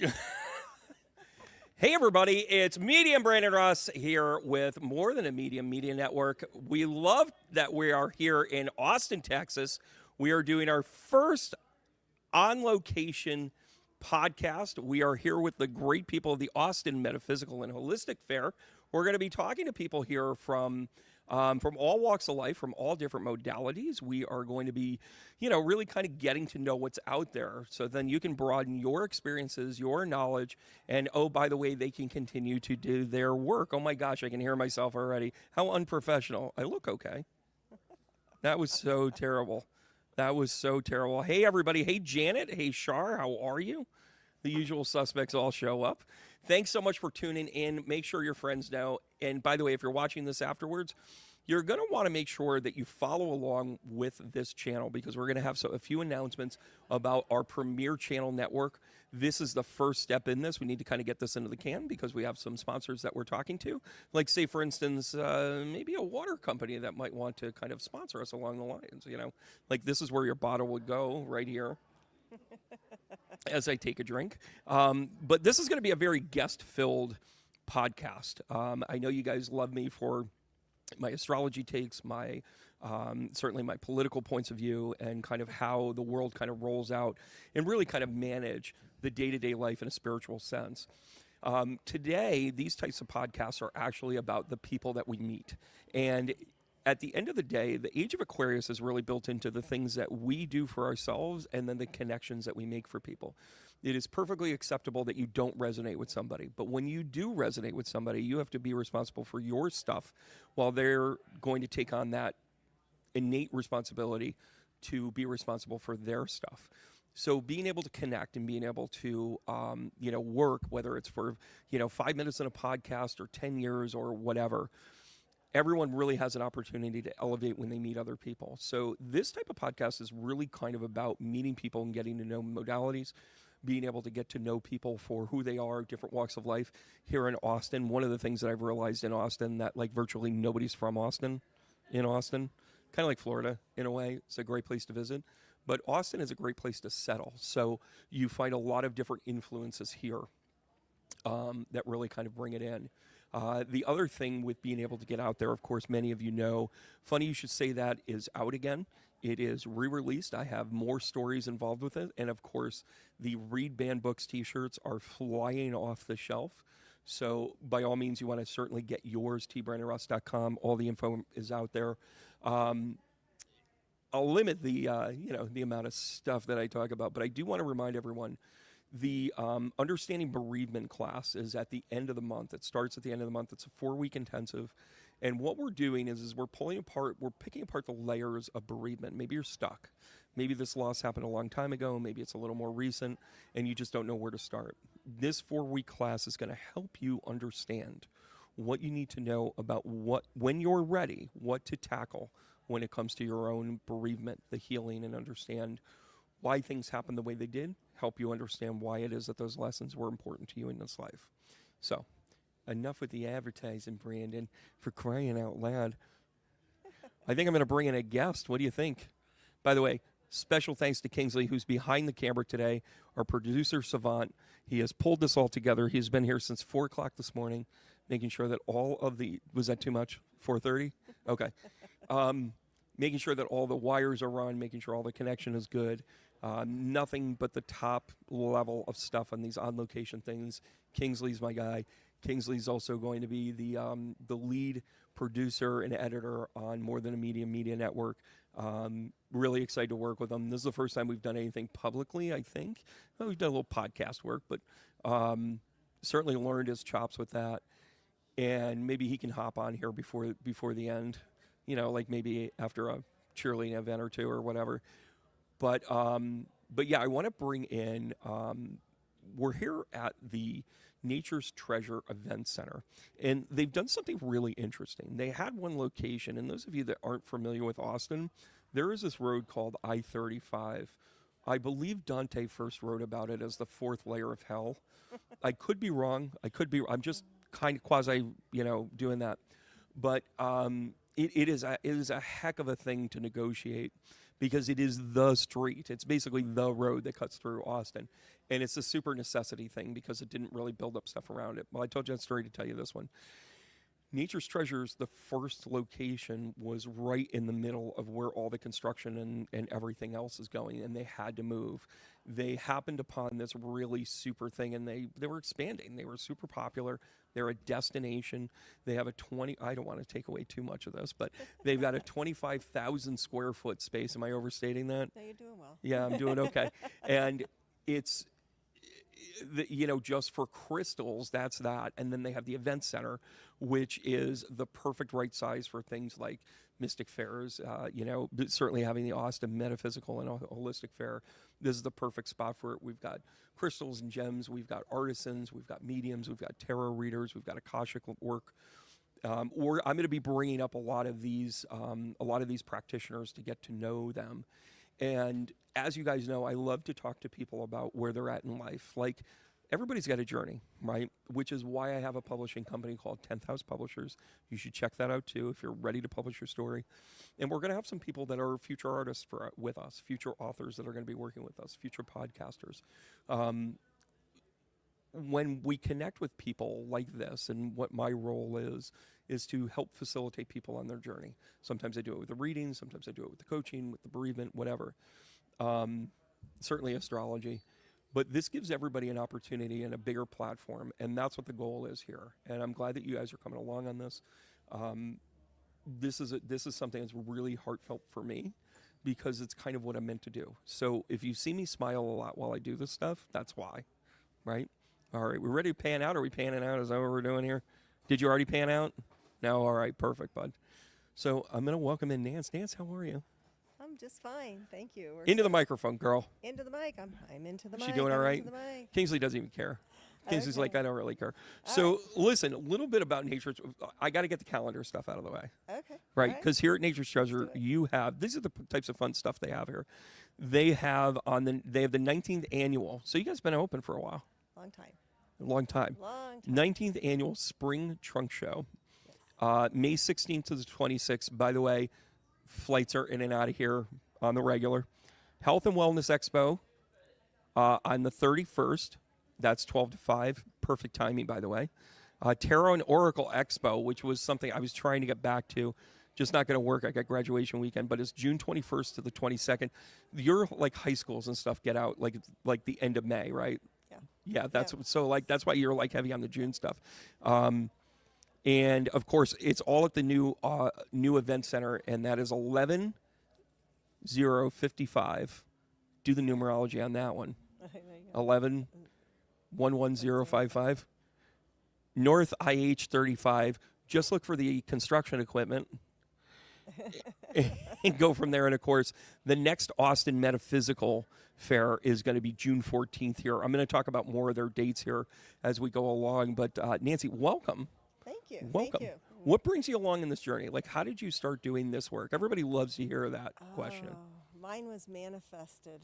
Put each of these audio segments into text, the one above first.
Hey, everybody, it's Medium Brandon Ross here with More Than a Medium Media Network. We love that we are here in Austin, Texas. We are doing our first on location podcast. We are here with the great people of the Austin Metaphysical and Holistic Fair. We're going to be talking to people here from all walks of life, from all different modalities. We are going to be, really kind of getting to know what's out there. So then you can broaden your experiences, your knowledge, and oh, by the way, they can continue to do their work. Oh my gosh, I can hear myself already. How unprofessional. I look okay. That was so terrible. That was so terrible. Hey, everybody. Hey, Janet. Hey, Shar. How are you? The usual suspects all show up. Thanks so much for tuning in. Make sure your friends know. And by the way, if you're watching this afterwards, you're going to want to make sure that you follow along with this channel because we're going to have a few announcements about our premier channel network. This is the first step in this. We need to kind of get this into the can because we have some sponsors that we're talking to. Like, say, for instance, maybe a water company that might want to kind of sponsor us along the lines, Like, this is where your bottle would go, right here. As I take a drink. But this is going to be a very guest-filled podcast. I know you guys love me for my astrology takes, my certainly my political points of view, and kind of how the world kind of rolls out and really kind of manage the day-to-day life in a spiritual sense. Today, these types of podcasts are actually about the people that we meet. And at the end of the day, the age of Aquarius is really built into the things that we do for ourselves and then the connections that we make for people. It is perfectly acceptable that you don't resonate with somebody, but when you do resonate with somebody, you have to be responsible for your stuff while they're going to take on that innate responsibility to be responsible for their stuff. So being able to connect and being able to, work, whether it's for, 5 minutes in a podcast or 10 years or whatever, everyone really has an opportunity to elevate when they meet other people. So this type of podcast is really kind of about meeting people and getting to know modalities, being able to get to know people for who they are, different walks of life. Here in Austin, one of the things that I've realized in Austin that like virtually nobody's from Austin in Austin, kind of like Florida in a way. It's a great place to visit. But Austin is a great place to settle. So you find a lot of different influences here that really kind of bring it in. The other thing with being able to get out there, of course, many of you know, funny you should say that, is out again. It is re-released. I have more stories involved with it. And of course, the Read Band Books t-shirts are flying off the shelf. So by all means, you want to certainly get yours, tbrandonross.com. All the info is out there. I'll limit the amount of stuff that I talk about, but I do want to remind everyone the Understanding Bereavement class is at the end of the month. It starts at the end of the month. It's a 4-week intensive. And what we're doing is we're picking apart the layers of bereavement. Maybe you're stuck. Maybe this loss happened a long time ago. Maybe it's a little more recent, and you just don't know where to start. This 4-week class is going to help you understand what you need to know about when you're ready, what to tackle when it comes to your own bereavement, the healing, and understand why things happen the way they did, help you understand why it is that those lessons were important to you in this life. So, enough with the advertising, Brandon, for crying out loud. I think I'm going to bring in a guest. What do you think? By the way, special thanks to Kingsley, who's behind the camera today, our producer, Savant. He has pulled this all together. He's been here since 4 o'clock this morning, making sure that all of the, was that too much? 4:30? Okay. Making sure that all the wires are run, making sure all the connection is good. Nothing but the top level of stuff on these on-location things. Kingsley's my guy. Kingsley's also going to be the lead producer and editor on More Than a Medium Media Network. Really excited to work with him. This is the first time we've done anything publicly, I think. Well, we've done a little podcast work, but certainly learned his chops with that. And maybe he can hop on here before the end, like maybe after a cheerleading event or two or whatever. But yeah, I want to bring in, we're here at the Nature's Treasure Event Center, and they've done something really interesting. They had one location, and those of you that aren't familiar with Austin, there is this road called I-35. I believe Dante first wrote about it as the 4th layer of hell. I could be wrong. I'm just kind of quasi, doing that. But it is a heck of a thing to negotiate because it is the street. It's basically the road that cuts through Austin. And it's a super necessity thing because it didn't really build up stuff around it. Well, I told you that story to tell you this one. Nature's Treasures, the first location was right in the middle of where all the construction and everything else is going, and they had to move. They happened upon this really super thing, and they were expanding. They were super popular. They're a destination. They have I don't want to take away too much of this, but they've got a 25,000 square foot space. Am I overstating that? No, you're doing well. Yeah, I'm doing okay. And it's, just for crystals, that's that. And then they have the event center, which is the perfect right size for things like mystic fairs, but certainly having the Austin Metaphysical and Holistic Fair. This is the perfect spot for it. We've got crystals and gems. We've got artisans. We've got mediums. We've got tarot readers. We've got Akashic work. Or I'm going to be bringing up a lot of these practitioners to get to know them. And as you guys know, I love to talk to people about where they're at in life. Like, everybody's got a journey, right? Which is why I have a publishing company called 10th House Publishers. You should check that out too if you're ready to publish your story. And we're going to have some people that are future artists with us, future authors that are going to be working with us, future podcasters. When we connect with people like this, and what my role is to help facilitate people on their journey. Sometimes I do it with the reading, sometimes I do it with the coaching, with the bereavement, whatever. Certainly astrology. But this gives everybody an opportunity and a bigger platform, and that's what the goal is here. And I'm glad that you guys are coming along on this. This is something that's really heartfelt for me because it's kind of what I'm meant to do. So if you see me smile a lot while I do this stuff, that's why, right? All right, we're ready to pan out. Are we panning out? Is that what we're doing here? Did you already pan out? No? All right, perfect, bud. So I'm going to welcome in Nance. Nance, how are you? I'm just fine, thank you. Into the microphone, girl. Into the mic. I'm into the mic. She doing all right? Into the mic. Kingsley doesn't even care. Kingsley's Okay. like, I don't really care. So listen, a little bit about Nature's. I got to get the calendar stuff out of the way. Okay. Right, because here at Nature's Treasure, do it. you have, these are the types of fun stuff they have here. They have the 19th annual. So you guys been open for a while. Long time. A long time. 19th annual Spring Trunk Show. May 16th to the 26th. By the way, flights are in and out of here on the regular. Health and Wellness Expo on the 31st. That's 12 to 5. Perfect timing, by the way. Tarot and Oracle Expo, which was something I was trying to get back to. Just not going to work. I got graduation weekend, but it's June 21st to the 22nd. Your like high schools and stuff get out like the end of May, right? Yeah, that's so like that's why you're like heavy on the June stuff. And of course, it's all at the new event center, and that is 11055. Do the numerology on that one. 1111055. North IH 35. Just look for the construction equipment. And go from there. And of course, the next Austin Metaphysical Fair is going to be June 14th here. I'm going to talk about more of their dates here as we go along. But Nancy, welcome. Thank you. Welcome. Thank you. What brings you along in this journey? Like, how did you start doing this work? Everybody loves to hear that question. Mine was manifested.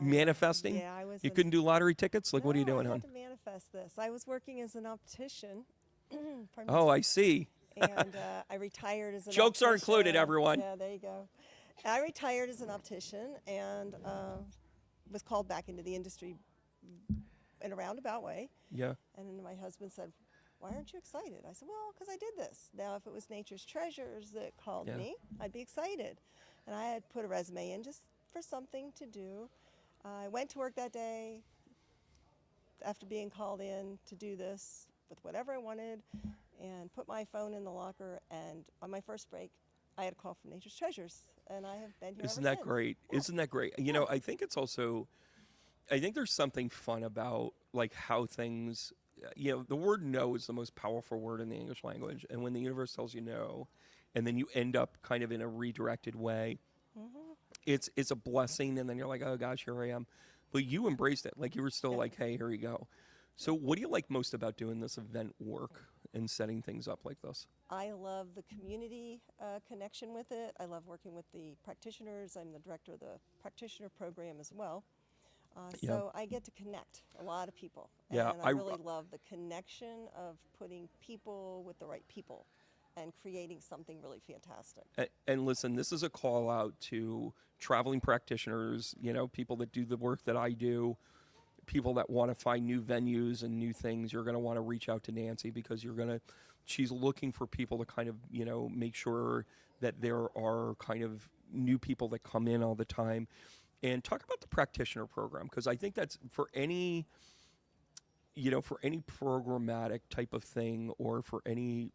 Manifesting? Yeah, I was. You couldn't do lottery tickets? Like, what are you doing, I hon? had to manifest this. I was working as an optician. Oh, I see. And I retired as an Jokes are included, optician. everyone. Yeah, there you go. I retired as an optician and was called back into the industry in a roundabout way. Yeah. And then my husband said, "Why aren't you excited?" I said, "Well, because I did this. Now, if it was Nature's Treasures that called me, I'd be excited." And I had put a resume in just for something to do. I went to work that day after being called in to do this with whatever I wanted and put my phone in the locker. And on my first break, I had a call from Nature's Treasures, and I have been here Isn't ever that since. great? Yeah. Isn't that great? You know, I think it's also, I think there's something fun about like how things, the word no is the most powerful word in the English language. And when the universe tells you no, and then you end up kind of in a redirected way, it's a blessing. And then you're like, oh gosh, here I am. But you embraced it. Like you were still like, hey, here you go. So what do you like most about doing this event work and setting things up like this? I love the community connection with it. I love working with the practitioners. I'm the director of the practitioner program as well. So I get to connect a lot of people. Yeah, And I really love the connection of putting people with the right people. and creating something really fantastic. And listen, this is a call out to traveling practitioners, people that do the work that I do, people that want to find new venues and new things. You're going to want to reach out to Nancy because she's looking for people to kind of, make sure that there are kind of new people that come in all the time. And talk about the practitioner program, because I think that's for any programmatic type of thing, or for any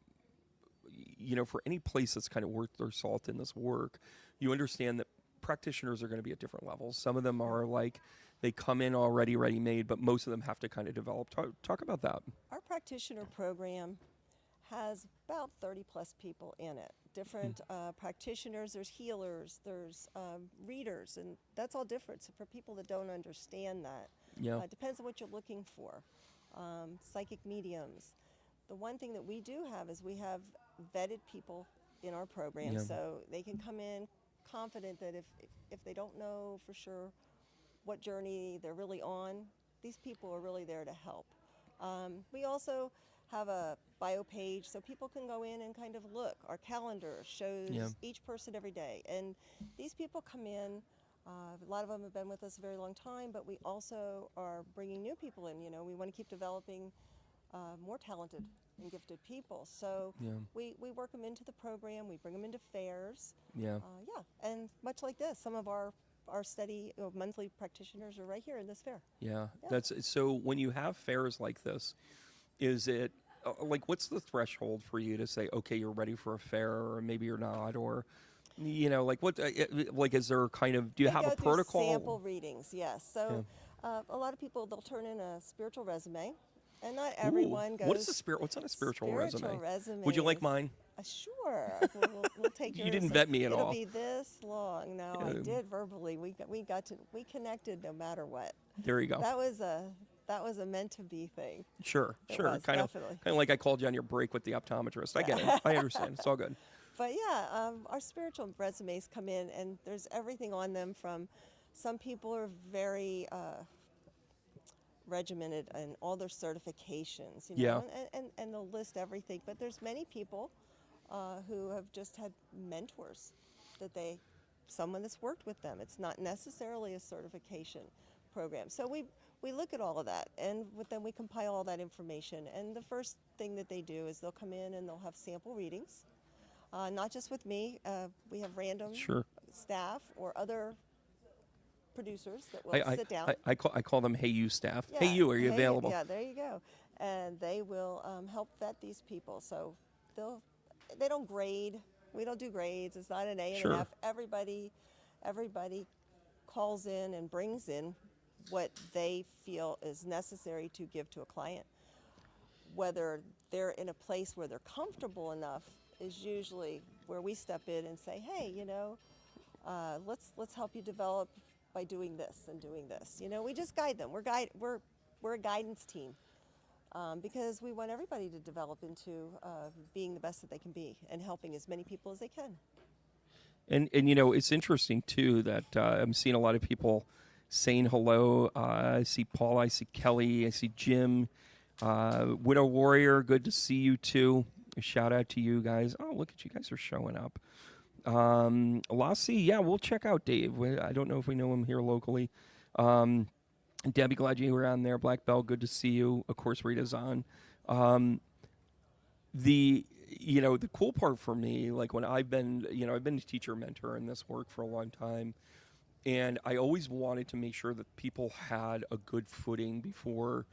place that's kind of worth their salt in this work. You understand that practitioners are going to be at different levels. Some of them are like, they come in already ready-made, but most of them have to kind of develop. Talk about that. Our practitioner program has about 30 plus people in it. Different practitioners, there's healers, there's readers, and that's all different. So for people that don't understand that, it depends on what you're looking for. Psychic mediums. The one thing that we do have is we have vetted people in our program, so they can come in confident that if they don't know for sure what journey they're really on, these people are really there to help. We also have a bio page so people can go in and kind of look. Our calendar shows each person every day, and these people come in. A lot of them have been with us a very long time, but we also are bringing new people in. We want to keep developing more talented and gifted people. So we work them into the program. We bring them into fairs. And much like this, some of our steady monthly practitioners are right here in this fair. That's so. When you have fairs like this, is it like, what's the threshold for you to say, okay, you're ready for a fair, or maybe you're not, or like what, like, is there kind of, do you have a protocol? Sample readings, yes. So a lot of people, they'll turn in a spiritual resume, and not everyone goes. What's on a spiritual resume? Resume? Would you like mine? Sure. We'll take yours. You didn't vet me at all. It'll be this long. No, I did verbally. We connected no matter what. There you go. That was a meant to be thing. Sure. Kind of like I called you on your break with the optometrist. I get it. I understand. It's all good. But our spiritual resumes come in, and there's everything on them. From some people are very regimented in all their certifications, and they'll list everything. But there's many people who have just had mentors someone that's worked with them. It's not necessarily a certification program. So we look at all of that, and then we compile all that information. And the first thing that they do is they'll come in and they'll have sample readings. Not just with me. We have random staff or other producers that will sit down. I call them Hey You staff. Hey You, are you available? Yeah, there you go. And they will help vet these people. So they don't grade. We don't do grades. It's not an A and an F. Everybody calls in and brings in what they feel is necessary to give to a client. Whether they're in a place where they're comfortable enough is usually where we step in and say, hey, let's help you develop by doing this and doing this. We just guide them. We're a guidance team because we want everybody to develop into being the best that they can be and helping as many people as they can. And it's interesting too that I'm seeing a lot of people saying hello. I see Paul, I see Kelly, I see Jim, Widow Warrior. Good to see you too. A shout out to you guys. Oh, look at you guys are showing up. Lassie, we'll check out Dave. I don't know if we know him here locally. Debbie, glad you were on there. Black Bell, good to see you. Of course, Rita's on. The cool part for me, like when I've been a teacher mentor in this work for a long time, and I always wanted to make sure that people had a good footing before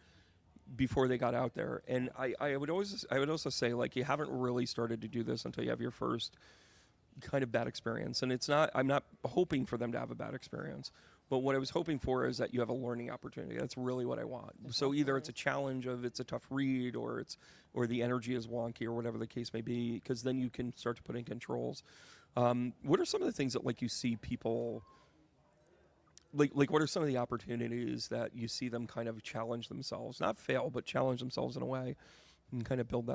they got out there. And I would also say, like, you haven't really started to do this until you have your first kind of bad experience. And I'm not hoping for them to have a bad experience, but what I was hoping for is that you have a learning opportunity. That's really what I want. So either it's a challenge of it's a tough read, or the energy is wonky, or whatever the case may be, because then you can start to put in controls. What are some of the things that, like, you see people, like what are some of the opportunities that you see them kind of challenge themselves, not fail, but challenge themselves in a way and kind of build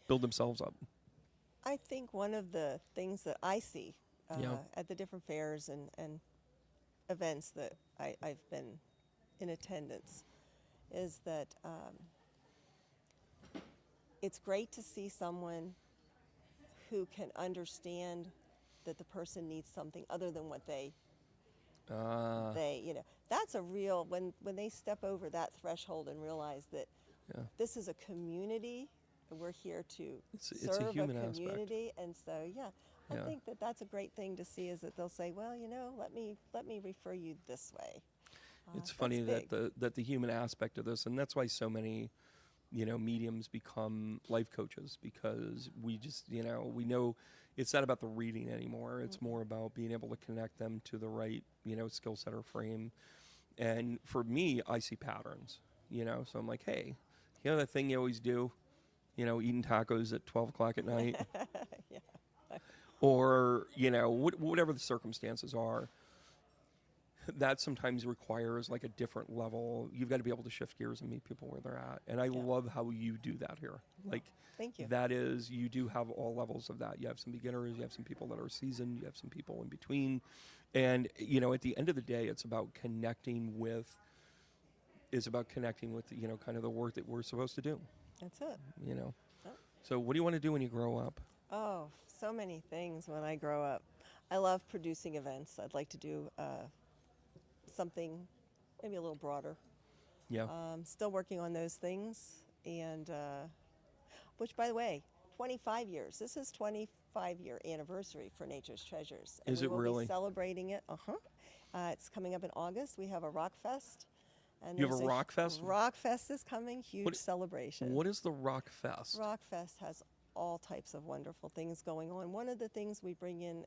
themselves up? I think one of the things that I see at the different fairs and events that I've been in attendance is that it's great to see someone who can understand that the person needs something other than what they that's a real, when they step over that threshold and realize that this is a community and we're here to serve a community aspect. And so I think that that's a great thing to see, is that they'll say, well, let me refer you this way. It's funny that the human aspect of this, and that's why so many mediums become life coaches, because we just we know it's not about the reading anymore. It's more about being able to connect them to the right skill set or frame. And for me, I see patterns, so I'm like, hey, that thing you always do, eating tacos at 12 o'clock at night, or whatever the circumstances are, that sometimes requires like a different level. You've got to be able to shift gears and meet people where they're at. And I love how you do that here. Like, thank you. That is, you do have all levels of that. You have some beginners, you have some people that are seasoned, you have some people in between. And, at the end of the day, it's about connecting with, kind of the work that we're supposed to do. That's it. Oh. So what do you want to do when you grow up? Oh, so many things when I grow up. I love producing events. I'd like to do something maybe a little broader. Yeah. Still working on those things. And which, by the way, 25 years. This is 25-year anniversary for Nature's Treasures. And is it really? We will be celebrating it. It's coming up in August. We have a rock fest. And you have a rock fest? Rock fest is coming. Huge celebration. What is the rock fest? Rock fest has all types of wonderful things going on. One of the things, we bring in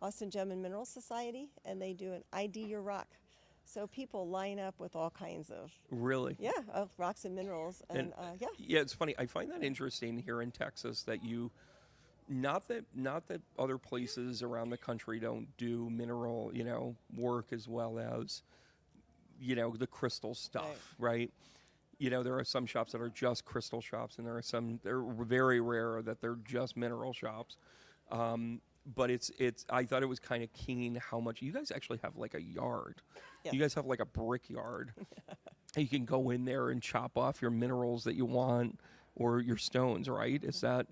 Austin Gem and Mineral Society, and they do an ID Your Rock. So people line up with all kinds of of rocks and minerals, and it's funny. I find that interesting here in Texas that you, not that other places around the country don't do mineral work as well as the crystal stuff, right? There are some shops that are just crystal shops, and they're very rare that they're just mineral shops. But I thought it was kind of keen how much you guys actually have, like a yard. Yes. You guys have like a brick yard. You can go in there and chop off your minerals that you want, or your stones, right? Is that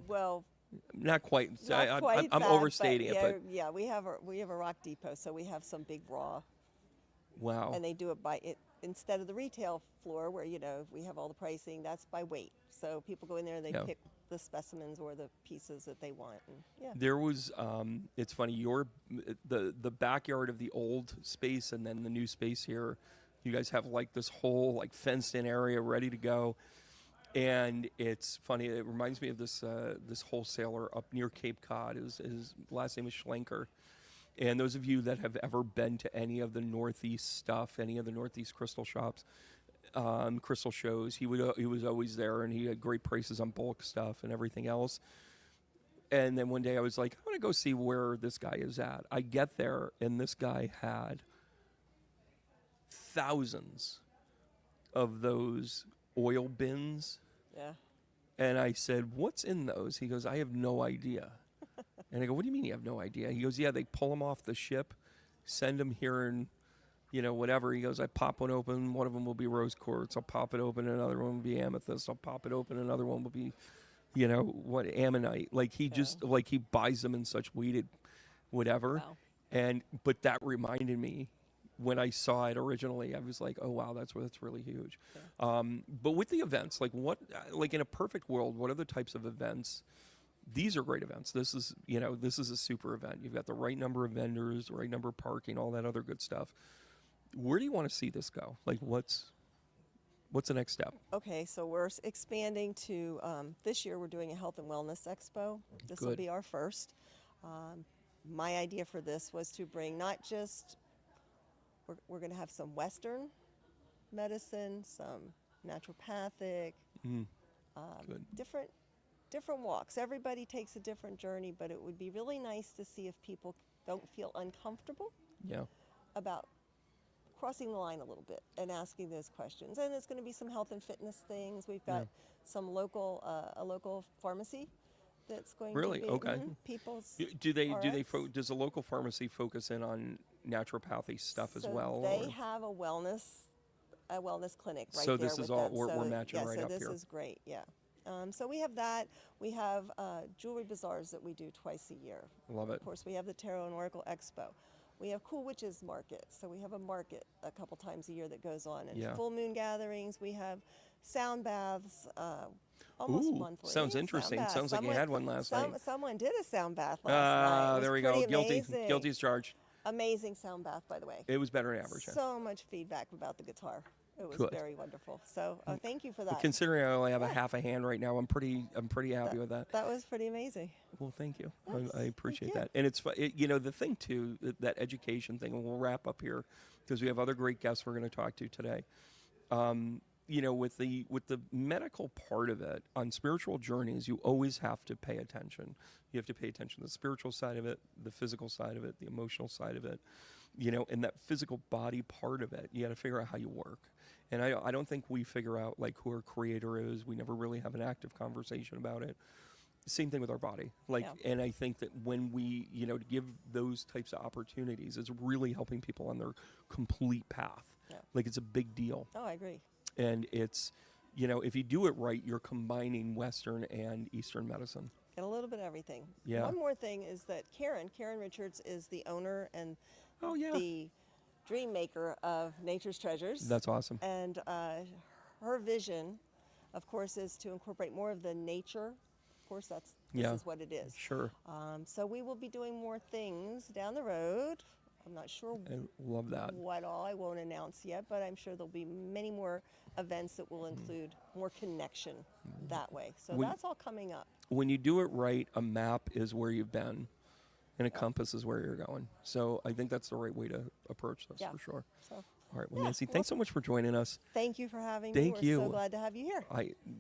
not quite? I'm overstating it, but we have a rock depot, so we have some big raw. Wow. And they do it instead of the retail floor where we have all the pricing. That's by weight. So people go in there and they pick the specimens or the pieces that they want. And, There was, it's funny, the backyard of the old space and then the new space here, you guys have like this whole like fenced in area ready to go. And it's funny, it reminds me of this wholesaler up near Cape Cod. His last name is Schlenker. And those of you that have ever been to any of the Northeast stuff, any of the Northeast crystal shops, crystal shows, he was always there, and he had great prices on bulk stuff and everything else. And then one day I was like, I want to go see where this guy is at. I get there, and this guy had thousands of those oil bins. Yeah. And I said, what's in those? He goes, I have no idea. And I go, what do you mean you have no idea? He goes, yeah, they pull them off the ship, send them here and, whatever. He goes, I pop one open. One of them will be rose quartz. I'll pop it open. Another one will be amethyst. I'll pop it open. Another one will be, ammonite. Like he just, like he buys them in such weighted whatever. Wow. But that reminded me when I saw it originally, I was like, oh, wow, that's really huge. Yeah. But with the events, like in a perfect world, what are the types of events? These are great events. This is a super event. You've got the right number of vendors, the right number of parking, all that other good stuff. Where do you want to see this go? Like, what's the next step? Okay, so we're expanding to, this year we're doing a health and wellness expo. This will be our first. My idea for this was to bring not just, we're going to have some Western medicine, some naturopathic, different walks. Everybody takes a different journey, but it would be really nice to see if people don't feel uncomfortable about crossing the line a little bit and asking those questions. And it's going to be some health and fitness things. We've got some a local pharmacy that's going to be people's. Does the local pharmacy focus in on naturopathy stuff as well? They have a wellness clinic right there. So this is all we're matching right up here. So this is great. Yeah. So we have that. We have jewelry bazaars that we do twice a year. Love it. Of course, we have the Tarot and Oracle Expo. We have Cool Witches Market. So we have a market a couple times a year that goes on. And full moon gatherings. We have sound baths almost monthly. Sounds interesting. Sounds like you had one last night. Someone did a sound bath last night. It was there we go. amazing. Guilty as charged. Amazing sound bath, by the way. It was better than average. So much feedback about the guitar. It was very wonderful. So thank you for that. Well, considering I only have a half a hand right now, I'm pretty happy with that. That was pretty amazing. Well, thank you. Yes, I appreciate that. And it's the thing too, that education thing. And we'll wrap up here because we have other great guests we're going to talk to today. With the medical part of it on spiritual journeys, you always have to pay attention. You have to pay attention to the spiritual side of it, the physical side of it, the emotional side of it. And that physical body part of it, you got to figure out how you work. And I don't think we figure out like who our creator is. We never really have an active conversation about it. Same thing with our body. And I think that when we, give those types of opportunities, it's really helping people on their complete path. Yeah. Like it's a big deal. Oh, I agree. And it's, if you do it right, you're combining Western and Eastern medicine. Get a little bit of everything. Yeah. One more thing is that Karen Richards is the owner and the dream maker of Nature's Treasures. That's awesome. And her vision, of course, is to incorporate more of the nature. Of course, this is what it is. Sure. So we will be doing more things down the road. I'm not sure I love that. what all. I won't announce yet, but I'm sure there'll be many more events that will include more connection that way. So that's all coming up. When you do it right, a map is where you've been, and a compass is where you're going. So I think that's the right way to approach this for sure. So, all right, well, Nancy, thanks so much for joining us. Thank you for having me. We're so glad to have you here.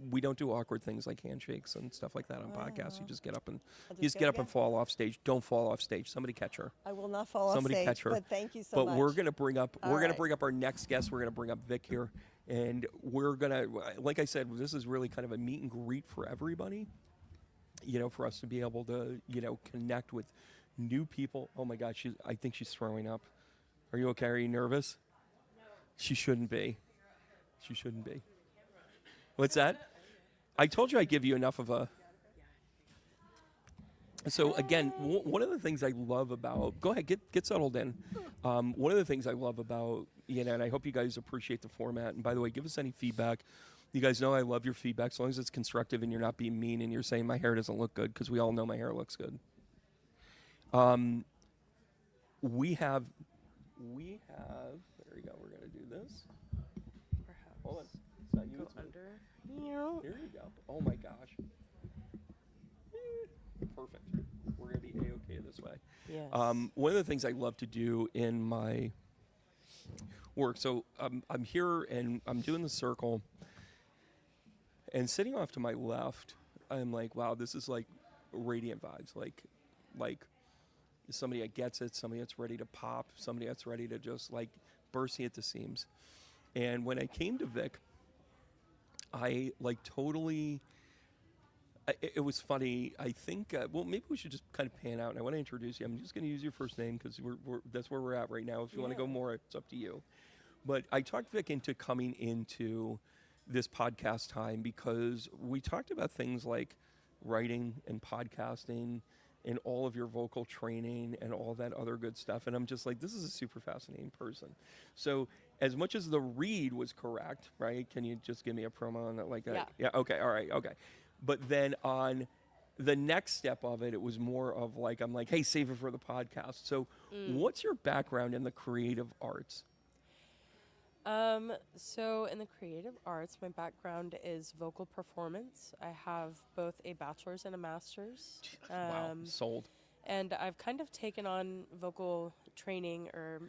We don't do awkward things like handshakes and stuff like that on podcasts. You just get up and and fall off stage. Don't fall off stage. Somebody catch her. I will not fall off stage. Somebody catch her. But thank you so much. But we're gonna bring up our next guest. We're gonna bring up Vic here, and we're gonna, like I said, this is really kind of a meet and greet for everybody. For us to be able to connect with new people. Oh my gosh, I think she's throwing up. Are you okay? Are you nervous? She shouldn't be. She shouldn't be. What's that? I told you I'd give you enough of a... So again, one of the things I love about... Go ahead, get settled in. One of the things I love about, and I hope you guys appreciate the format. And by the way, give us any feedback. You guys know I love your feedback, as long as it's constructive and you're not being mean and you're saying my hair doesn't look good, because we all know my hair looks good. We have... There we go. We're going to do this. Perhaps. Hold on. It's not you. Go It's under. Here you go. Oh my gosh. Perfect. We're going to be A-okay this way. Yes. One of the things I love to do in my work, so I'm here and I'm doing the circle, and sitting off to my left, I'm like, wow, this is like radiant vibes. Like somebody that gets it, somebody that's ready to pop, somebody that's ready to just like bursting at the seams. And when I came to Vic, I like totally, it was funny. I think, maybe we should just kind of pan out. And I want to introduce you. I'm just going to use your first name because that's where we're at right now. If you want to go more, it's up to you. But I talked Vic into coming into this podcast time because we talked about things like writing and podcasting and all of your vocal training and all that other good stuff. And I'm just like, this is a super fascinating person. So as much as the read was correct, right? Can you just give me a promo on that like that? Yeah. Okay. All right. Okay. But then on the next step of it, it was more of like, I'm like, hey, save it for the podcast. So what's your background in the creative arts? So in the creative arts, my background is vocal performance. I have both a bachelor's and a master's. Wow, sold. And I've kind of taken on vocal training or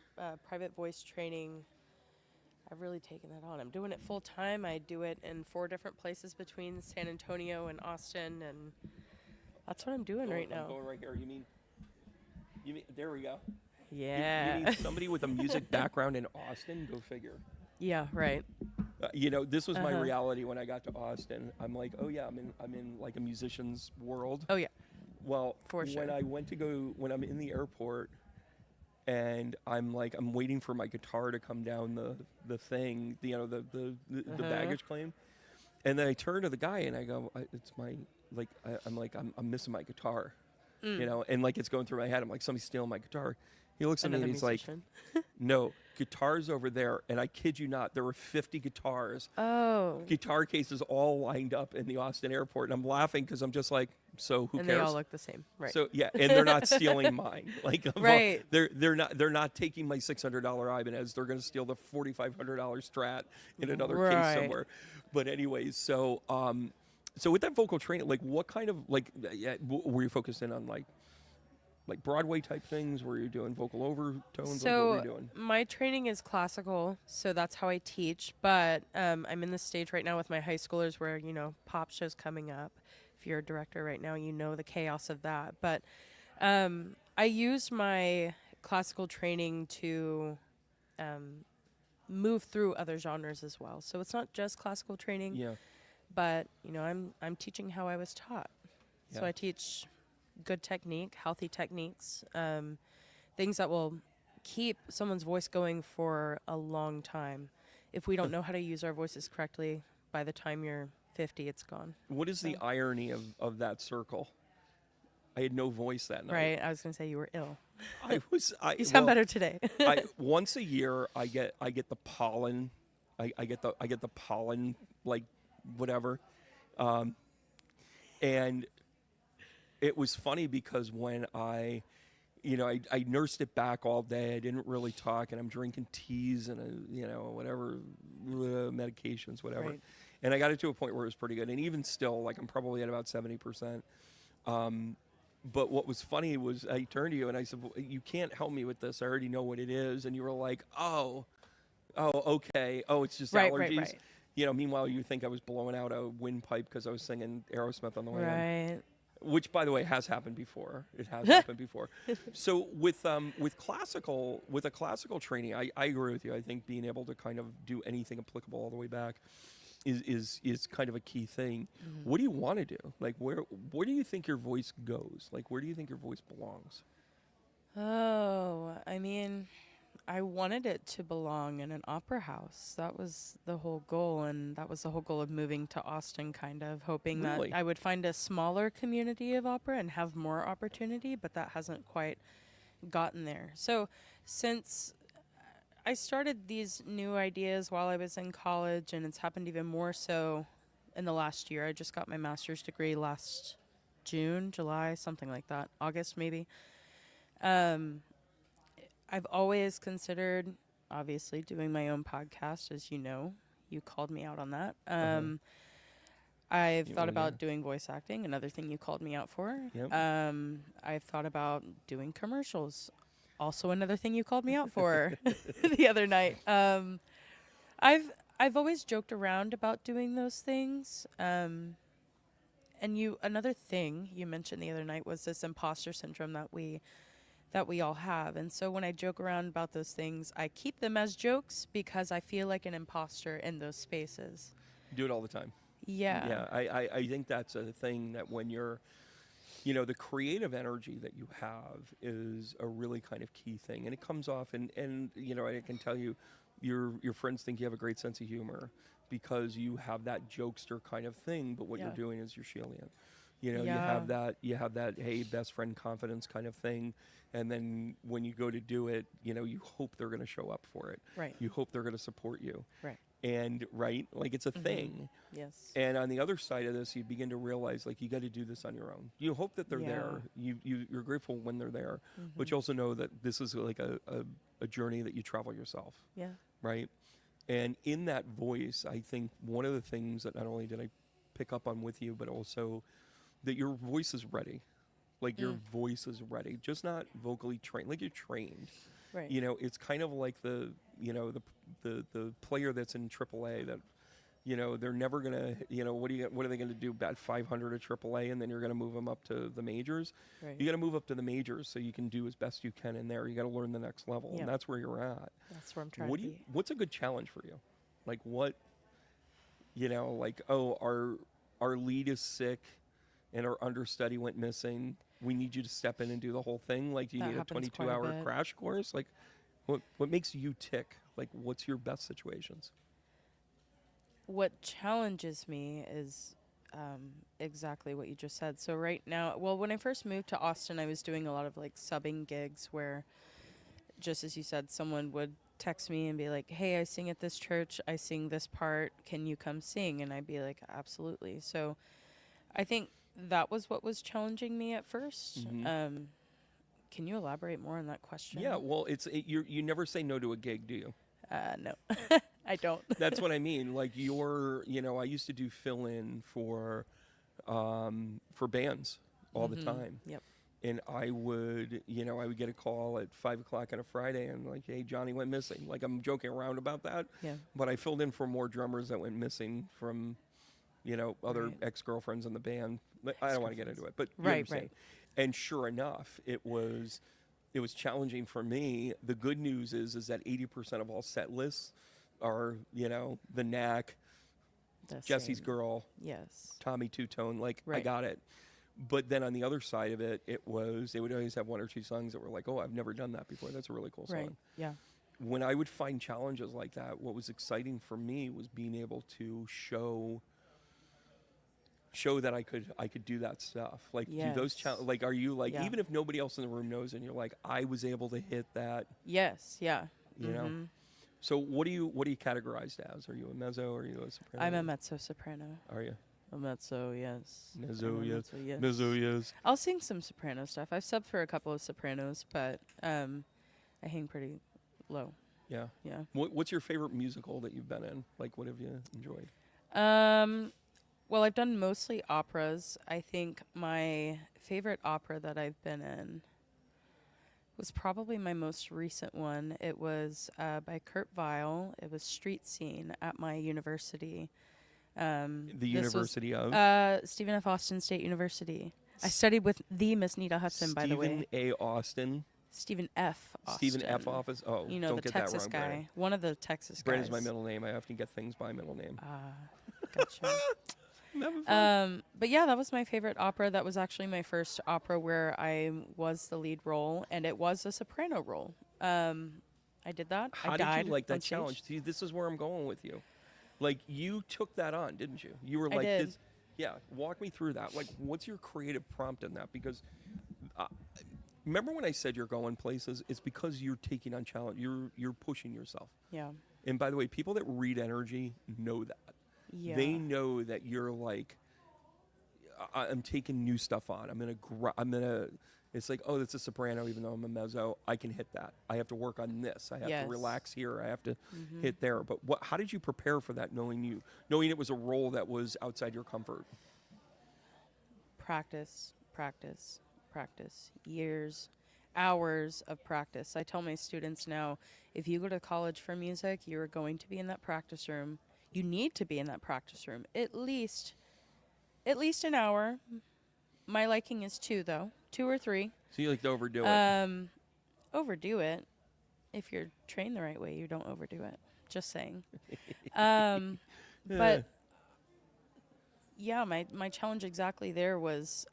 private voice training. I've really taken that on. I'm doing it full time. I do it in 4 different places between San Antonio and Austin, and that's what I'm doing right now. I'm going right here. You mean, there we go. Yeah. You mean somebody with a music background in Austin? Go figure. Yeah, right. This was my reality when I got to Austin. I'm like, oh yeah, I'm in like a musician's world. Oh yeah. Well, for sure. When I'm in the airport, and I'm waiting for my guitar to come down the thing, the baggage claim, And then I turn to the guy and I go, it's my, like, I'm missing my guitar, you know, and like it's going through my head. I'm like, somebody's stealing my guitar. He looks at me and he's musician. like, no, guitars over there. And I kid you not, there were 50 guitars, Oh. guitar cases all lined up in the Austin airport. And I'm laughing because I'm just like, so who And cares? they all look the same. Right. So yeah, and they're not stealing mine. Like Right. they're not taking my $600 Ibanez. They're going to steal the $4,500 Strat in another case Right. somewhere. But anyways, so so with that vocal training, like what kind of like were you focused in on like Broadway type things? Were you doing vocal overtones? Like, what were you doing? My training is classical, so that's how I teach. But I'm in the stage right now with my high schoolers where, you know, pop show's coming up. If you're a director right now, you know the chaos of that. But I used my classical training to move through other genres as well. So it's not just classical training. Yeah. But, you know, I'm teaching how I was taught. So Yeah. I teach good technique, healthy techniques, things that will keep someone's voice going for a long time. If we don't know how to use our voices correctly, by the time you're 50, it's gone. What is the irony of that circle? I had no voice that night. Right? I was going to say you were ill. I You sound better today. Once a year I get the pollen. I get the pollen, like whatever. And it was funny because when I nursed it back all day. I didn't really talk, and I'm drinking teas and whatever medications, whatever. Right. And I got it to a point where it was pretty good. And even still, like I'm probably at about 70%. But what was funny was I turned to you and I said, well, you can't help me with this. I already know what it is. And you were like, oh, okay. Oh, it's just allergies. Right. Meanwhile, you think I was blowing out a windpipe because I was singing Aerosmith on the way in. Right. Which, by the way, has happened before. It has happened before. So with a classical training, I agree with you. I think being able to kind of do anything applicable all the way back is kind of a key thing. Mm-hmm. What do you want to do? Like, where do you think your voice goes? Like, where do you think your voice belongs? Oh, I mean, I wanted it to belong in an opera house. That was the whole goal, and that was the whole goal of moving to Austin, kind of hoping Really? that I would find a smaller community of opera and have more opportunity, but that hasn't quite gotten there. So since I started these new ideas while I was in college, and it's happened even more so in the last year. I just got my master's degree last June, July, something like that, August maybe. I've always considered, obviously, doing my own podcast, as you know. You called me out on that. I've thought about doing voice acting, another thing you called me out for. Yep. I've thought about doing commercials, also another thing you called me out for the other night. I've always joked around about doing those things. And another thing you mentioned the other night was this imposter syndrome that we all have. And so when I joke around about those things, I keep them as jokes because I feel like an imposter in those spaces. You do it all the time. Yeah. Yeah, I think that's a thing that when you're, the creative energy that you have is a really kind of key thing. And it comes off, and I can tell you, your friends think you have a great sense of humor because you have that jokester kind of thing, but what you're doing is you're shielding it. You have that, hey, best friend confidence kind of thing. And then when you go to do it, you hope they're going to show up for it. Right. You hope they're going to support you. Right. And like it's a thing. Yes. And on the other side of this, you begin to realize like you got to do this on your own. You hope that they're there. You're grateful when they're there, but you also know that this is like a journey that you travel yourself. Yeah. Right. And in that voice, I think one of the things that not only did I pick up on with you, but also that your voice is ready. Like your voice is ready, just not vocally trained. Like you're trained. Right. It's kind of like the player that's in AAA that, they're never gonna, what are they gonna do? Bat 500 at AAA, and then you're gonna move them up to the majors. Right. You got to move up to the majors so you can do as best you can in there. You got to learn the next level, and that's where you're at. That's where I'm trying to be. What's a good challenge for you? Like what? Our lead is sick, and our understudy went missing. We need you to step in and do the whole thing. Like, do you need a 22-hour crash course? Like, what makes you tick? Like, what's your best situations? what challenges me is exactly what you just said. So right now, well, when I first moved to Austin, I was doing a lot of like subbing gigs where, just as you said, someone would text me and be like, hey, I sing at this church, I sing this part, can you come sing? And I'd be like, absolutely. So I think that was what was challenging me at first. Can you elaborate more on that question? Yeah, well, you never say no to a gig, do you? No, I don't. That's what I mean. Like I used to do fill-in for bands all the time. Yep. And I would get a call at 5:00 on a Friday and like, hey, Johnny went missing. Like, I'm joking around about that. Yeah. But I filled in for more drummers that went missing from, other ex-girlfriends in the band. I don't want to get into it, but you understand. And sure enough, it was challenging for me. The good news is that 80% of all set lists are, the Knack, Jesse's Girl, yes, Tommy Two-Tone. Like, I got it. But then on the other side of it, they would always have one or two songs that were like, oh, I've never done that before. That's a really cool song. Right. Yeah. When I would find challenges like that, what was exciting for me was being able to show that I could do that stuff. Like, do those like, are you like, even if nobody else in the room knows, and you're like, I was able to hit that. Yes. Yeah. You know. So what do you categorized as? Are you a mezzo or are you a soprano? I'm a mezzo soprano. Are you? A mezzo, yes. Mezzo, yes. Yes. Mezzo, yes. I'll sing some soprano stuff. I've subbed for a couple of sopranos, but I hang pretty low. Yeah. Yeah. What's your favorite musical that you've been in? Like, what have you enjoyed? Well, I've done mostly operas. I think my favorite opera that I've been in was probably my most recent one. It was by Kurt Weill. It was Street Scene at my university. The University of? Stephen F. Austin State University. I studied with the Miss Nita Hudson, by the way. Stephen A. Austin. Stephen F. Austin. Stephen F. Office. Oh, you know, don't the get Texas that wrong, guy. Brandon. One of the Texas guys. Brandon's my middle name. I often get things by middle name. Gotcha. But yeah, that was my favorite opera. That was actually my first opera where I was the lead role, and it was a soprano role. I did that. How did you like that challenge? See, this is where I'm going with you. Like, you took that on, didn't you? You were like, this. Yeah, walk me through that. Like, what's your creative prompt in that? Because remember when I said you're going places? It's because you're taking on challenge. You're pushing yourself. Yeah. And by the way, people that read energy know that. Yeah. They know that you're like, I'm taking new stuff on. I'm gonna. It's like, oh, that's a soprano. Even though I'm a mezzo, I can hit that. I have to work on this. I have to relax here. I have to hit there. But how did you prepare for that? Knowing it was a role that was outside your comfort. Practice. Years, hours of practice. I tell my students now, if you go to college for music, you're going to be in that practice room. You need to be in that practice room at least an hour. My liking is 2, though. 2 or 3. So you like to overdo it? Overdo it. If you're trained the right way, you don't overdo it. Just saying. But yeah, my challenge exactly there was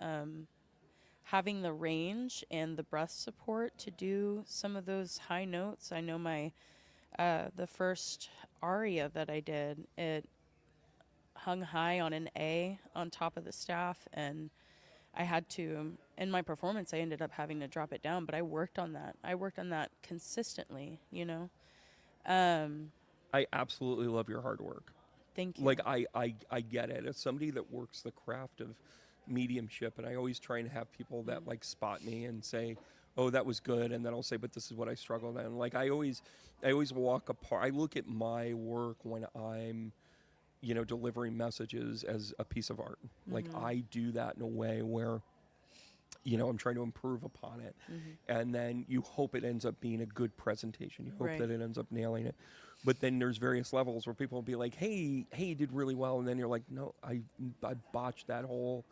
having the range and the breath support to do some of those high notes. I know the first aria that I did, it hung high on an A on top of the staff, and I had to, in my performance, I ended up having to drop it down, but I worked on that. I worked on that consistently, you know. I absolutely love your hard work. Thank you. Like, I get it. As somebody that works the craft of mediumship, and I always try and have people that like spot me and say, oh, that was good, and then I'll say, but this is what I struggled in. Like, I always walk apart. I look at my work when I'm delivering messages as a piece of art. Like, I do that in a way where, I'm trying to improve upon it. And then you hope it ends up being a good presentation. You hope that it ends up nailing it. But then there's various levels where people will be like, hey, you did really well. And then you're like, no, I botched that whole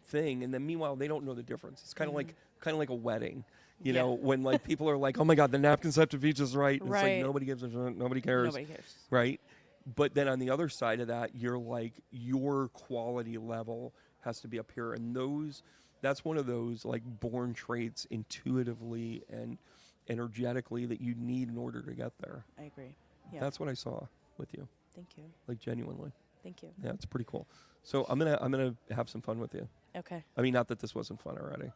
thing. And then meanwhile, they don't know the difference. It's kind of like a wedding. You know, when like people are like, oh my God, the napkins have to be just right. And it's like, nobody gives a shit, nobody cares. Nobody cares. Right? But then on the other side of that, you're like, your quality level has to be up here. And that's one of those like born traits intuitively and energetically that you need in order to get there. I agree. Yeah. That's what I saw with you. Thank you. Like genuinely. Thank you. Yeah, it's pretty cool. So I'm gonna have some fun with you. Okay. I mean, not that this wasn't fun already.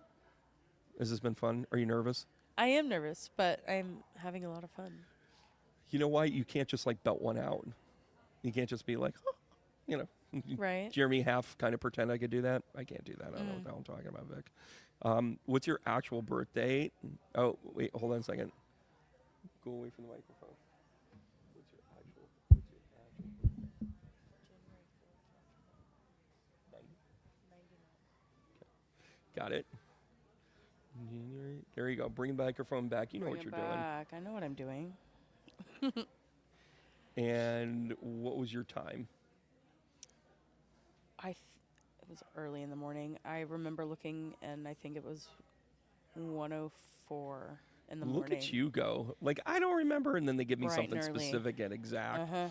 Has this been fun? Are you nervous? I am nervous, but I'm having a lot of fun. You know why? You can't just like belt one out. You can't just be like, you know, Right. Jeremy half kind of pretend I could do that. I can't do that. I don't know what the hell I'm talking about, Vic. What's your actual birth date? Oh, wait, hold on a second. Go away from the microphone. What's your actual? Got it. There you go. Bring the microphone back. You know what you're doing. I know what I'm doing. And what was your time? It was early in the morning. I remember looking, and I think it was 1:04 in the morning. Look at you go. Like, I don't remember, and then they give me Bright something and early. specific and exact. Uh-huh.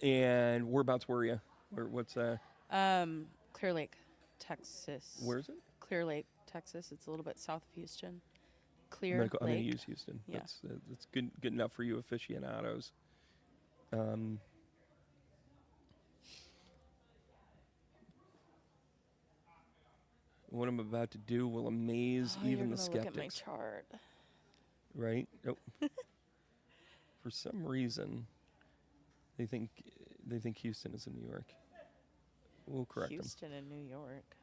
And whereabouts were you? What's Clear Lake, Texas. where is it? Clear Lake, Texas. It's a little bit south of Houston. I'm Clear gonna Lake. use Houston. Yeah. That's good enough for you aficionados. What I'm about to do will amaze You're even the gonna look at my skeptics. chart. Right? Oh. For some reason, they think Houston is in New York. We'll correct them. Houston and New York.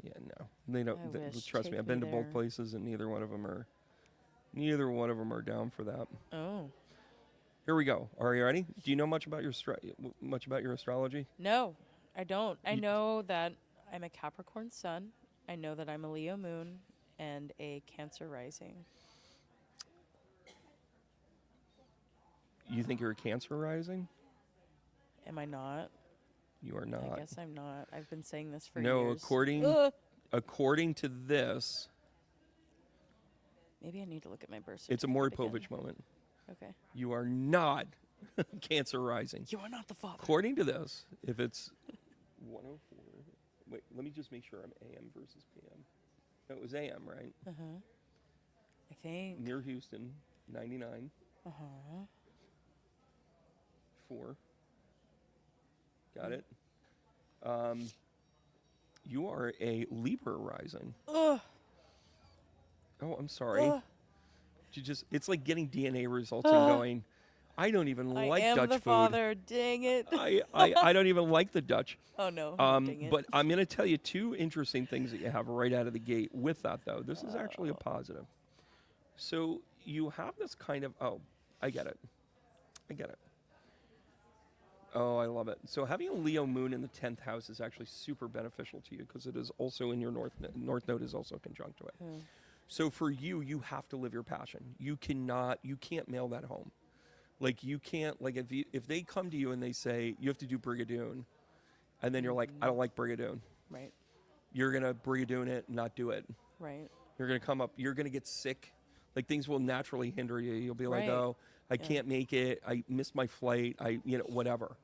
Yeah, no, they don't. I wish. Trust me, Take I've been me to both there. places, and neither one of them are down for that. Oh. Here we go. Are you ready? Do you know much about your astrology? No, I don't. I You- know that I'm a Capricorn sun. I know that I'm a Leo moon and a Cancer rising. You think you're a Cancer rising? Am I not? You are not. I guess I'm not. I've been saying this for No, years. according to this, Maybe I need to look at my birth it's a certificate Maury again. Povich moment. Okay. You are not Cancer rising. You are not the father. According to this, if it's 104, wait, let me just make sure I'm AM versus PM. No, it was AM, right? Uh-huh. I think. Near Houston, 99, Uh-huh. 4. Got it? You are a Libra rising. Ugh. Oh, I'm sorry. Ugh. It's like getting DNA results and going, I don't even I like am Dutch the food. father. Dang it. I don't even like the Dutch. Oh, no. Dang it. But I'm going to tell you 2 interesting things that you have right out of the gate with that, though. This is actually a positive. So you have this kind of, I get it. Oh, I love it. So having a Leo moon in the 10th house is actually super beneficial to you because it is also in your north node is also conjunct to it. So for you, you have to live your passion. You can't mail that home. Like you can't, like if they come to you and they say, you have to do Brigadoon, and then you're like, I don't like Brigadoon. Right. You're going to Brigadoon it and not do it. Right. You're going to come up, you're going to get sick. Like things will naturally hinder you. You'll be like, Right. oh, I can't make it. I missed my flight. Whatever.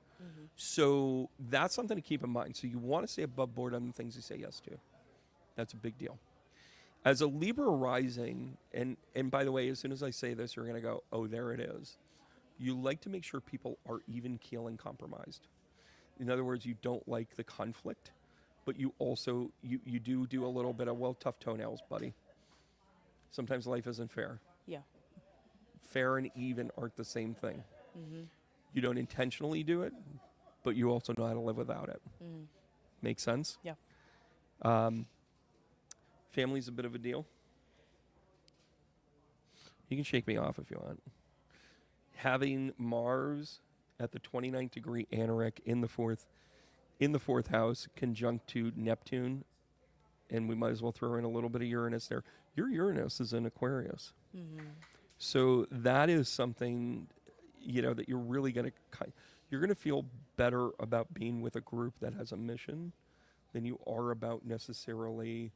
So that's something to keep in mind. So you want to stay above board on the things you say yes to. That's a big deal. As a Libra rising, and by the way, as soon as I say this, you're going to go, oh, there it is. You like to make sure people are even keel and compromised. In other words, you don't like the conflict, but you also, you do a little bit of, well, tough toenails, buddy. Sometimes life isn't fair. Yeah. Fair and even aren't the same thing. You don't intentionally do it, but you also know how to live without it. Make sense? Yeah. Family's a bit of a deal. You can shake me off if you want. Having Mars at the 29th degree Anarech in the fourth house, conjunct to Neptune, and we might as well throw in a little bit of Uranus there. Your Uranus is in Aquarius. So that is something, that you're really going to feel better about being with a group that has a mission than you are about necessarily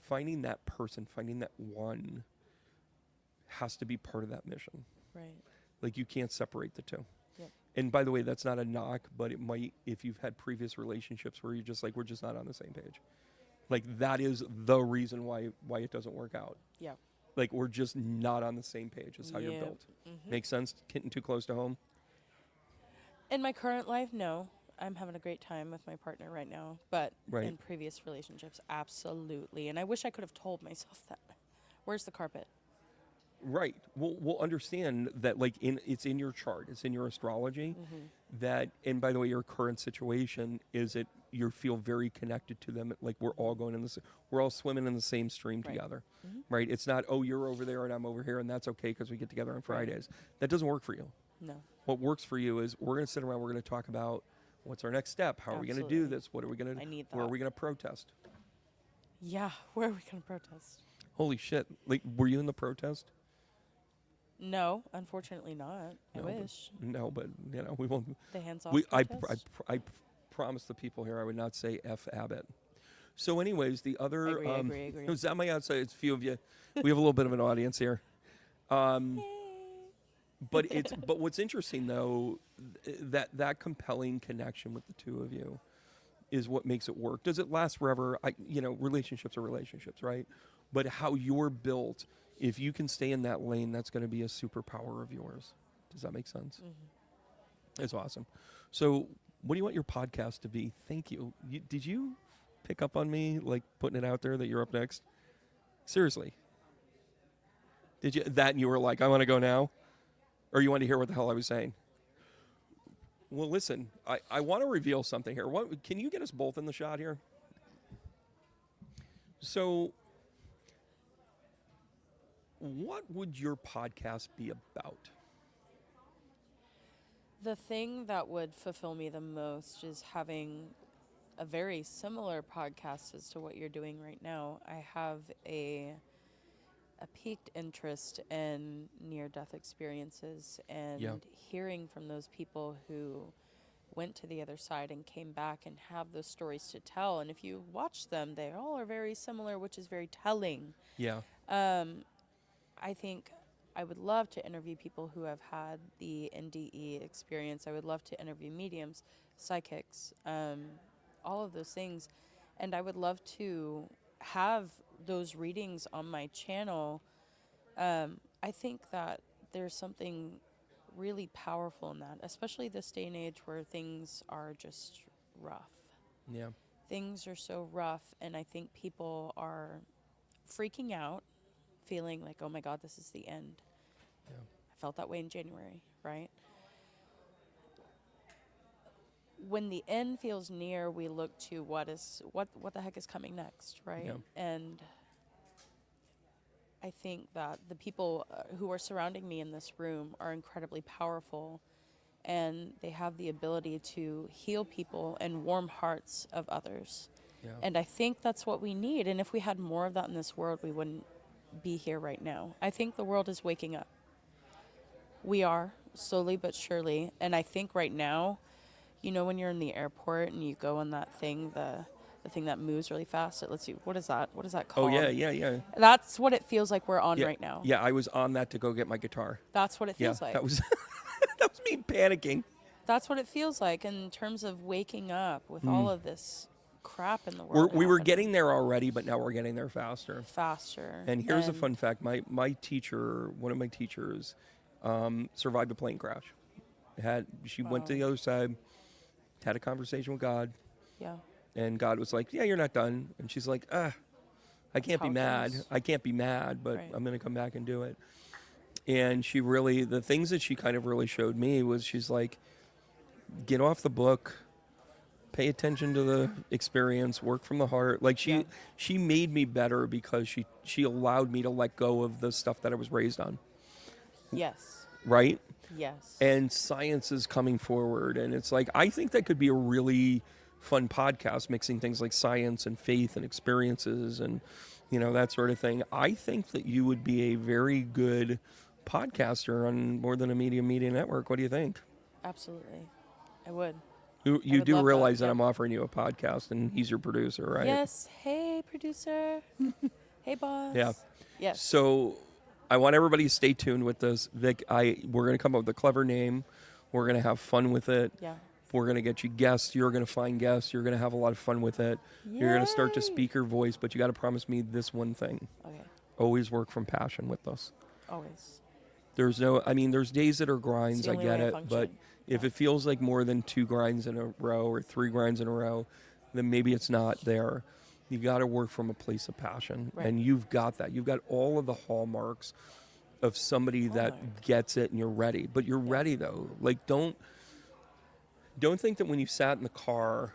finding that person, finding that one has to be part of that mission. Right. Like you can't separate the two. Yep. And by the way, that's not a knock, but it might if you've had previous relationships where you're just like, we're just not on the same page. Like that is the reason why it doesn't work out. Yeah. Like we're just not on the same page is how you're Yep. built. Make sense? Getting too close to home? In my current life, no. I'm having a great time with my partner right now. But Right. in previous relationships, absolutely. And I wish I could have told myself that. Where's the carpet? Right. We'll understand that, like, it's in your chart, it's in your astrology. That, and by the way, your current situation is it you feel very connected to them. Like we're all going in this, we're all swimming in the same stream Right. together, right? It's not, oh, you're over there and I'm over here, and that's okay because we get together on Fridays. That doesn't work for you. No. What works for you is we're going to sit around. We're going to talk about what's our next step. How are we going to do Absolutely. this? What are we going to? I need Where are that. we going to protest? Yeah, where are we going to protest? Holy shit! Like, were you in the protest? No, unfortunately not. I No, but- wish. No, but you know we won't. The hands-off I protest? promised the people here I would not say F Abbott. So, anyways, the other I agree. was that my outside? It's a few of you. We have a little bit of an audience here. But what's interesting though, that compelling connection with the two of you is what makes it work. Does it last forever? Relationships are relationships, right? But how you're built, if you can stay in that lane, that's going to be a superpower of yours. Does that make sense? That's awesome. So, what do you want your podcast to be? Thank you. Did you pick up on me, like putting it out there that you're up next? Seriously. Did you that and you were like, I want to go now? Or you want to hear what the hell I was saying? Well, listen, I want to reveal something here. Can you get us both in the shot here? So, what would your podcast be about? The thing that would fulfill me the most is having a very similar podcast as to what you're doing right now. I have a piqued interest in near-death experiences and hearing from those people who went to the other side and came back and have those stories to tell. And if you watch them, they all are very similar, which is very telling. Yeah. I think I would love to interview people who have had the NDE experience. I would love to interview mediums, psychics, all of those things. And I would love to have those readings on my channel. I think that there's something really powerful in that, especially this day and age where things are just rough. Yeah. Things are so rough, and I think people are freaking out, feeling like, oh my God, this is the end. Yeah. I felt that way in January, right? When the end feels near, we look to what the heck is coming next, right? Yeah. And I think that the people who are surrounding me in this room are incredibly powerful, and they have the ability to heal people and warm hearts of others. Yeah. And I think that's what we need. And if we had more of that in this world, we wouldn't be here right now. I think the world is waking up. We are, slowly but surely. And I think right now, you know, when you're in the airport and you go on that thing, the thing that moves really fast, it lets you, what is that Oh, called? yeah. That's what it feels like we're on Yeah. right now. Yeah, I was on that to go get my guitar. That's what it feels like. That was that was me panicking. That's what it feels like in terms of waking up with all of this crap in the world. We were happening getting there already, but now we're getting there faster. faster. And here's a fun fact: my teacher, one of my teachers, survived a plane crash. She went to the other side, had a conversation with God, Yeah. and God was like, "Yeah, you're not done." And she's like, I can't be how it mad. goes. I can't be mad, but Right. I'm going to come back and do it." And she really, the things that she kind of really showed me was she's like, get off the book, pay attention to the experience, work from the heart. Like she made me better because she allowed me to let go of the stuff that I was raised on. Yes. Right? Yes. And science is coming forward. And it's like, I think that could be a really fun podcast, mixing things like science and faith and experiences and, you know, that sort of thing. I think that you would be a very good podcaster on More Than a Media Network. What do you think? Absolutely. I would. You would do love that, realize that yep. I'm offering you a podcast and he's your producer, right? Yes. Hey, producer. Hey, boss. Yeah. Yes. So I want everybody to stay tuned with this. Vic, we're going to come up with a clever name. We're going to have fun with it. Yeah. We're going to get you guests. You're going to find guests. You're going to have a lot of fun with it. You're going to start to Yay. speak your voice, but you got to promise me this one thing. Okay. Always work from passion with us. Always. There's no, I mean, there's days that are grinds, the I only get way I it, but function. if it feels like more than 2 grinds in a row or 3 grinds in a row, then maybe it's not there. You got to work from a place of passion, Right. and you've got that. You've got all of the hallmarks of somebody that gets it, and you're ready. But you're ready though. Like don't think that when you sat in the car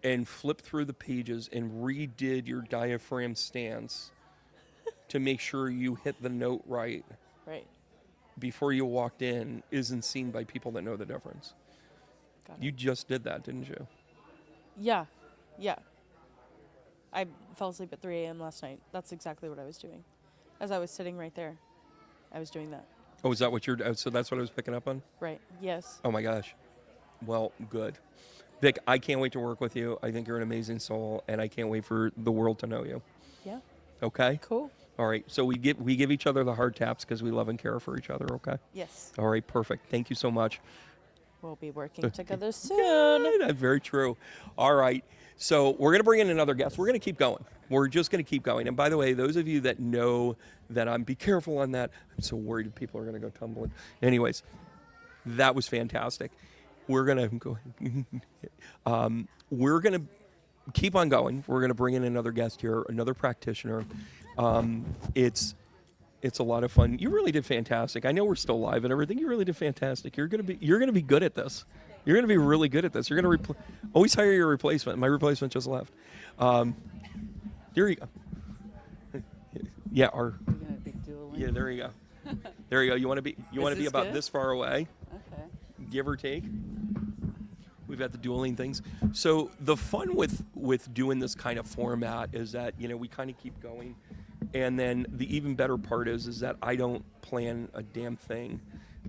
and flipped through the pages and redid your diaphragm stance to make sure you hit the note right Right. before you walked in isn't seen by people that know the difference. Got it. You just did that, didn't you? Yeah. Yeah. I fell asleep at 3 a.m. last night. That's exactly what I was doing. As I was sitting right there, I was doing that. Oh, is that what you're, so that's what I was picking up on? Right. Yes. Oh my gosh. Well, good. Vic, I can't wait to work with you. I think you're an amazing soul, and I can't wait for the world to know you. Yeah. Okay? Cool. All right. So we give each other the hard taps because we love and care for each other, okay? Yes. All right, perfect. Thank you so much. We'll be working together soon. That's very true. All right. So we're going to bring in another guest. We're going to keep going. We're just going to keep going. And by the way, those of you that know that be careful on that. I'm so worried people are going to go tumbling. Anyways, that was fantastic. We're going to go. We're going to keep on going. We're going to bring in another guest here, another practitioner. It's a lot of fun. You really did fantastic. I know we're still live and everything. You really did fantastic. You're gonna be good at this. You're gonna be really good at this. You're gonna always hire your replacement. My replacement just left. There you go. Yeah, yeah. There you go. There you go. You want to be this about good? this far away, Okay. give or take. We've got the dueling things. So the fun with doing this kind of format is that we kind of keep going. And then the even better part is that I don't plan a damn thing.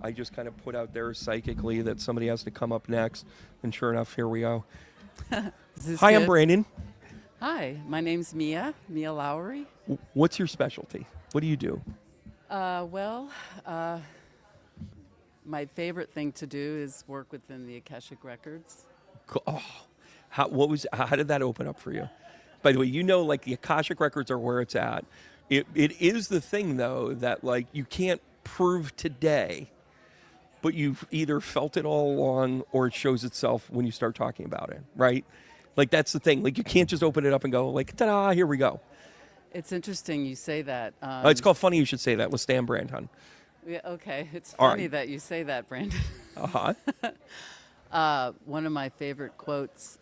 I just kind of put out there psychically that somebody has to come up next. And sure enough, here we go. Hi, I'm Brandon. Hi, my name's Mia Lowry. What's your specialty? What do you do? My favorite thing to do is work within the Akashic Records. Oh, how did that open up for you? By the way, like the Akashic Records are where it's at. It is the thing, though, that like you can't prove today, but you've either felt it all along or it shows itself when you start talking about it, right? Like that's the thing. Like you can't just open it up and go like, ta-da, here we go. It's interesting you say that. It's called funny you should say that. Let's stay on brand, hon. Yeah, okay, it's All funny right. that you say that, Brandon. Uh-huh. One of my favorite quotes,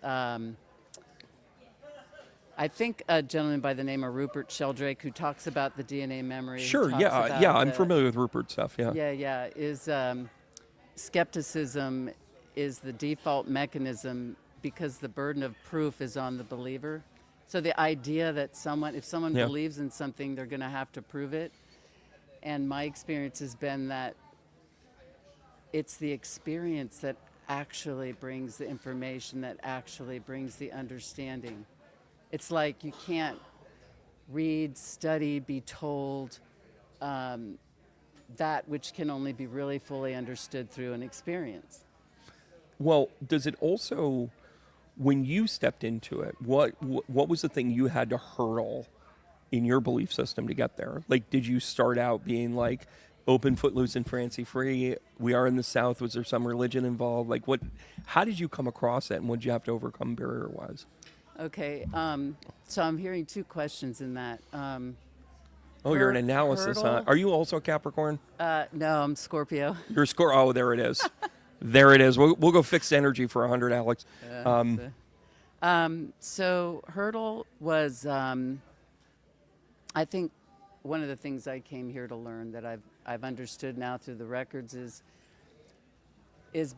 I think a gentleman by the name of Rupert Sheldrake, who talks about the DNA memory. Sure, talks about yeah, I'm familiar with Rupert's stuff, yeah. Yeah, is skepticism is the default mechanism because the burden of proof is on the believer. So the idea that if someone believes in something, they're going to have to prove it. And my experience has been that it's the experience that actually brings the information, that actually brings the understanding. It's like you can't read, study, be told that which can only be really fully understood through an experience. Well, does it also, when you stepped into it, what was the thing you had to hurdle in your belief system to get there? Like, did you start out being like open, footloose, and fancy free? We are in the South. Was there some religion involved? Like, how did you come across that, and what did you have to overcome barrier-wise? Okay, so I'm hearing two questions in that. You're an analysis, huh? hurdle? Are you also So No, I'm Scorpio. You're a score. Oh, there it is. There it is. We'll go fixed energy for 100, Alex. So hurdle was, I think, one of the things I came here to learn that I've understood now through the records is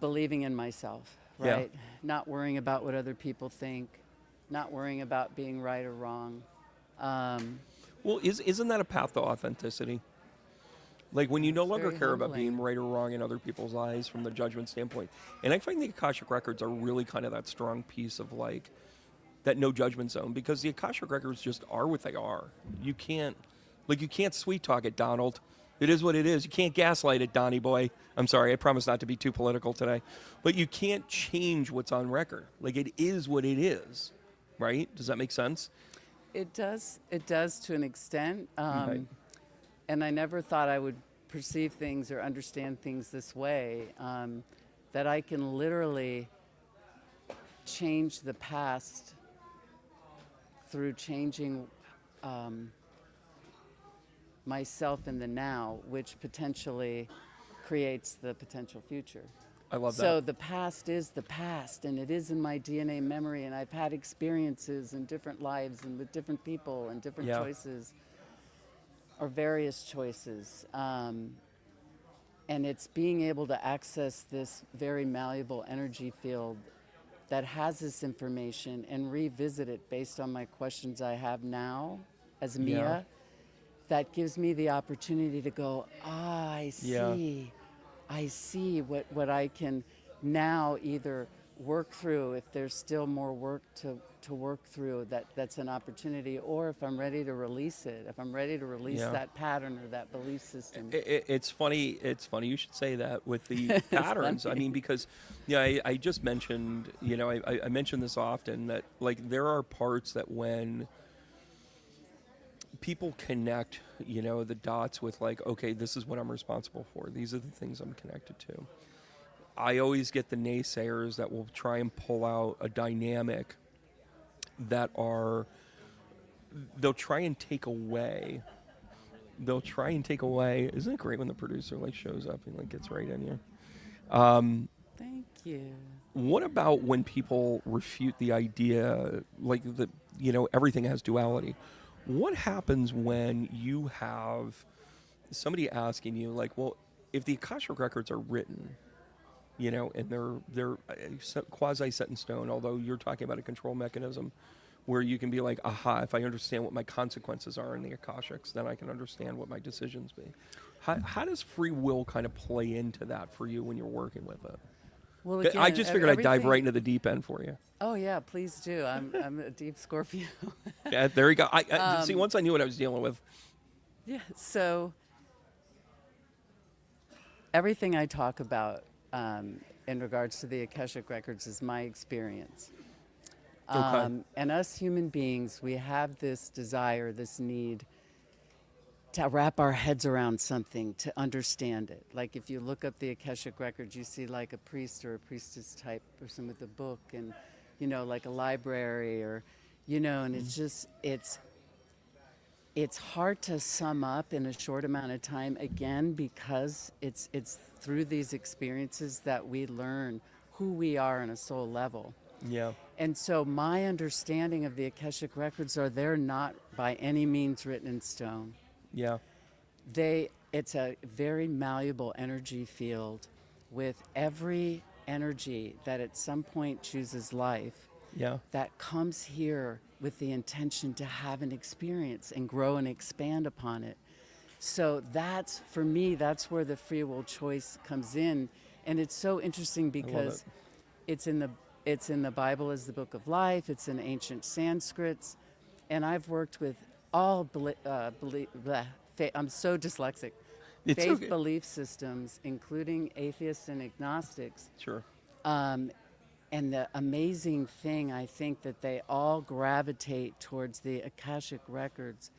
believing in myself, right? Yeah. Not worrying about what other people think, not worrying about being right or wrong. Well, isn't that a path to authenticity? Like when you no longer very care about humbling. being right or wrong in other people's eyes from the judgment standpoint. And I find the Akashic Records are really kind of that strong piece of like that no judgment zone, because the Akashic Records just are what they are. You can't sweet talk it, Donald. It is what it is. You can't gaslight it, Donnie boy. I'm sorry, I promise not to be too political today. But you can't change what's on record. Like it is what it is, right? Does that make sense? It does to an extent. Right. And I never thought I would perceive things or understand things this way, that I can literally change the past through changing myself in the now, which potentially creates the potential future. I love that. So the past is the past, and it is in my DNA memory, and I've had experiences in different lives and with different people and different choices, or various choices. And it's being able to access this very malleable energy field that has this information and revisit it based on my questions I have now as Mia, that gives me the opportunity to go, I see. I see what I can now either work through, if there's still more work to work through, that's an opportunity, or if I'm ready to release it, if I'm ready to release that pattern or that belief system. It's funny you should say that with the patterns. I mean, because I just mentioned, I mention this often, that like there are parts that when people connect, the dots with like, okay, this is what I'm responsible for. These are the things I'm connected to. I always get the naysayers that will try and pull out a dynamic that they'll try and take away. Isn't it great when the producer like shows up and like gets right in here? Thank you. What about when people refute the idea, like everything has duality? What happens when you have somebody asking you, like, well, if the Akashic records are written, and they're quasi set in stone, although you're talking about a control mechanism where you can be like, aha, if I understand what my consequences are in the Akashics, then I can understand what my decisions be. How does free will kind of play into that for you when you're working with it? Well, again, I just figured I'd dive right into the deep end for you. Oh yeah, please do. I'm a deep Scorpio. Yeah, there you go. I see. Once I knew what I was dealing with. Yeah. So everything I talk about in regards to the Akashic records is my experience. Okay. And us human beings, we have this desire, this need to wrap our heads around something, to understand it. Like if you look up the Akashic records, you see like a priest or a priestess type person with a book, and like a library, or and it's just it's hard to sum up in a short amount of time, again, because it's through these experiences that we learn who we are on a soul level. Yeah. And so my understanding of the Akashic records they're not by any means written in stone. Yeah. It's a very malleable energy field with every energy that at some point chooses life. Yeah. That comes here with the intention to have an experience and grow and expand upon it. So that's, for me, that's where the free will choice comes in. And it's so interesting because it's in the Bible as the book of life. It's in ancient Sanskrits. And I've worked with all I'm so dyslexic. It's faith okay. Belief systems, including atheists and agnostics. Sure. And the amazing thing, I think, that they all gravitate towards the Akashic records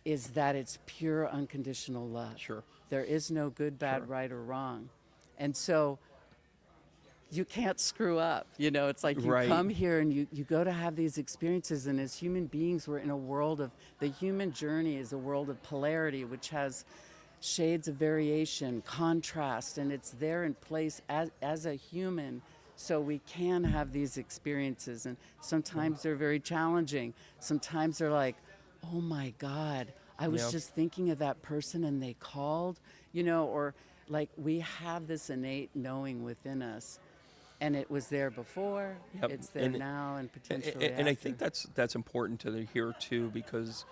is that it's pure unconditional love. Sure. There is no good, bad, right, or wrong. And so you can't screw up. It's like you come here and you go to have these experiences, and as human beings, we're in a world of, the human journey is a world of polarity, which has shades of variation, contrast, and it's there in place as a human, so we can have these experiences. And sometimes they're very challenging. Sometimes they're like, oh my God, I was just thinking of that person and they called, or like we have this innate knowing within us. And it was there before, it's there now, and potentially and I think that's important to hear too, because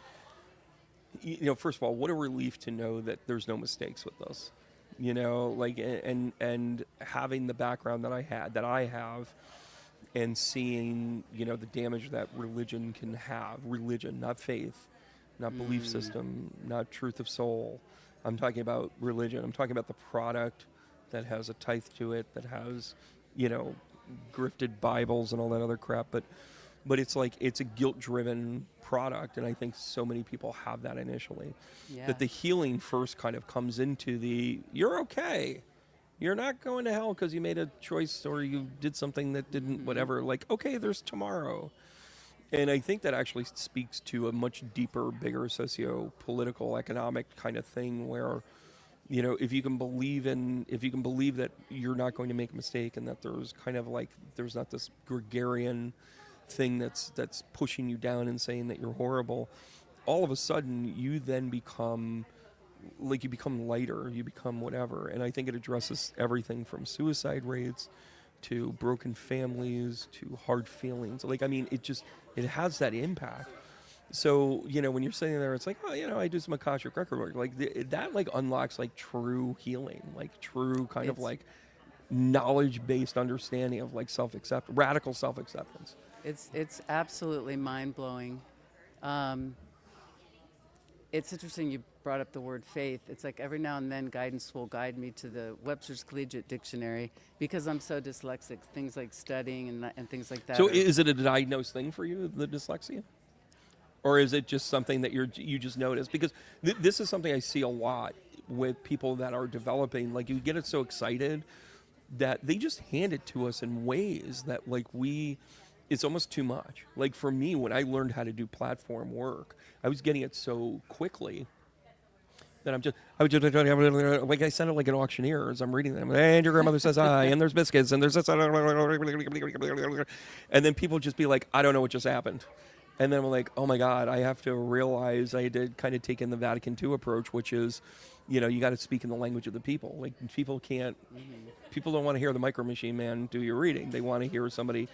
first of all, what a relief to know that there's no mistakes with this. And having the background that I have, and seeing the damage that religion can have. Religion, not faith, not belief system, not truth of soul. I'm talking about religion. I'm talking about the product that has a tithe to it, that has grifted Bibles and all that other crap. But but it's like it's a guilt-driven product, and I think so many people have that initially. Yeah. That the healing first kind of comes into you're okay. You're not going to hell because you made a choice or you did something that didn't, whatever. Like, okay, there's tomorrow. And I think that actually speaks to a much deeper, bigger socio-political, economic kind of thing where, if you can believe that you're not going to make a mistake and that there's kind of like, there's not this gregarian thing that's pushing you down and saying that you're horrible, all of a sudden you then become lighter, you become whatever. And I think it addresses everything from suicide rates to broken families to hard feelings. Like, I mean, it has that impact. So, when you're sitting there, it's like, oh, I do some Akashic record work. Like that like unlocks like true healing, like true kind of like knowledge-based understanding of like radical self-acceptance. It's absolutely mind-blowing. It's interesting you brought up the word faith. It's like every now and then guidance will guide me to the Webster's Collegiate Dictionary because I'm so dyslexic. Things like studying and things like that. So is it a diagnosed thing for you, the dyslexia? Or is it just something that you just notice? Because this is something I see a lot with people that are developing. Like, you get it so excited that they just hand it to us in ways that like it's almost too much. Like for me, when I learned how to do platform work, I was getting it so quickly that I was just like I sounded like an auctioneer as I'm reading them. And your grandmother says hi, and there's biscuits, and there's this, and then people just be like, I don't know what just happened. And then I'm like, oh my God, I have to realize I had to kind of take in the Vatican II approach, which is, you got to speak in the language of the people. Like people don't want to hear the micro machine man do your reading. They want to hear somebody,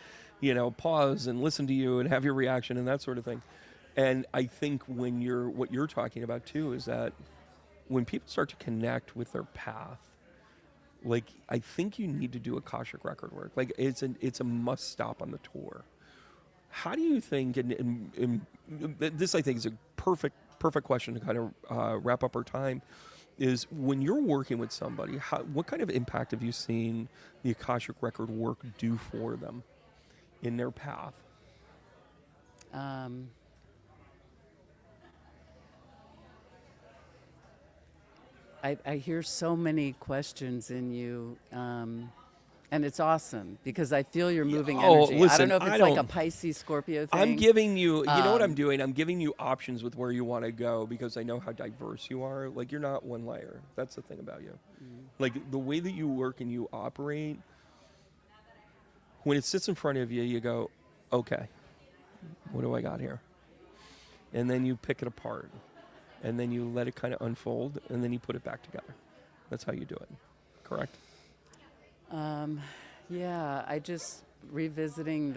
pause and listen to you and have your reaction and that sort of thing. And I think what you're talking about too is that when people start to connect with their path, like I think you need to do Akashic record work. Like it's a must stop on the tour. How do you think, and this I think is a perfect question to kind of wrap up our time, is when you're working with somebody, what kind of impact have you seen the Akashic record work do for them in their path? I hear so many questions in you, and it's awesome because I feel you're moving energy. Listen, I don't know if it's like a Pisces Scorpio thing. I'm giving you, know what I'm doing? I'm giving you options with where you want to go because I know how diverse you are. Like, you're not one layer. That's the thing about you. Like, the way that you work and you operate, when it sits in front of you, you go, okay, what do I got here? And then you pick it apart. And then you let it kind of unfold, and then you put it back together. That's how you do it. Correct? Yeah, I just revisiting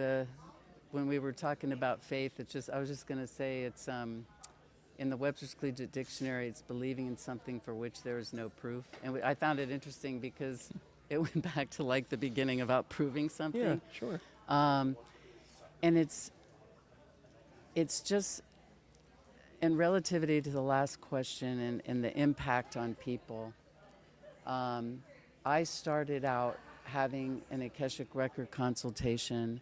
when we were talking about faith, I was just going to say it's in the Webster's Collegiate Dictionary, it's believing in something for which there is no proof. And I found it interesting because it went back to like the beginning about proving something. Yeah, sure. And it's just in relativity to the last question and the impact on people. I started out having an Akashic record consultation,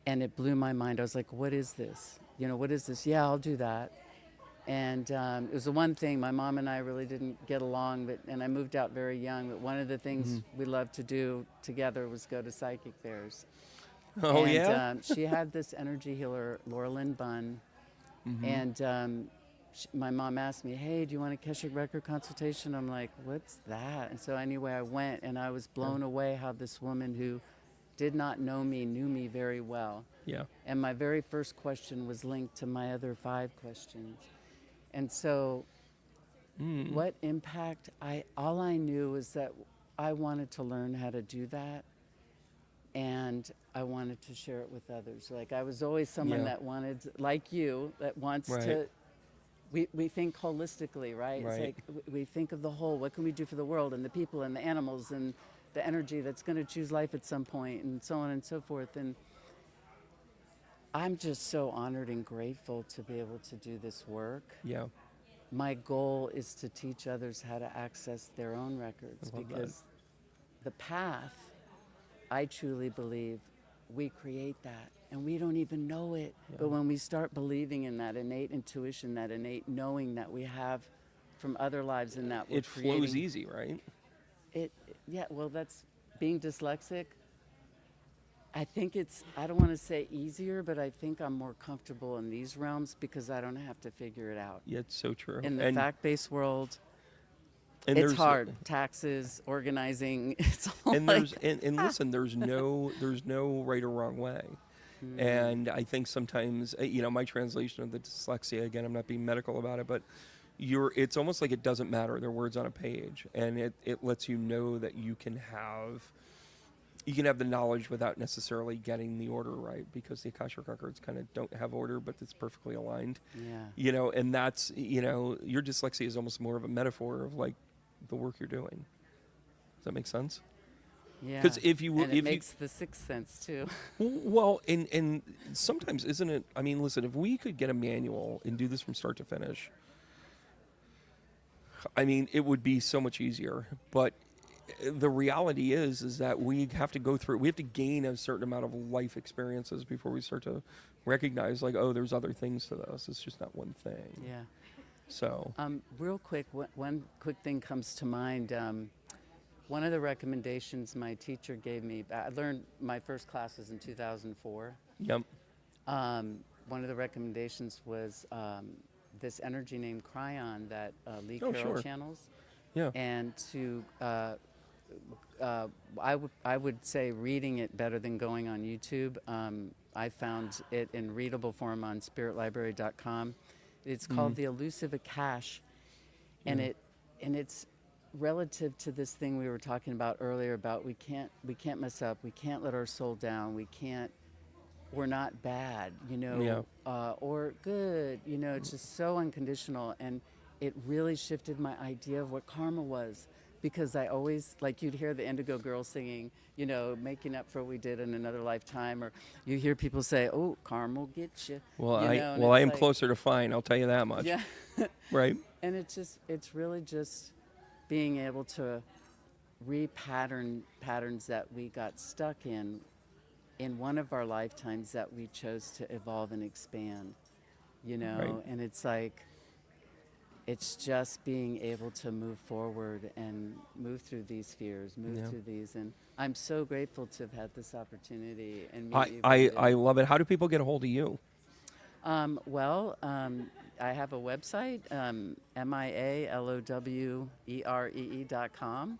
and it blew my mind. I was like, what is this? What is this? Yeah, I'll do that. And it was the one thing, my mom and I really didn't get along, and I moved out very young, but one of the things we loved to do together was go to psychic fairs. Oh, and, yeah? She had this energy healer, Laura Lynn Bunn, and my mom asked me, hey, do you want a Akashic record consultation? I'm like, what's that? And so anyway, I went, and I was blown away how this woman who did not know me knew me very well. Yeah. And my very first question was linked to my other 5 questions. And so what impact, all I knew was that I wanted to learn how to do that, and I wanted to share it with others. Like, I was always someone that wanted, like you, that wants to, we think holistically, right? It's like we think of the whole, what can we do for the world and the people and the animals and the energy that's going to choose life at some point, and so on and so forth. And I'm just so honored and grateful to be able to do this work. Yeah. My goal is to teach others how to access their own records, because the path, I truly believe, we create that, and we don't even know it. Yeah. But when we start believing in that innate intuition, that innate knowing that we have from other lives, and that we're It flows creating, easy, right? yeah, well, that's being dyslexic. I think it's, I don't want to say easier, but I think I'm more comfortable in these realms because I don't have to figure it out. Yeah, it's so true. In the fact-based world, and it's there's hard. Taxes, organizing, it's all And like, there's and listen, there's no right or wrong way. And I think sometimes, my translation of the dyslexia, again, I'm not being medical about it, but it's almost like it doesn't matter. They're words on a page, and it lets you know that you can have the knowledge without necessarily getting the order right, because the Akashic records kind of don't have order, but it's perfectly aligned. yeah. And that's, your dyslexia is almost more of a metaphor of like the work you're doing. Does that make sense? Yeah. Because if it makes the sixth sense too. Well, and sometimes, isn't it? I mean, listen, if we could get a manual and do this from start to finish, I mean, it would be so much easier. But the reality is that we have to go through. We have to gain a certain amount of life experiences before we start to recognize, like, oh, there's other things to this. It's just not one thing. Yeah. So. Real quick, one quick thing comes to mind. One of the recommendations my teacher gave me, I learned my first classes in 2004. Yep. One of the recommendations was this energy named Cryon that Lee Carroll channels. Yeah. And to, I would say reading it better than going on YouTube. I found it in readable form on spiritlibrary.com. It's called The Elusive Akash, and it's relative to this thing we were talking about earlier about we can't mess up, we can't let our soul down, we're not bad, or good, it's just so unconditional. And it really shifted my idea of what karma was, because I always, like, you'd hear the Indigo Girls singing, making up for what we did in another lifetime, or you hear people say, oh, karma will get you. Well, I am like, closer to fine, I'll tell you that much. Yeah. Right. And it's really just being able to repattern patterns that we got stuck in one of our lifetimes that we chose to evolve and expand, Right. And it's like, it's just being able to move forward and move through these fears, through these. And I'm so grateful to have had this opportunity. And meet you, I love it. How do people get a hold of you? I have a website, mialowere.com.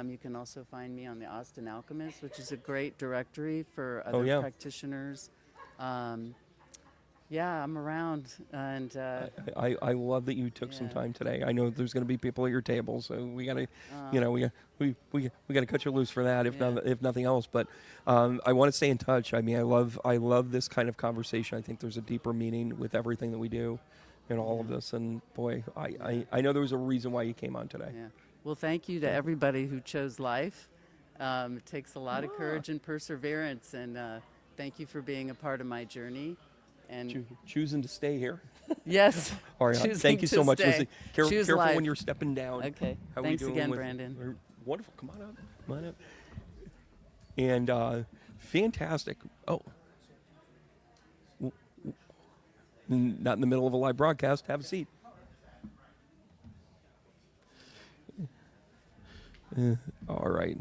You can also find me on the Austin Alchemist, which is a great directory for other practitioners. Yeah, I'm around, and I love that you took some time today. I know there's going to be people at your table, so we got to, we got to cut you loose for that, if nothing else. But I want to stay in touch. I mean, I love this kind of conversation. I think there's a deeper meaning with everything that we do, in all of this. And boy, I know there was a reason why you came on today. Yeah. Well, thank you to everybody who chose life. It takes a lot of courage and perseverance, and thank you for being a part of my journey. And choosing to stay here. Yes. All right. Thank you so much. Listen, careful life. when you're stepping down. Okay. How Thanks we doing again, Brandon. Wonderful. Come on up. And fantastic. Oh. Not in the middle of a live broadcast. Have a seat. All right.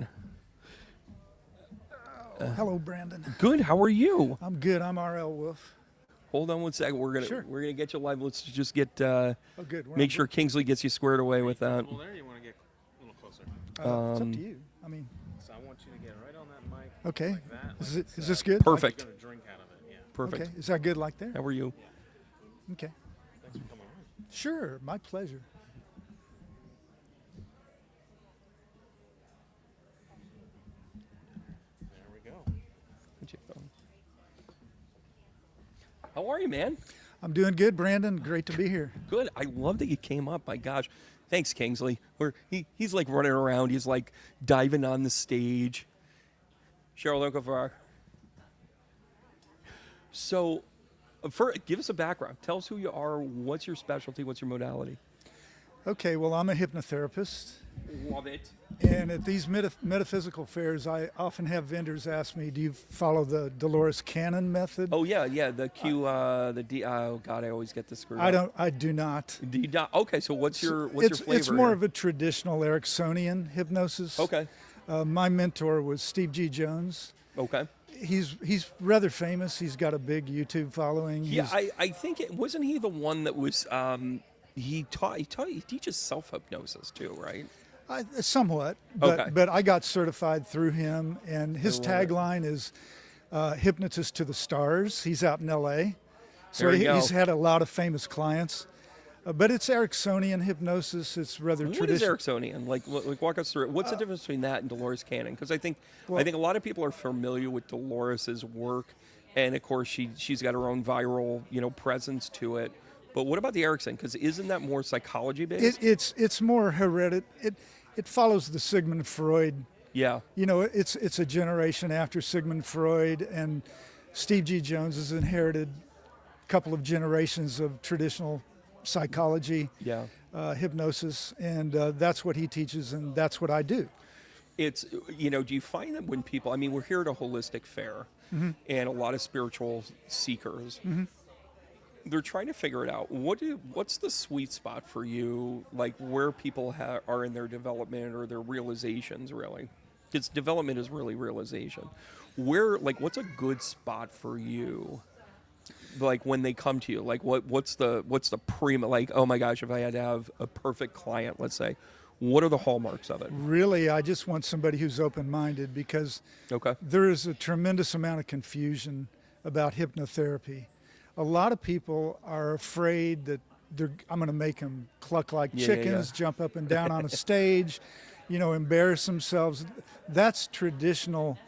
Hello, Brandon. Good. How are you? I'm good. I'm R.L. Wolf. Hold on one second. We're gonna get you live. Let's just get good. make sure Kingsley gets you squared away with that. Well, there you want to get a little closer. It's up to you. I mean, So I want you to get right on that mic. okay. Like that. Is this good? Perfect. You're gonna drink out of it. Yeah. Perfect. Okay. Is that good like there? How are you? Okay. Thanks for coming on. Sure. My pleasure. There we go. How are you, man? I'm doing good, Brandon. Great to be here. Good. I love that you came up. My gosh. Thanks, Kingsley. He's like running around. He's like diving on the stage. Cheryl, don't go far. So, give us a background. Tell us who you are. What's your specialty? What's your modality? Okay, well, I'm a hypnotherapist. Love it. And at these metaphysical fairs, I often have vendors ask me, do you follow the Dolores Cannon method? Oh yeah, the Q, the D. Oh God, I always get this screwed I up. don't. I do not. Do you not? Okay, so what's your flavor? It's more here? of a traditional Ericksonian hypnosis. Okay. My mentor was Steve G. Jones. Okay. He's rather famous. He's got a big YouTube following. Yeah, He's- I think wasn't he the one that was he teaches self hypnosis too, right? Somewhat, but Okay. but I got certified through him, and his love it. tagline is "Hypnotist to the Stars." He's out in L.A., so There you go. he's had a lot of famous clients. But it's Ericksonian hypnosis. It's rather What is traditional. Ericksonian? Like walk us through it. What's the difference between that and Dolores Cannon? Because I think a lot of people are familiar with Dolores's work, and of course she's got her own viral presence to it. But what about the Erickson? Because isn't that more psychology based? It's more hereditary. It follows the Sigmund Freud. Yeah. It's a generation after Sigmund Freud, and Steve G. Jones has inherited a couple of generations of traditional psychology, Yeah. hypnosis, and that's what he teaches, and that's what I do. It's do you find that when people? I mean, we're here at a holistic fair, and a lot of spiritual seekers. They're trying to figure it out. What's the sweet spot for you? Like where people are in their development or their realizations, really? Because development is really realization. What's a good spot for you? Like when they come to you, like what's the prima? Like, oh my gosh, if I had to have a perfect client, let's say, what are the hallmarks of it? Really, I just want somebody who's open-minded, because Okay. there is a tremendous amount of confusion about hypnotherapy. A lot of people are afraid that I'm going to make them cluck like Yeah, chickens, jump up and down on a stage, embarrass themselves. That's traditional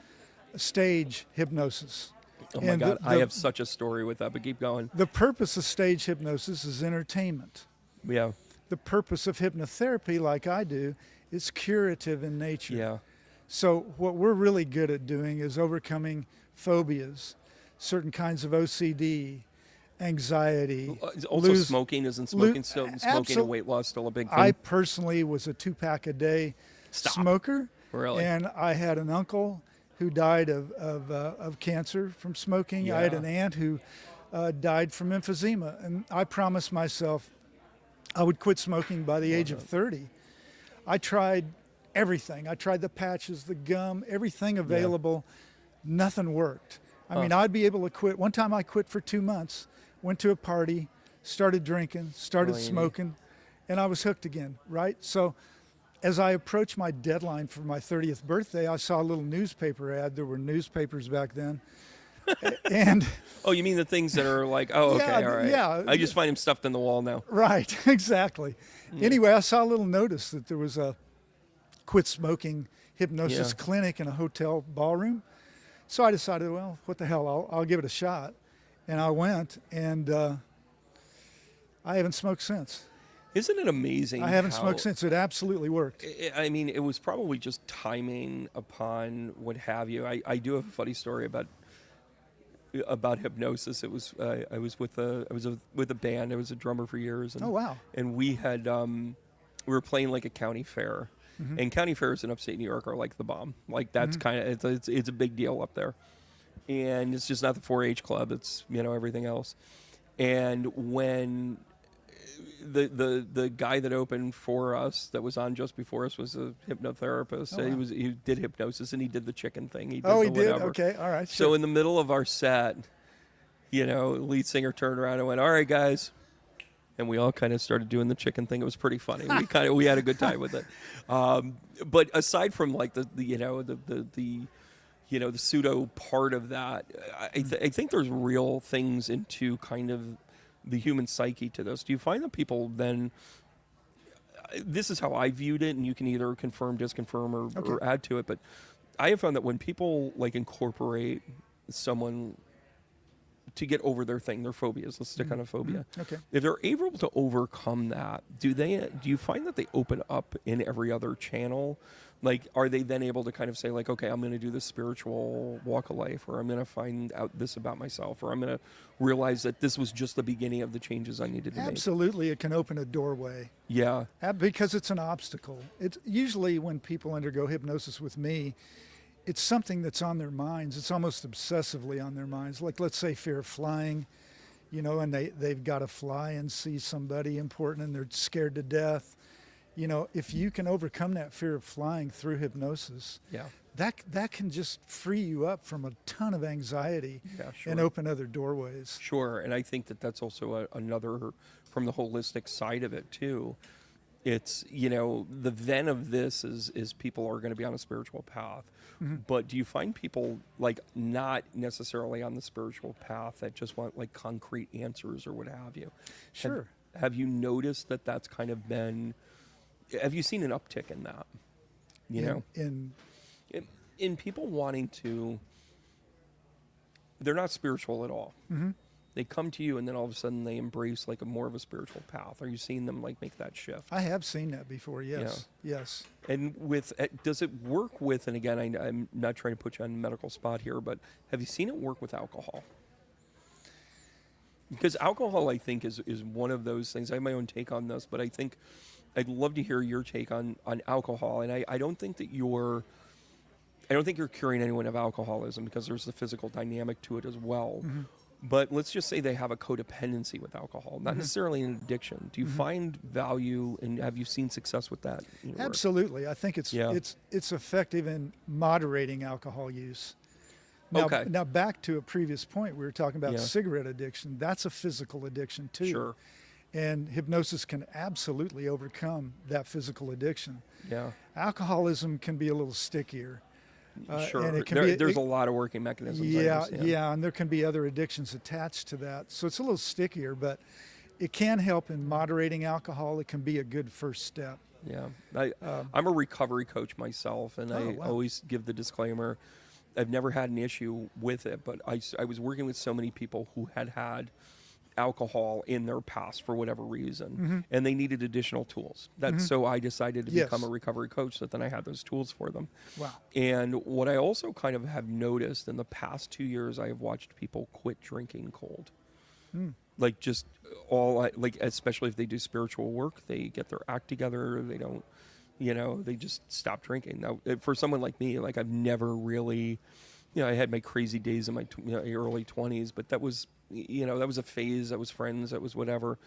stage hypnosis. Oh my And God, the- I have such a story with that, but keep going. The purpose of stage hypnosis is entertainment. Yeah. The purpose of hypnotherapy, like I do, is curative in nature. Yeah. So what we're really good at doing is overcoming phobias, certain kinds of OCD, anxiety. Also, smoking isn't smoking absolute- and weight loss still a big thing? I personally was a 2-pack a day Stop. smoker. Really? And I had an uncle who died of cancer from smoking. I had Yeah. an aunt who died from emphysema. And I promised myself I would quit smoking by the age of 30. I tried everything. I tried the patches, the gum, everything available. Nothing worked. I mean, I'd be able to quit. One time I quit for 2 months, went to a party, started drinking, started smoking, and I was hooked again, right? So as I approached my deadline for my 30th birthday, I saw a little newspaper ad. There were newspapers back then. And Oh, you mean the things that are like, oh, okay, Yeah, all right. yeah. I just find him stuffed in the wall now. right, exactly. Anyway, I saw a little notice that there was a quit smoking hypnosis Yeah. clinic in a hotel ballroom. So I decided, well, what the hell, I'll give it a shot. And I went, and I haven't smoked since. Isn't it amazing? I haven't how- smoked since. It absolutely worked. I mean, it was probably just timing upon what have you. I do have a funny story about hypnosis. It was I was with a band. I was a drummer for years. And, Oh, wow. And we had we were playing like a county fair, and county fairs in upstate New York are like the bomb. Like that's kind of it's a big deal up there, and it's just not the 4-H club. It's everything else. And when the guy that opened for us, that was on just before us, was a hypnotherapist. Oh, wow. He did hypnosis, and he did the chicken thing. He did Oh, the he did? whatever. Okay, all right. So Sure. in the middle of our set, lead singer turned around and went, "All right, guys," and we all kind of started doing the chicken thing. It was pretty funny. We had a good time with it. But aside from like the pseudo part of that, I think there's real things into kind of the human psyche to this. Do you find that people then? This is how I viewed it, and you can either confirm, disconfirm, or add to it. But I have found that when people like incorporate someone to get over their thing, their phobias, let's stick on a phobia. Okay. If they're able to overcome that, do you find that they open up in every other channel? Like, are they then able to kind of say, like, okay, I'm going to do this spiritual walk of life, or I'm going to find out this about myself, or I'm going to realize that this was just the beginning of the changes I needed to make? Absolutely, it can open a doorway. Yeah. Because it's an obstacle. It's usually when people undergo hypnosis with me, it's something that's on their minds. It's almost obsessively on their minds. Like, let's say fear of flying, and they've got to fly and see somebody important and they're scared to death. If you can overcome that fear of flying through hypnosis, Yeah. that can just free you up from a ton of anxiety and Sure. open other doorways. Sure, and I think that that's also another, from the holistic side of it too. It's, the then of this is people are going to be on a spiritual path. But do you find people, like, not necessarily on the spiritual path that just want, like, concrete answers or what have you? Sure. Have you noticed that that's kind of been, have you seen an uptick in that? In people wanting to, they're not spiritual at all. They come to you and then all of a sudden they embrace, like, a more of a spiritual path. Are you seeing them, like, make that shift? I have seen that before, yes. Yes. And does it work with, and again, I'm not trying to put you on a medical spot here, but have you seen it work with alcohol? Because alcohol, I think, is one of those things. I have my own take on this, but I think I'd love to hear your take on alcohol. And I don't think that you're curing anyone of alcoholism, because there's the physical dynamic to it as well. But let's just say they have a codependency with alcohol, not necessarily an addiction. Do you find value, and have you seen success with that in your work? Absolutely. I think it's effective in moderating alcohol use. Now, Okay. Now back to a previous point, we were talking about cigarette addiction. That's a physical addiction too. Sure. And hypnosis can absolutely overcome that physical addiction. Yeah. Alcoholism can be a little stickier. Sure. And it can There's a lot of working mechanisms. I understand. and there can be other addictions attached to that. So it's a little stickier, but it can help in moderating alcohol. It can be a good first step. Yeah. I'm a recovery coach myself, and I always give the disclaimer, I've never had an issue with it, but I was working with so many people who had alcohol in their past for whatever reason, and they needed additional tools. So I decided to become a recovery coach, so then I had those tools for them. Wow. And what I also kind of have noticed in the past 2 years, I have watched people quit drinking cold. Like, just especially if they do spiritual work, they get their act together, they don't, they just stop drinking. Now, for someone like me, like, I've never really, I had my crazy days in my early 20s, but that was, that was a phase, that was friends, that was whatever.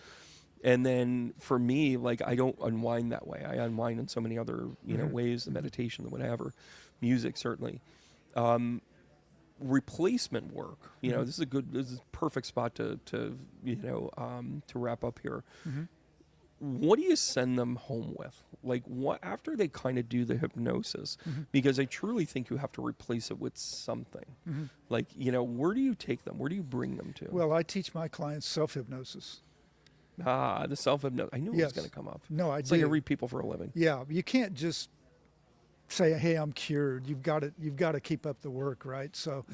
And then for me, like, I don't unwind that way. I unwind in so many other, ways, the meditation, the whatever, music, certainly. Replacement work, this is a perfect spot to wrap up here. What do you send them home with? Like, what after they kind of do the hypnosis? Because I truly think you have to replace it with something. Like, where do you take them? Where do you bring them to? Well, I teach my clients self-hypnosis. The self-hypnosis. I knew it was going to come up. No, I it's do. Like I read people for a living. Yeah, you can't just say, "Hey, I'm cured." You've got to keep up the work, right? So,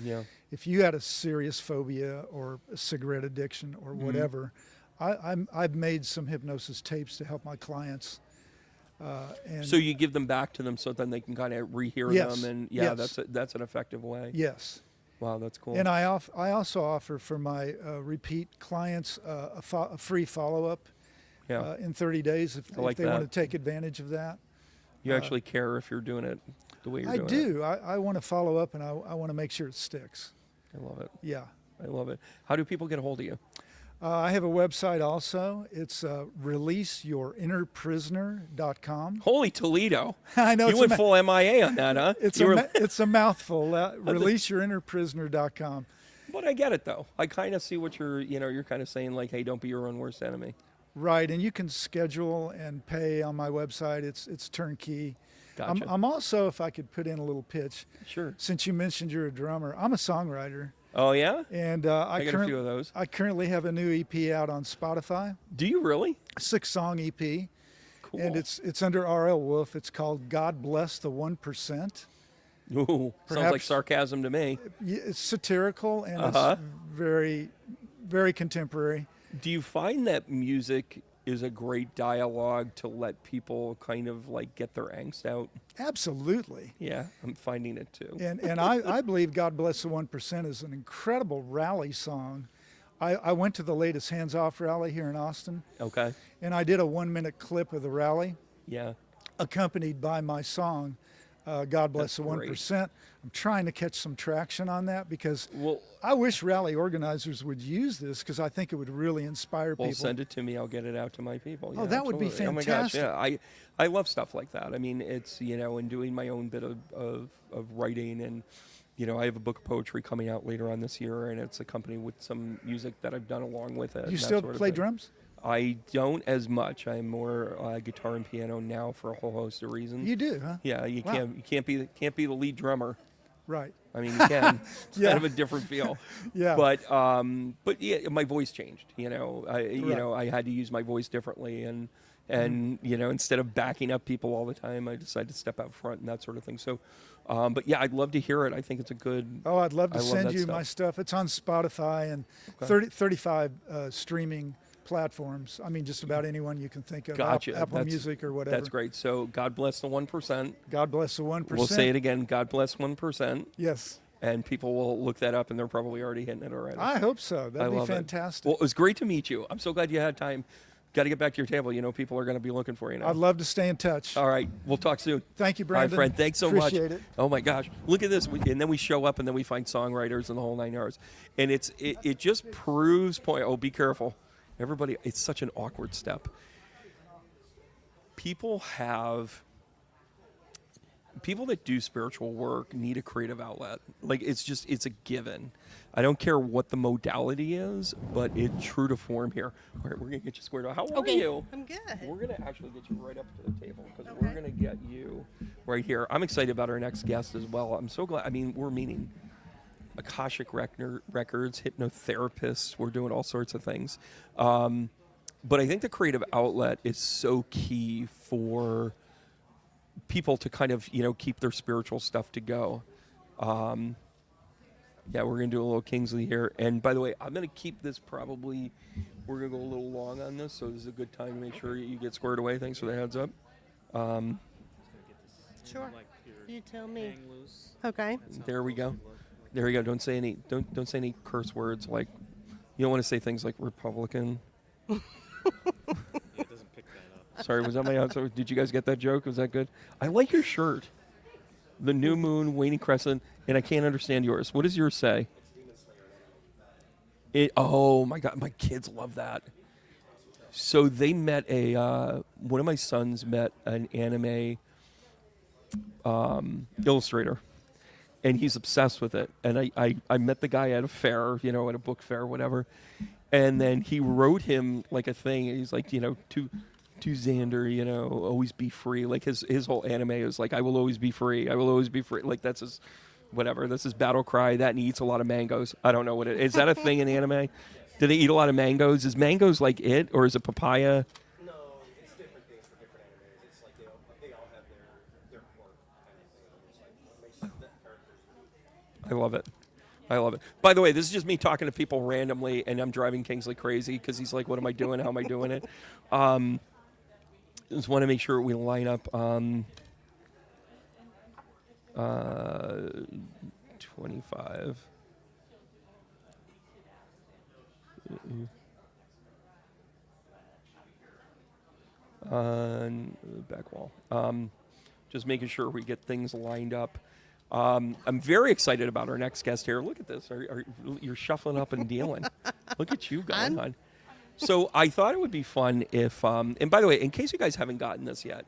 if you had a serious phobia or a cigarette addiction or whatever, I've made some hypnosis tapes to help my clients. And so you give them back to them, so then they can kind of rehear them, and that's an effective way. Yes. Wow, that's cool. And I also offer for my repeat clients a free follow-up in 30 days if they want to take advantage of that. You actually care if you're doing it the way you're doing it. I do. I want to follow up, and I want to make sure it sticks. I love it. Yeah. I love it. How do people get a hold of you? I have a website also. It's releaseyourinnerprisoner.com. Holy Toledo. I know. You went full MIA on that, huh? It's a mouthful. Releaseyourinnerprisoner.com. But I get it, though. I kind of see what you're kind of saying, like, hey, don't be your own worst enemy. Right, and you can schedule and pay on my website. It's turnkey. Gotcha. I'm also, if I could put in a little pitch. Sure. Since you mentioned you're a drummer, I'm a songwriter. Oh, yeah? And I got a few of those. I currently have a new EP out on Spotify. Do you really? A 6-song EP. Cool. And it's under R.L. Wolf. It's called God Bless the 1%. Ooh, sounds like sarcasm to me. It's satirical, and it's very, very contemporary. Do you find that music is a great dialogue to let people kind of like get their angst out. Absolutely. Yeah, I'm finding it too. And I believe God Bless the 1% is an incredible rally song. I went to the latest Hands Off rally here in Austin, Okay. and I did a 1-minute clip of the rally Yeah. accompanied by my song, God Bless That's the great. 1%. I'm trying to catch some traction on that because Well, I wish rally organizers would use this because I think it would really inspire well, people. send it to me. I'll get it out to my people. Oh, Yeah, that would be absolutely. Oh my gosh, fantastic. yeah. I love stuff like that. I mean, it's, and doing my own bit of writing, and, I have a book of poetry coming out later on this year, and it's accompanied with some music that I've done along with it. You and that still sort of play thing. drums? I don't as much. I'm more guitar and piano now for a whole host of reasons. You do, huh? Yeah, you Wow. can't be the lead drummer. Right. I mean, you can. It's Yeah. kind of a different feel. Yeah. But yeah, my voice changed. I had to use my voice differently, and instead of backing up people all the time, I decided to step out front and that sort of thing. So, but yeah, I'd love to hear it. I think it's a good. Oh, I'd love to I love send that you stuff. my stuff. It's on Spotify and Okay. 35 streaming platforms. I mean, just about anyone you can think of. Gotcha. Apple That's- Music or whatever. That's great. So God bless the 1%. God Bless the 1%. We'll say it again. God bless 1%. Yes. And people will look that up, and they're probably already hitting it already. I hope so. I That'd be love it. fantastic. Well, it was great to meet you. I'm so glad you had time. Got to get back to your table. People are going to be looking for you now. I'd love to stay in touch. All right. We'll talk soon. Thank you, All right, Brandon. friend. Thanks so Appreciate much. it. Oh, my gosh. Look at this. And then we show up, and then we find songwriters and the whole 9 yards. And it just proves point. Oh, be careful. Everybody, it's such an awkward step. People that do spiritual work need a creative outlet. Like, it's a given. I don't care what the modality is, but it's true to form here. All right, we're going to get you squared up. How are you? I'm good. We're going to actually get you right up to the table because we're going to get you right here. I'm excited about our next guest as well. I'm so glad. I mean, we're meeting Akashic records, hypnotherapists. We're doing all sorts of things. But I think the creative outlet is so key for people to kind of, keep their spiritual stuff to go. Yeah, we're going to do a little Kingsley here. And by the way, I'm going to keep this probably, we're going to go a little long on this, so this is a good time to make sure you get squared away. Thanks for the heads up. Sure. Like your You tell me. hang loose. Okay. There we go. There we go. Don't say any curse words like, you don't want to say things like Republican. Yeah, it doesn't pick that up. Sorry, was that my answer? Did you guys get that joke? Was that good? I like your shirt. The new moon, waning crescent, and I can't understand yours. What does yours say? Oh my God, my kids love that. So they met one of my sons met an anime illustrator, and he's obsessed with it. And I met the guy at a fair, at a book fair, whatever. And then he wrote him like a thing. And he's like, to Xander, always be free. Like his whole anime is like, I will always be free. I will always be free. Like that's his, whatever. That's his battle cry. That and he eats a lot of mangoes. I don't know what it is. Is that a thing in anime? Do they eat a lot of mangoes? Is mangoes like it, or is it papaya? No, it's different things for different animes. It's like they all have their quirk kind of thing. It's like what makes the characters unique. I love it. I love it. By the way, this is just me talking to people randomly, and I'm driving Kingsley crazy because he's like, what am I doing? How am I doing it? Just want to make sure we line up 25. On the back wall. Just making sure we get things lined up. I'm very excited about our next guest here. Look at this. You're shuffling up and dealing. Look at you going on. So I thought it would be fun if, and by the way, in case you guys haven't gotten this yet,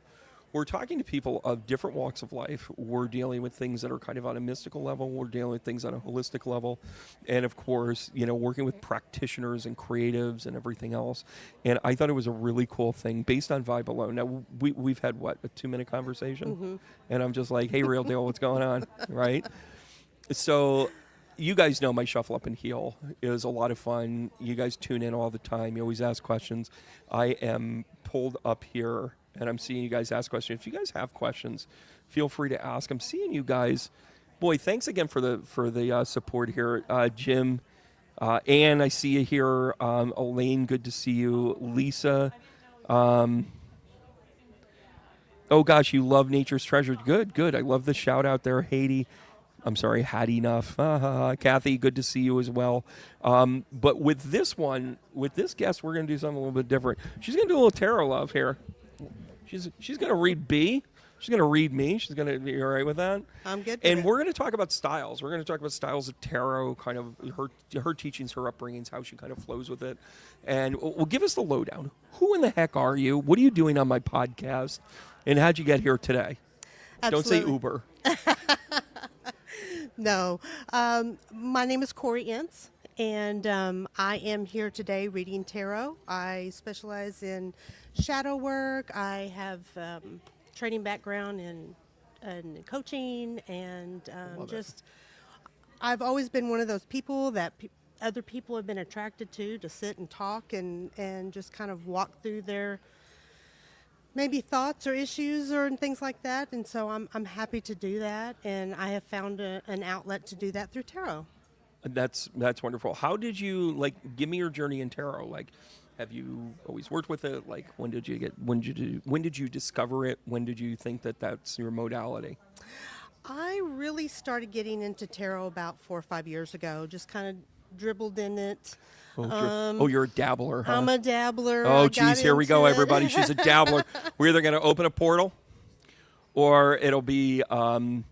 we're talking to people of different walks of life. We're dealing with things that are kind of on a mystical level. We're dealing with things on a holistic level. And of course, working with practitioners and creatives and everything else. And I thought it was a really cool thing based on vibe alone. Now, we've had, what, a 2-minute conversation? Mm-hmm. And I'm just like, hey, real deal, what's going on, right? So you guys know my Shuffle Up and Heal is a lot of fun. You guys tune in all the time. You always ask questions. I am pulled up here, and I'm seeing you guys ask questions. If you guys have questions, feel free to ask. I'm seeing you guys. Boy, thanks again for the support here. Jim, Ann, I see you here. Elaine, good to see you. Lisa, Oh gosh, you love nature's treasure. Good, good. I love the shout out there, Haiti. I'm sorry, had enough. Kathy, good to see you as well. But with this one, with this guest, we're going to do something a little bit different. She's going to do a little tarot love here. She's going to read B. She's going to read me. She's going to be all right with that. I'm good with And it. we're going to talk about styles. We're going to talk about styles of tarot, kind of her teachings, her upbringings, how she kind of flows with it. And we'll give us the lowdown. Who in the heck are you? What are you doing on my podcast? And how'd you get here today? Absolutely. Don't say Uber. No. My name is Corey Ince, and I am here today reading tarot. I specialize in shadow work. I have training background in coaching, and I've always been one of those people that other people have been attracted to sit and talk and just kind of walk through their maybe thoughts or issues or things like that. And so I'm happy to do that, and I have found an outlet to do that through tarot. That's wonderful. How did you give me your journey in tarot? Like, have you always worked with it? Like, when did you discover it? When did you think that that's your modality? I really started getting into tarot about 4 or 5 years ago. Just kind of dribbled in it. You're a dabbler, huh? I'm a dabbler. Oh, I got geez, here we go, into it. everybody. She's a dabbler. We're either going to open a portal, or it'll be, I don't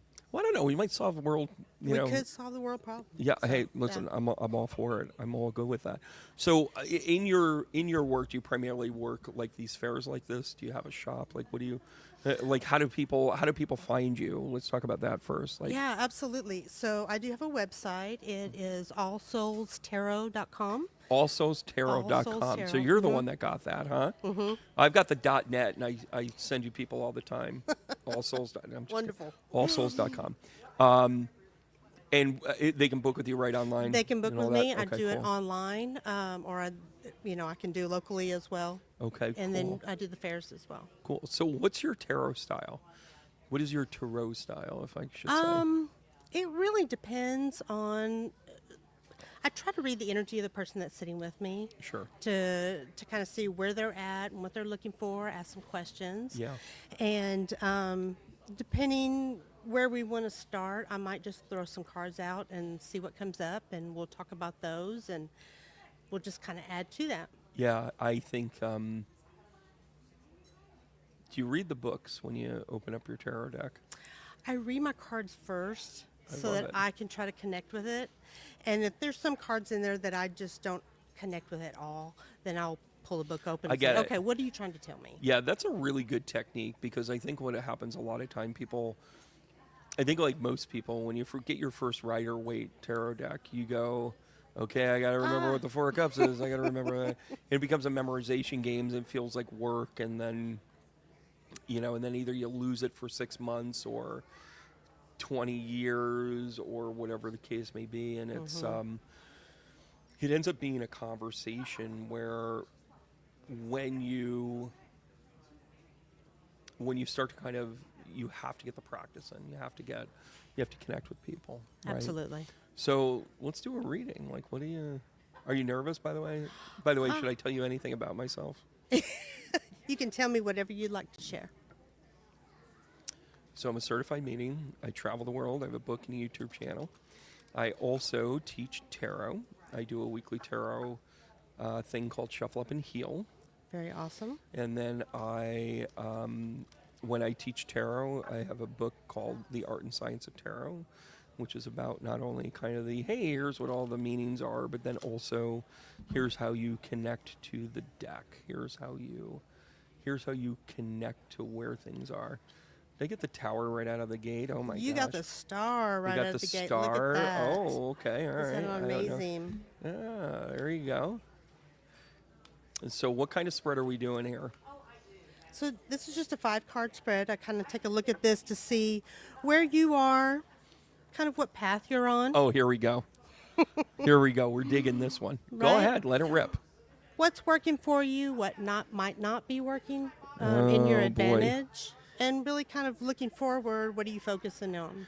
know. We might solve the world. We could solve the world problem. Yeah. So, Hey, listen, yeah. I'm all for it. I'm all good with that. So, in your work, do you primarily work like these fairs like this? Do you have a shop? Like, what do you, how do people find you? Let's talk about that first. Yeah, absolutely. So I do have a website. It is allsoulstarot.com. Allsoulstarot.com. So you're the one that got that, huh? Mm-hmm. I've got the .net, and I send you people all the time. Allsouls.com. Wonderful. Allsouls.com. And they can book with you right online. They can book with that? me. I Okay, do it cool. online, or I can do locally as well. Okay, And cool. then I do the fairs as well. Cool. So what's your tarot style? What is your tarot style, if I should say? It really depends on. I try to read the energy of the person that's sitting with me. Sure. To kind of see where they're at and what they're looking for. Ask some questions. Yeah. And depending where we want to start, I might just throw some cards out and see what comes up, and we'll talk about those, and we'll just kind of add to that. Yeah, I think. Do you read the books when you open up your tarot deck? I read my cards first so love that it. I can try to connect with it. And if there's some cards in there that I just don't connect with at all, then I'll pull the book open I and get say, it. okay, what are you trying to tell me? Yeah, that's a really good technique, because I think what happens a lot of time, I think like most people, when you get your first Rider Waite tarot deck, you go, okay, I got to remember what the Four of Cups is. I got to remember that. It becomes a memorization game, and it feels like work, and then, and then either you lose it for 6 months or 20 years or whatever the case may be, and it's it ends up being a conversation where when you start to kind of, you have to get the practice in. You have to connect with people. Right? Absolutely. So let's do a reading. Like, are you nervous, by the way? Should I tell you anything about myself? You can tell me whatever you'd like to share. So I'm a certified medium. I travel the world. I have a book and a YouTube channel. I also teach tarot. I do a weekly tarot thing called Shuffle Up and Heal. Very awesome. And then when I teach tarot, I have a book called The Art and Science of Tarot, which is about not only kind of the, hey, here's what all the meanings are, but then also here's how you connect to the deck. Here's how you connect to where things are. Did I get the tower right out of the gate? Oh my gosh. You got the star right You got out of the the gate. star. Look at that. Oh, okay. All right. Isn't that I don't know. amazing? Ah, there you go. And so what kind of spread are we doing here? So this is just a 5-card spread. I kind of take a look at this to see where you are, kind of what path you're on. Oh, here we go. Here we go. We're digging this one. Go Right? ahead. Let it rip. What's working for you, what might not be working in your Oh, boy. advantage, and really kind of looking forward, what are you focusing on?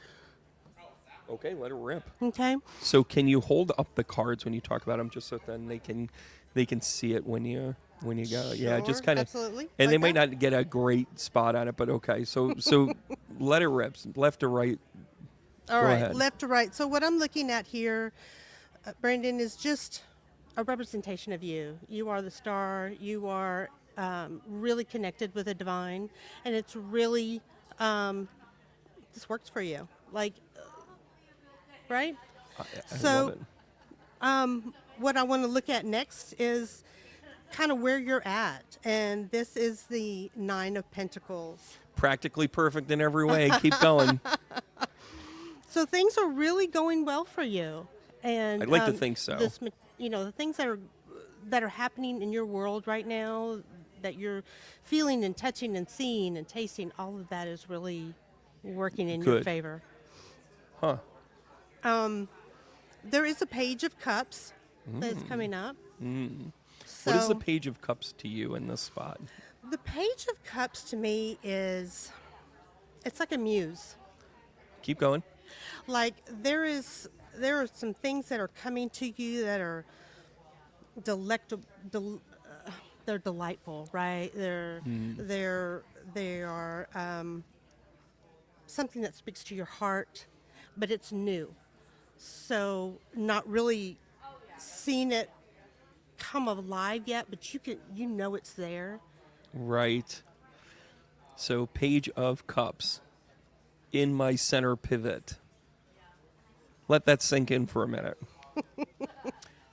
Okay, let it rip. Okay. So can you hold up the cards when you talk about them, just so then they can they can see it when you go. Yeah, just Sure, kind of. absolutely. And they Like might that. not get a great spot on it, but okay. So let it rip, left to right. All Go right, ahead. left to right. So what I'm looking at here, Brandon, is just a representation of you. You are the star. You are really connected with the divine, and it's really this works for you. Like, right? I So- love it. What I want to look at next is kind of where you're at, and this is the Nine of Pentacles. Practically perfect in every way. Keep going. So things are really going well for you, and I'd like to think so. The things that are happening in your world right now, that you're feeling and touching and seeing and tasting, all of that is really working in your Good. favor. Huh. There is a Page of Cups that's coming up. So What is the Page of Cups to you in this spot? the Page of Cups to me it's like a muse. Keep going. Like there are some things that are coming to you that are they're delightful, right? They are something that speaks to your heart, but it's new. So not really seeing it come alive yet, but you know it's there. Right. So Page of Cups in my center pivot. Let that sink in for a minute.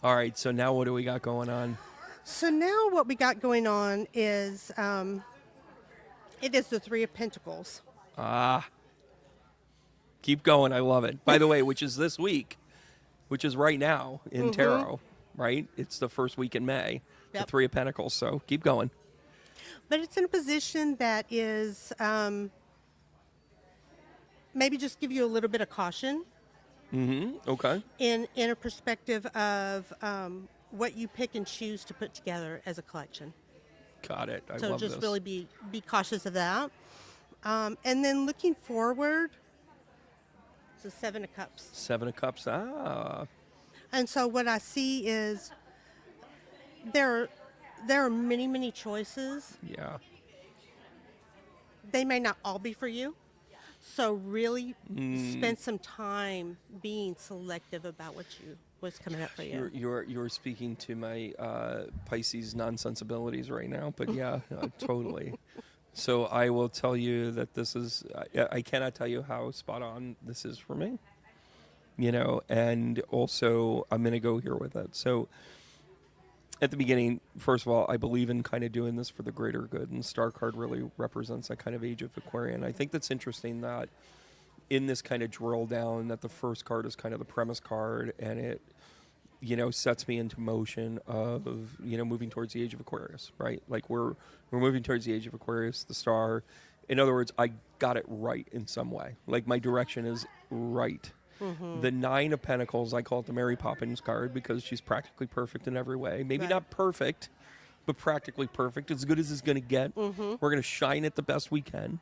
All right, so now what do we got going on? So now what we got going on is it is the Three of Pentacles. Keep going. I love it. By the way, which is this week, which is right now in tarot, right? It's the first week in May, the Yep. Three of Pentacles. So keep going. But it's in a position that is maybe just give you a little bit of caution Okay. in a perspective of what you pick and choose to put together as a collection. Got it. I So love just this. really be cautious of that. And then looking forward, it's the Seven of Cups. Seven of Cups. And so what I see is there are many, many choices. Yeah. They may not all be for you. So really spend some time being selective about what's coming up for you. You're speaking to my Pisces non-sensibilities right now, but yeah, totally. So I will tell you that this is, I cannot tell you how spot on this is for me, and also I'm going to go here with it. So at the beginning, first of all, I believe in kind of doing this for the greater good, and Star card really represents that kind of age of Aquarian. I think that's interesting that in this kind of drill down that the first card is kind of the premise card, and it sets me into motion of moving towards the age of Aquarius, right? Like we're moving towards the age of Aquarius, the star. In other words, I got it right in some way. Like my direction is right. The Nine of Pentacles, I call it the Mary Poppins card because she's practically perfect in every way. Maybe Right. not perfect, but practically perfect, as good as it's going to get. We're going to shine it the best we can.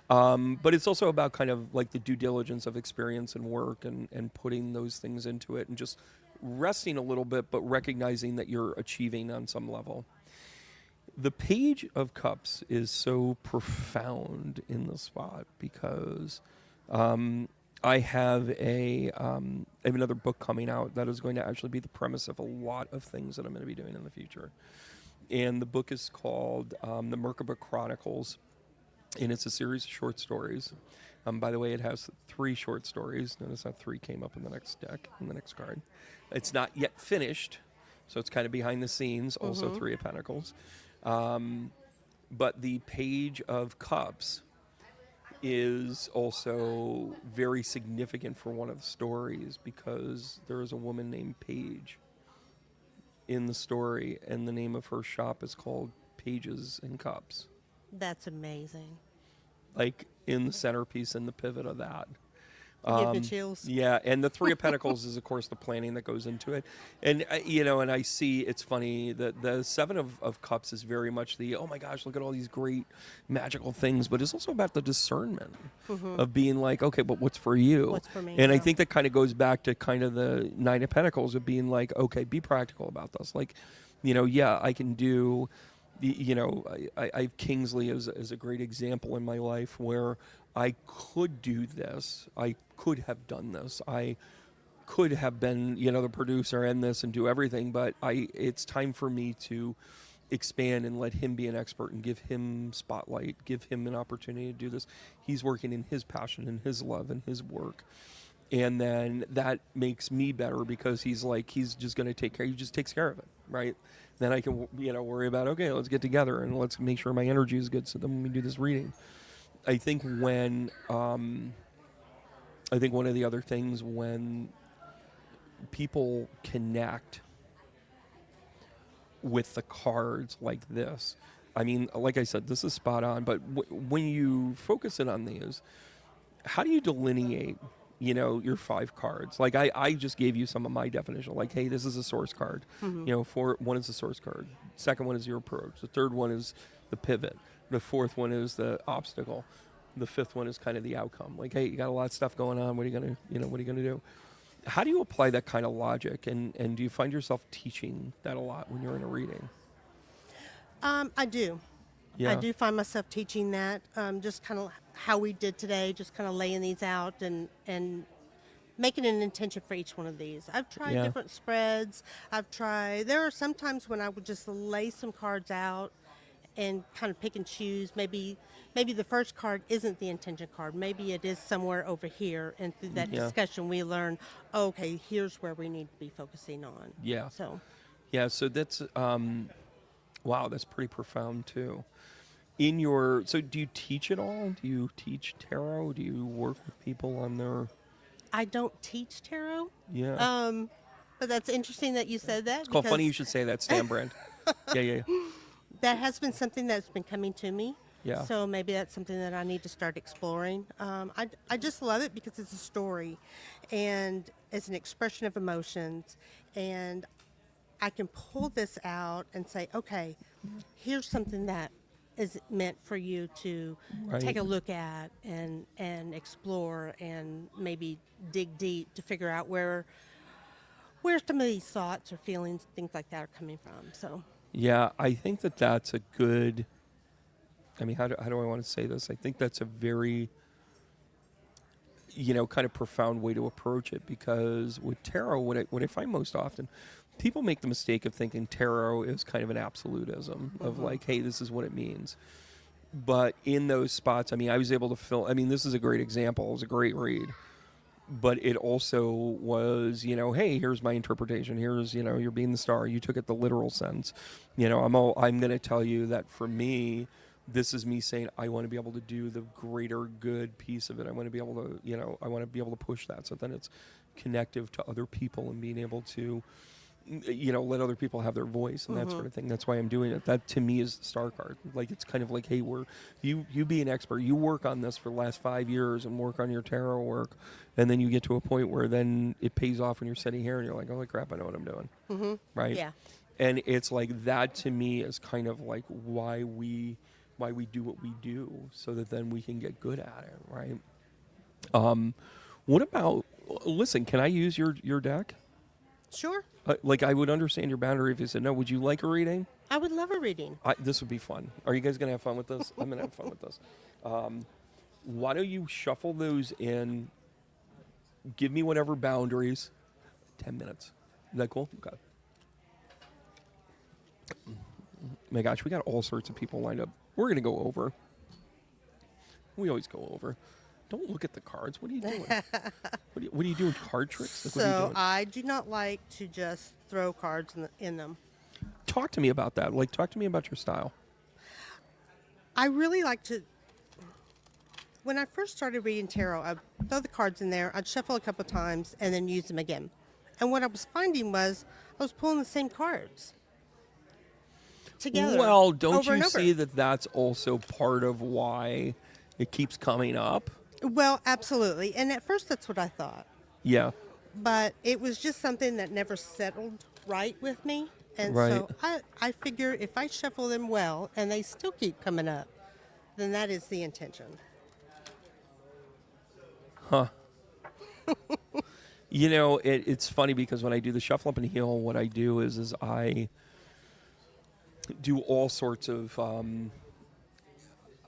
But it's also about kind of like the due diligence of experience and work and putting those things into it and just resting a little bit, but recognizing that you're achieving on some level. The Page of Cups is so profound in the spot because I have another book coming out that is going to actually be the premise of a lot of things that I'm going to be doing in the future. And the book is called The Merkaba Chronicles, and it's a series of short stories. By the way, it has 3 short stories. Notice how 3 came up in the next deck, in the next card. It's not yet finished, so it's kind of behind the scenes, also 3 of Pentacles. But the Page of Cups is also very significant for one of the stories because there is a woman named Paige in the story, and the name of her shop is called Pages and Cups. That's amazing. Like in the centerpiece and the pivot of that. Give me chills. Yeah, and the Three of Pentacles is, of course, the planning that goes into it. And, and I see, it's funny, that the Seven of Cups is very much the, oh my gosh, look at all these great magical things, but it's also about the discernment of being like, okay, but what's for you? What's for me, And I yeah. think that kind of goes back to kind of the Nine of Pentacles of being like, okay, be practical about this. Like, Yeah, I can do. I have Kingsley as a great example in my life where I could do this. I could have done this. I could have been, the producer in this and do everything, but it's time for me to expand and let him be an expert and give him spotlight, give him an opportunity to do this. He's working in his passion and his love and his work. And then that makes me better because he's just going to take care. He just takes care of it, right? Then I can, worry about, okay, let's get together and let's make sure my energy is good. So then when we do this reading, I think one of the other things when people connect with the cards like this, I mean, like I said, this is spot on. But when you focus in on these, how do you delineate your 5 cards? Like I just gave you some of my definition. Like, hey, this is a source card. One is the source card. Second one is your approach. The third one is the pivot. The fourth one is the obstacle. The fifth one is kind of the outcome. Like, hey, you got a lot of stuff going on. What are you gonna do? How do you apply that kind of logic? And do you find yourself teaching that a lot when you're in a reading? I do. Yeah. I do find myself teaching that, just kind of how we did today, just kind of laying these out and making an intention for each one of these. I've tried different spreads. There are some times when I would just lay some cards out and kind of pick and choose. Maybe the first card isn't the intention card. Maybe it is somewhere over here. And through that discussion, we learn, okay, here's where we need to be focusing on. Yeah. So that's, wow, that's pretty profound too. So do you teach it all? Do you teach tarot? Do you work with people on their... I don't teach tarot. Yeah. But that's interesting that you said that. It's called funny you should say that, Stan Brand. Yeah. That has been something that's been coming to me. Yeah. So maybe that's something that I need to start exploring. I just love it because it's a story and it's an expression of emotions. And I can pull this out and say, okay, here's something that is meant for you to take a look at and explore and maybe dig deep to figure out where some of these thoughts or feelings, things like that are coming from. So yeah, I think that's a good... I mean, how do I want to say this? I think that's a very, kind of profound way to approach it, because with tarot, what I find most often, people make the mistake of thinking tarot is kind of an absolutism of like, hey, this is what it means. But in those spots, I mean, I was able to this is a great example. It was a great read. But it also was, hey, here's my interpretation. Here's, you're being the star. You took it the literal sense. I'm going to tell you that for me, this is me saying I want to be able to do the greater good piece of it. I want to be able to, push that. So then it's connective to other people and being able to, let other people have their voice and that sort of thing. That's why I'm doing it. That to me is the star card. Like, it's kind of like, hey, you be an expert. You work on this for the last 5 years and work on your tarot work. And then you get to a point where then it pays off when you're sitting here and you're like, holy crap, I know what I'm doing. Right? Yeah. And it's like that to me is kind of like why we do what we do, so that then we can get good at it, right? What about, listen, can I use your deck? sure, Like, I would understand your boundary if you said no. Would you like a reading? I would love a reading. This would be fun. Are you guys going to have fun with this? I'm going to have fun with this. Why don't you shuffle those in, give me whatever boundaries, 10 minutes. Is that cool? Okay. My gosh, we got all sorts of people lined up. We're going to go over. We always go over. Don't look at the cards. What are you doing? What are you doing? Card tricks? Like, what are you So doing? I do not like to just throw cards in them. Talk to me about that. Like, talk to me about your style. I really like to. When I first started reading tarot, I'd throw the cards in there, I'd shuffle a couple times, and then use them again. And what I was finding was I was pulling the same cards together. Well, don't over you and over. see that that's also part of why it keeps coming up? Well, absolutely. And at first, that's what I thought. Yeah. But it was just something that never settled right with me. And Right. so I figure if I shuffle them well and they still keep coming up, then that is the intention. Huh. It's funny because when I do the shuffle up and heal, what I do is I do all sorts of.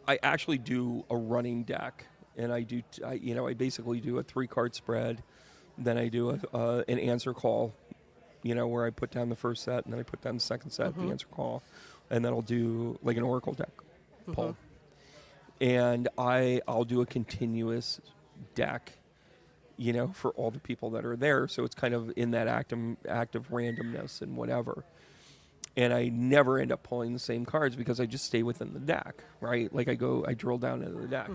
I actually do a running deck, and I basically do a 3-card spread. Then I do an answer call, where I put down the first set, and then I put down the second set, the answer call, and then I'll do like an oracle deck pull. And I'll do a continuous deck, for all the people that are there. So it's kind of in that active randomness and whatever. And I never end up pulling the same cards because I just stay within the deck, right? Like I drill down into the deck.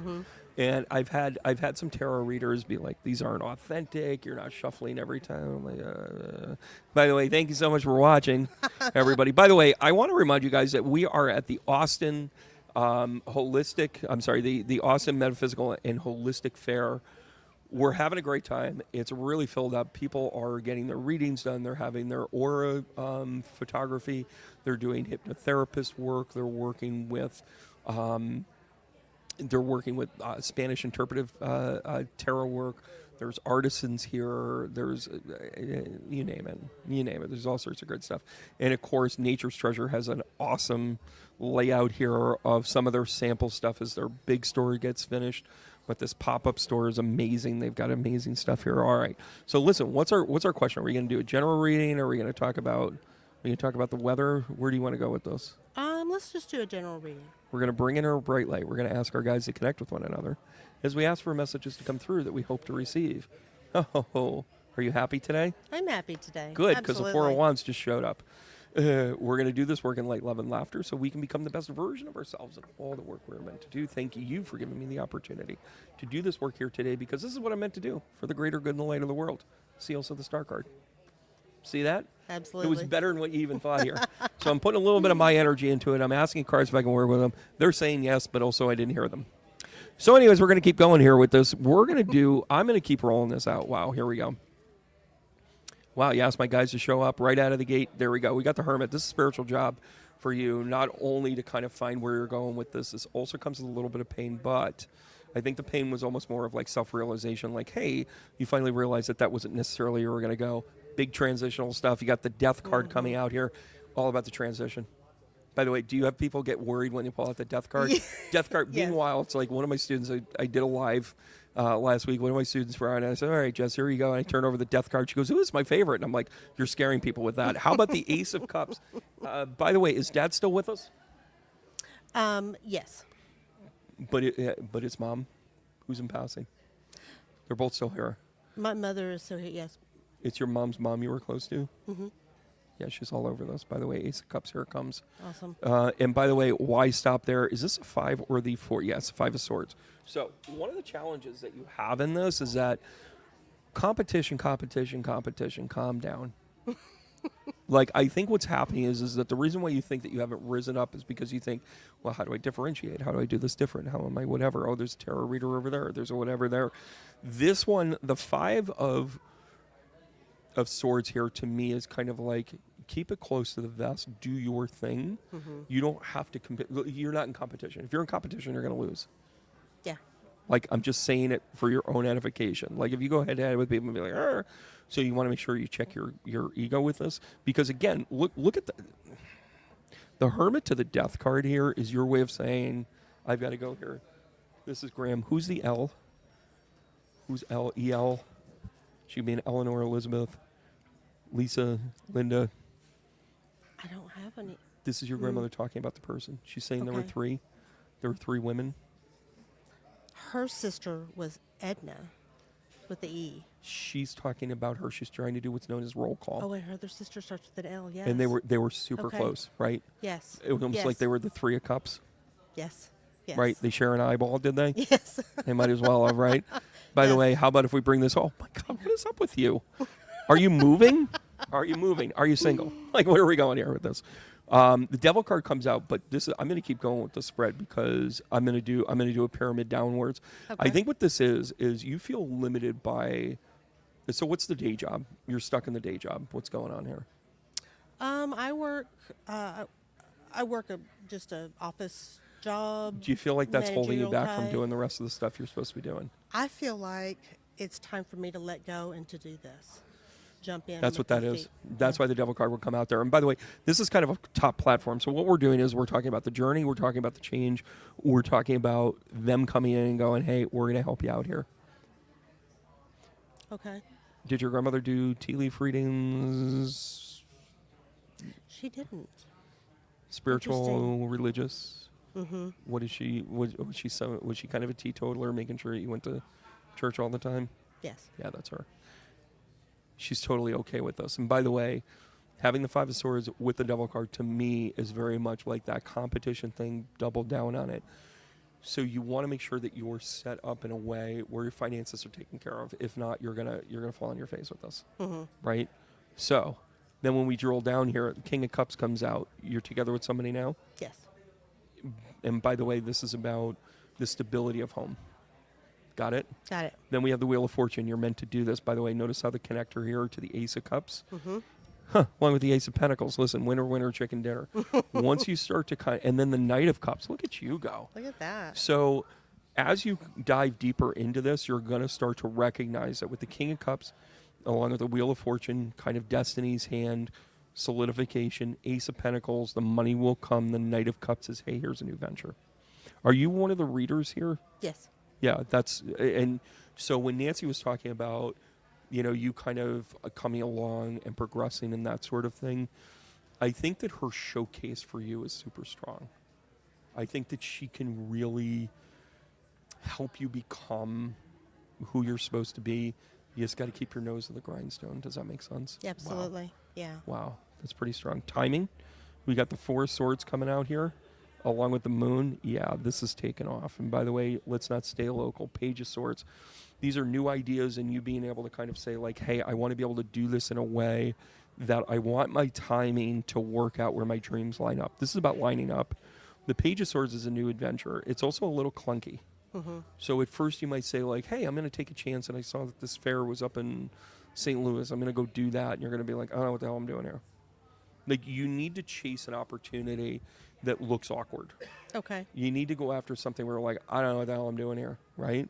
And I've had some tarot readers be like, these aren't authentic. You're not shuffling every time. I'm like, By the way, thank you so much for watching, everybody. By the way, I want to remind you guys that we are at the Austin the Austin Metaphysical and Holistic Fair. We're having a great time. It's really filled up. People are getting their readings done. They're having their aura photography. They're doing hypnotherapist work. They're working with Spanish interpretive tarot work. There's artisans here. There's you name it. There's all sorts of great stuff. And of course, Nature's Treasure has an awesome layout here of some of their sample stuff as their big store gets finished. But this pop-up store is amazing. They've got amazing stuff here. All right. So listen, what's our question? Are we going to do a general reading? Or are we going to talk about the weather? Where do you want to go with this? Let's just do a general reading. We're going to bring in our bright light. We're going to ask our guys to connect with one another as we ask for messages to come through that we hope to receive. Oh, are you happy today? I'm happy today. Good, because the Four of Wands just showed up. We're going to do this work in light, love, and laughter so we can become the best version of ourselves and all the work we're meant to do. Thank you for giving me the opportunity to do this work here today because this is what I'm meant to do for the greater good and the light of the world. See also the star card. See that? Absolutely. It was better than what you even thought here. So I'm putting a little bit of my energy into it. I'm asking cards if I can work with them. They're saying yes, but also I didn't hear them. So anyways, we're going to keep going here with this. I'm going to keep rolling this out. Wow, here we go. Wow, you asked my guys to show up right out of the gate. There we go. We got the Hermit. This is a spiritual job for you, not only to kind of find where you're going with this. This also comes with a little bit of pain, but I think the pain was almost more of like self-realization, like, hey, you finally realized that wasn't necessarily where you were going to go. Big transitional stuff. You got the Death card coming out here, all about the transition. By the way, do you have people get worried when you pull out the Death card? Death card. Yes. Meanwhile, it's like one of my students, I did a live last week. One of my students brought and I said, all right, Jess, here you go. And I turn over the Death card. She goes, ooh, it's my favorite. And I'm like, you're scaring people with that. How about the Ace of Cups? By the way, is Dad still with us? Yes. But it's Mom who's in passing. They're both still here. My mother is still here, yes. It's your mom's mom you were close to? Mm-hmm. Yeah, she's all over this. By the way, Ace of Cups, here it comes. Awesome. And by the way, why stop there? Is this a 5 or the 4? Yes, 5 of Swords. So one of the challenges that you have in this is that competition, calm down. Like, I think what's happening is that the reason why you think that you haven't risen up is because you think, well, how do I differentiate? How do I do this different? How am I whatever? Oh, there's a tarot reader over there. There's a whatever there. This one, the 5 of Swords here to me is kind of like, keep it close to the vest, do your thing. Mm-hmm. You don't have to compete. You're not in competition. If you're in competition, you're going to lose. Yeah. Like, I'm just saying it for your own edification. Like, if you go head to head with people and be like, arr, so you want to make sure you check your ego with this. Because, again, look at the Hermit to the Death card here is your way of saying, I've got to go here. This is Graham. Who's the L? Who's L? E-L? She could be an Eleanor, Elizabeth, Lisa, Linda. I don't have any. This is your grandmother talking about the person. She's saying there were Okay. 3. There were 3 women. Her sister was Edna with the E. She's talking about her. She's trying to do what's known as roll call. Oh, and her other sister starts with an L, yes. And they were super Okay. close, right? Yes. It was almost like they were the 3 of Cups, Yes. Yes. right? They share an eyeball, did they? Yes. They might as well have, right? By the Yes. way, how about if we bring this? Oh my God, what is up with you? Are you moving? Are you moving? Are you single? Like, where are we going here with this? The Devil card comes out, but I'm going to keep going with the spread because I'm going to do a pyramid downwards. Okay. I think what this is you feel limited by. So what's the day job? You're stuck in the day job. What's going on here? I work. I work just a office job. Do you feel like that's holding you managerial back from type. doing the rest of the stuff you're supposed to be doing? I feel like it's time for me to let go and to do this. jump in. That's with what that their is. feet. That's why the devil card will come out there. And by the way, this is kind of a top platform. So what we're doing is we're talking about the journey. We're talking about the change. We're talking about them coming in and going, hey, we're going to help you out here. Okay. Did your grandmother do tea leaf readings? She didn't. Spiritual, religious? Mm-hmm. What is she? Was she kind of a teetotaler, making sure you went to church all the time? Yes. Yeah, that's her. She's totally okay with us. And by the way, having the Five of Swords with the Devil card to me is very much like that competition thing. Double down on it. So you want to make sure that you're set up in a way where your finances are taken care of. If not, you're gonna fall on your face with us, right? So then when we drill down here, the King of Cups comes out. You're together with somebody now, Yes. and by the way, this is about the stability of home. Got it? Got it. Then we have the Wheel of Fortune. You're meant to do this. By the way, notice how the connector here to the Ace of Cups, along with the Ace of Pentacles. Listen, winner, winner, chicken dinner. Once you start to and then the Knight of Cups. Look at you go. Look at that. So as you dive deeper into this, you're going to start to recognize that with the King of Cups, along with the Wheel of Fortune, kind of Destiny's Hand, solidification, Ace of Pentacles, the money will come. The Knight of Cups is, hey, here's a new venture. Are you one of the readers here? Yes. Yeah, and so when Nancy was talking about, you kind of coming along and progressing and that sort of thing, I think that her showcase for you is super strong. I think that she can really help you become who you're supposed to be. You just got to keep your nose to the grindstone. Does that make sense? Yeah, absolutely. Yeah. Wow, that's pretty strong. Timing, we got the Four of Swords coming out here. Along with the moon, yeah, this is taken off. And by the way, let's not stay local. Page of Swords. These are new ideas and you being able to kind of say like, hey, I want to be able to do this in a way that I want my timing to work out where my dreams line up. This is about lining up. The Page of Swords is a new adventure. It's also a little clunky. So at first you might say like, hey, I'm going to take a chance and I saw that this fair was up in St. Louis. I'm going to go do that. And you're going to be like, I don't know what the hell I'm doing here. Like you need to chase an opportunity that looks awkward. Okay. You need to go after something where like, I don't know what the hell I'm doing here, right?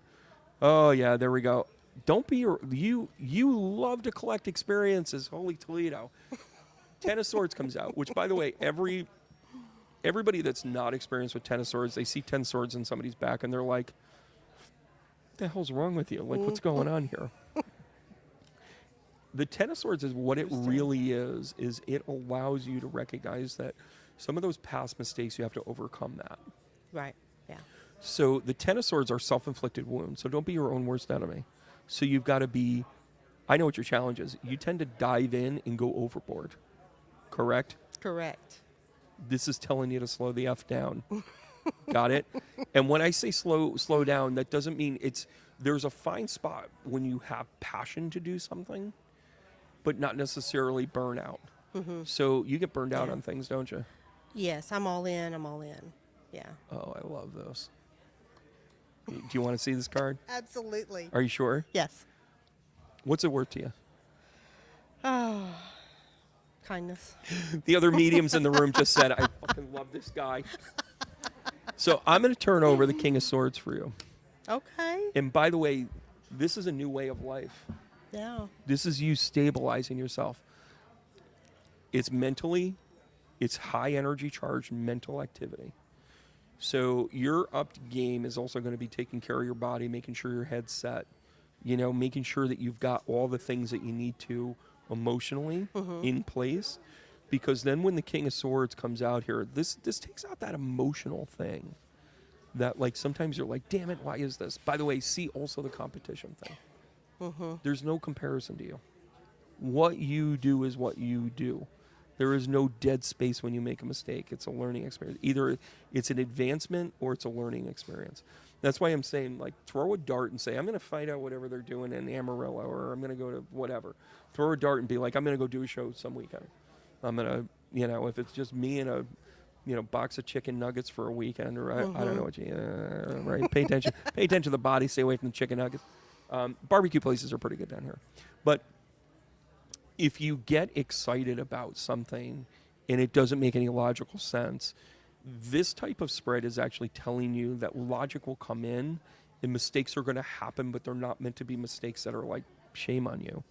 Oh yeah, there we go. Don't be you love to collect experiences. Holy Toledo. Ten of Swords comes out, which by the way, everybody that's not experienced with Ten of Swords, they see 10 swords in somebody's back and they're like, what the hell's wrong with you? Like what's going on here? The Ten of Swords is what it really is it allows you to recognize that some of those past mistakes, you have to overcome that. Right. Yeah. So the Ten of Swords are self-inflicted wounds. So don't be your own worst enemy. So you've got to be, I know what your challenge is. You tend to dive in and go overboard. Correct? Correct. This is telling you to slow the F down. Got it? And when I say slow down, that doesn't mean there's a fine spot when you have passion to do something, but not necessarily burnout. So you get burned out on things, don't you? Yes, I'm all in. Yeah. Oh, I love those. Do you want to see this card? Absolutely. Are you sure? Yes. What's it worth to you? Oh, kindness. The other mediums in the room just said, I fucking love this guy. So I'm going to turn over the King of Swords for you. Okay. And by the way, this is a new way of life. Yeah. This is you stabilizing yourself. It's mentally, it's high energy charged mental activity. So your upped game is also going to be taking care of your body, making sure your head's set, making sure that you've got all the things that you need to emotionally in place. Because then when the King of Swords comes out here, this takes out that emotional thing that like sometimes you're like, damn it, why is this? By the way, see also the competition thing. There's no comparison to you. What you do is what you do. There is no dead space when you make a mistake. It's a learning experience. Either it's an advancement or it's a learning experience. That's why I'm saying, like, throw a dart and say, I'm going to find out whatever they're doing in Amarillo, or I'm going to go to whatever. Throw a dart and be like, I'm going to go do a show some weekend. I'm going to, if it's just me and a, box of chicken nuggets for a weekend, or I don't know what right? Pay attention. Pay attention to the body. Stay away from the chicken nuggets. Barbecue places are pretty good down here. But if you get excited about something and it doesn't make any logical sense, this type of spread is actually telling you that logic will come in and mistakes are going to happen, but they're not meant to be mistakes that are like, shame on you.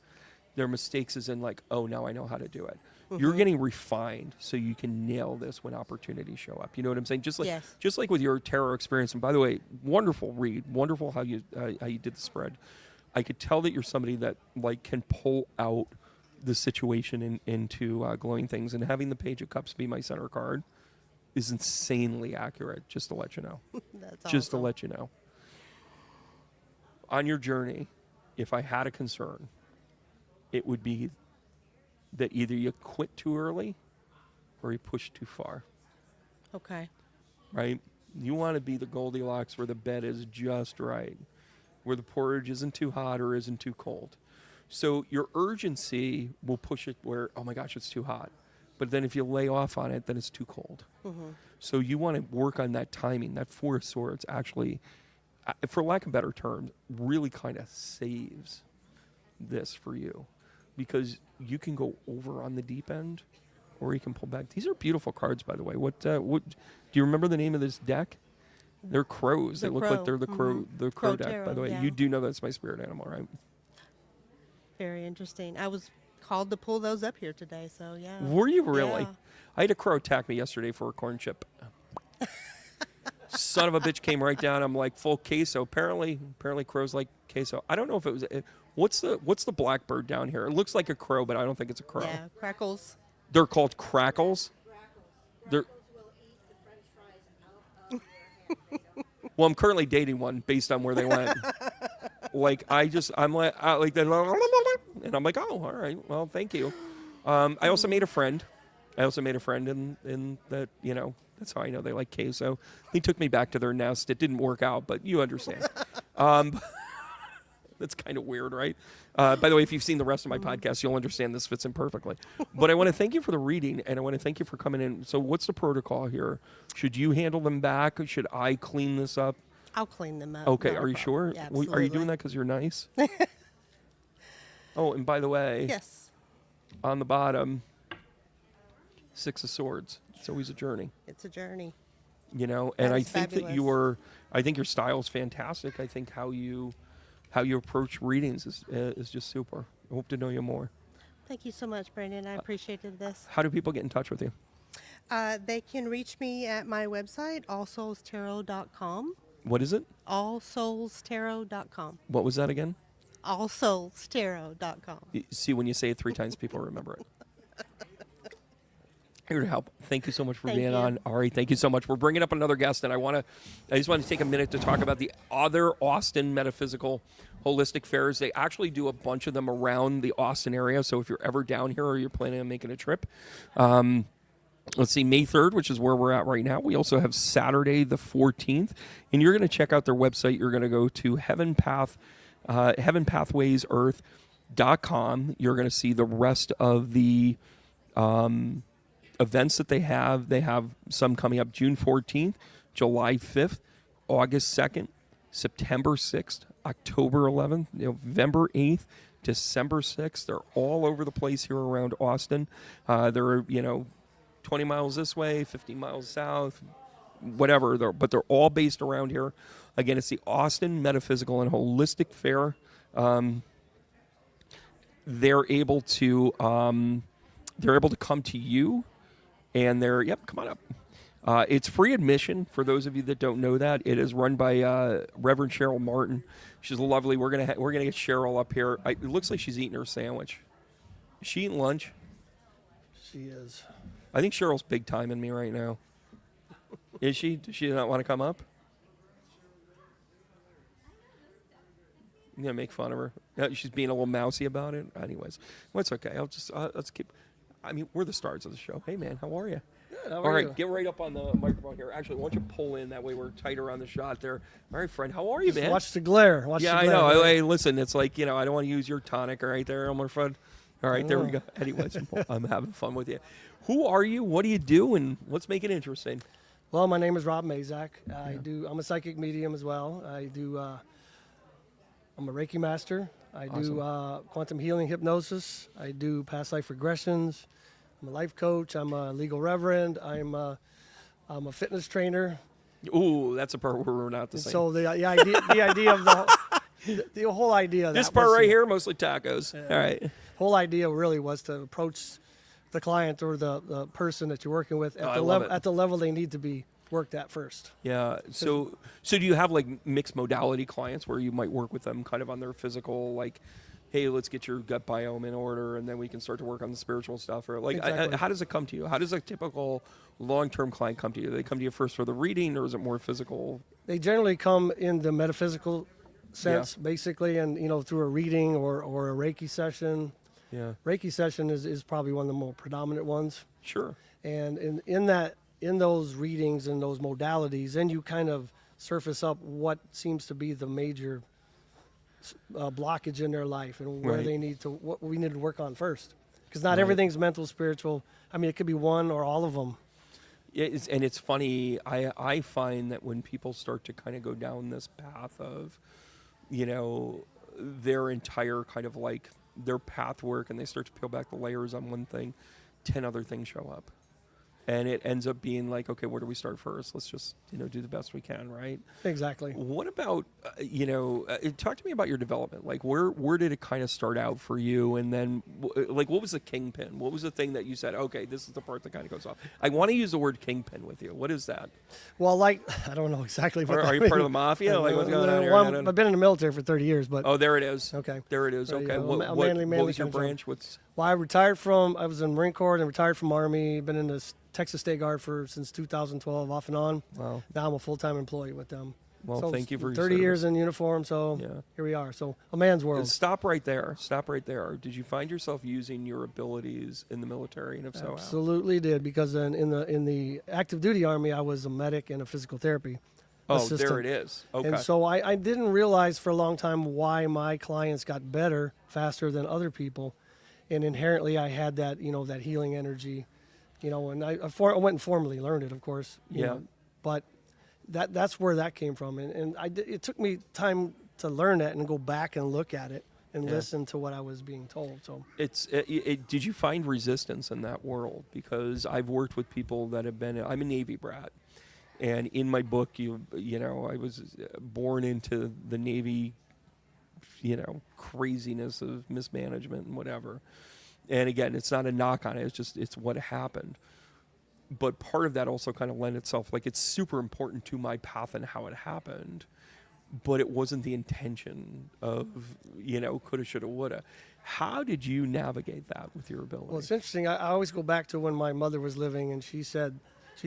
Their mistakes is in like, oh, now I know how to do it. You're getting refined so you can nail this when opportunities show up. You know what I'm saying? Just like Yes. just like with your tarot experience. And by the way, wonderful read. Wonderful how you did the spread. I could tell that you're somebody that like can pull out the situation into glowing things. And having the Page of Cups be my center card is insanely accurate. Just to let you know. That's Just to awesome. let you know. On your journey, if I had a concern, it would be that either you quit too early or you push too far, Okay. right? You want to be the Goldilocks where the bed is just right, where the porridge isn't too hot or isn't too cold. So your urgency will push it where, oh my gosh, it's too hot. But then if you lay off on it, then it's too cold. So you want to work on that timing. That Four of Swords actually, for lack of better terms, really kind of saves this for you. Because you can go over on the deep end, or you can pull back. These are beautiful cards, by the way. What do you remember the name of this deck? They're crows. The They look crow. like they're the crow, the crow deck. By tarot, the way, yeah. you do know that's my spirit animal, right? Very interesting. I was called to pull those up here today, so yeah. Were you really? Yeah. I had a crow attack me yesterday for a corn chip. Son of a bitch came right down. I'm like full queso. Apparently crows like queso. I don't know if it was. What's the blackbird down here? It looks like a crow, but I don't think it's a crow. Yeah, crackles. They're called crackles. They're. Well, I'm currently dating one based on where they went. I'm like that, and I'm like, oh, all right, well, thank you. I also made a friend. in that, that's how I know they like queso. They took me back to their nest. It didn't work out, but you understand. That's kind of weird, right? By the way, if you've seen the rest of my podcast, you'll understand this fits in perfectly. But I want to thank you for the reading, and I want to thank you for coming in. So what's the protocol here? Should you handle them back? Or should I clean this up? I'll clean them up. Okay, not a are you problem. sure? Yeah, Are you absolutely. doing that because you're nice? Oh, and by the way, Yes. on the bottom, Six of Swords. It's always a journey. It's a journey. And That I is think fabulous. I think your style is fantastic. I think how you approach readings is just super. I hope to know you more. Thank you so much, Brandon. I appreciated this. How do people get in touch with you? They can reach me at my website, allsoulstarot.com. What is it? Allsoulstarot.com. What was that again? Allsoulstarot.com. See, when you say it 3 times, people remember it. Here to help. Thank you so much for Thank being you. on. Ari, thank you so much. We're bringing up another guest, and I just want to take a minute to talk about the other Austin Metaphysical Holistic Fairs. They actually do a bunch of them around the Austin area, so if you're ever down here or you're planning on making a trip, let's see, May 3rd, which is where we're at right now. We also have Saturday the 14th, and you're going to check out their website. You're going to go to heavenpathwaysearth.com. You're going to see the rest of the events that they have. They have some coming up June 14th, July 5th, August 2nd, September 6th, October 11th, November 8th, December 6th. They're all over the place here around Austin. They're, 20 miles this way, 50 miles south, whatever. But they're all based around here. Again, it's the Austin Metaphysical and Holistic Fair. They're able to come to you, and come on up. It's free admission for those of you that don't know that. It is run by Reverend Cheryl Martin. She's lovely. We're gonna get Cheryl up here. It looks like she's eating her sandwich. Is she eating lunch? She is. I think Cheryl's big timing me right now. Is she? Does she not want to come up? You gonna make fun of her? She's being a little mousy about it. Anyways, well, it's okay. Let's keep. I mean, we're the stars of the show. Hey, man, how are you? Good, how All are right, you? get right up on the microphone here. Actually, why don't you pull in? That way we're tighter on the shot there. All right, friend, how are you, man? Watch the glare. Yeah, I know. Hey, listen, it's like, I don't want to use your tonic right there, my friend. All right, there we go. Anyways, I'm having fun with you. Who are you? What do you do? And let's make it interesting. Well, my name is Rob Mazak. I'm a psychic medium as well. I'm a Reiki master. I do quantum healing hypnosis. I do past life regressions. I'm a life coach. I'm a legal reverend. I'm a fitness trainer. Ooh, that's a part where we're not the same. So the idea of the whole idea of This that part was right to- here, mostly tacos. All right. whole idea really was to approach the client or the person that you're working with at I the love level it. at the level they need to be worked at first. Yeah. So do you have like mixed modality clients where you might work with them kind of on their physical, like, hey, let's get your gut biome in order, and then we can start to work on the spiritual stuff? Or like, Exactly. how does it come to you? How does a typical long-term client come to you? Do they come to you first for the reading, or is it more physical? They generally come in the metaphysical sense, basically, and through a reading or a Reiki session. Yeah. Reiki session is probably one of the more predominant ones. Sure. And in those readings and those modalities, then you kind of surface up what seems to be the major blockage in their life and where Right. what we need to work on first. Because not Right. everything's mental, spiritual. I mean, it could be one or all of them. And it's funny. I find that when people start to kind of go down this path of, their entire kind of like their path work, and they start to peel back the layers on one thing, 10 other things show up. And it ends up being like, okay, where do we start first? Let's just, do the best we can, right? Exactly. What about, talk to me about your development. Like, where did it kind of start out for you? And then, like, what was the kingpin? What was the thing that you said, okay, this is the part that kind of goes off? I want to use the word kingpin with you. What is that? Well, like, I don't know exactly what Are that you part of the means. mafia? Like, what's going on here? Well, I've been in the military for 30 years, but Oh, there it is. okay. There it is. There you Okay. go. What, A what, manly what was your kind of job. branch? Well, I was in Marine Corps and retired from Army. Been in the Texas State Guard since 2012, off and on. Wow. Now I'm a full-time employee with them. Well, So thank you for your 30 years service. in uniform, so Yeah. here we are. So a man's world. Stop right there. Stop right there. Did you find yourself using your abilities in the military, and if so, how? Absolutely did, because in the active duty Army, I was a medic and a physical therapy Oh, assistant. there it is. Okay. And so I didn't realize for a long time why my clients got better faster than other people. And inherently I had that, that healing energy, and I went and formally learned it, of course. Yeah. But that's where that came from. And it took me time to learn that and go back and look at it and Yeah. listen to what I was being told. So Did you find resistance in that world? Because I've worked with people that have been. I'm a Navy brat, and in my book, I was born into the Navy, craziness of mismanagement and whatever. And again, it's not a knock on it. It's what happened. But part of that also kind of lent itself, like, it's super important to my path and how it happened, but it wasn't the intention of, coulda, shoulda, woulda. How did you navigate that with your ability? Well, it's interesting. I always go back to when my mother was living, and she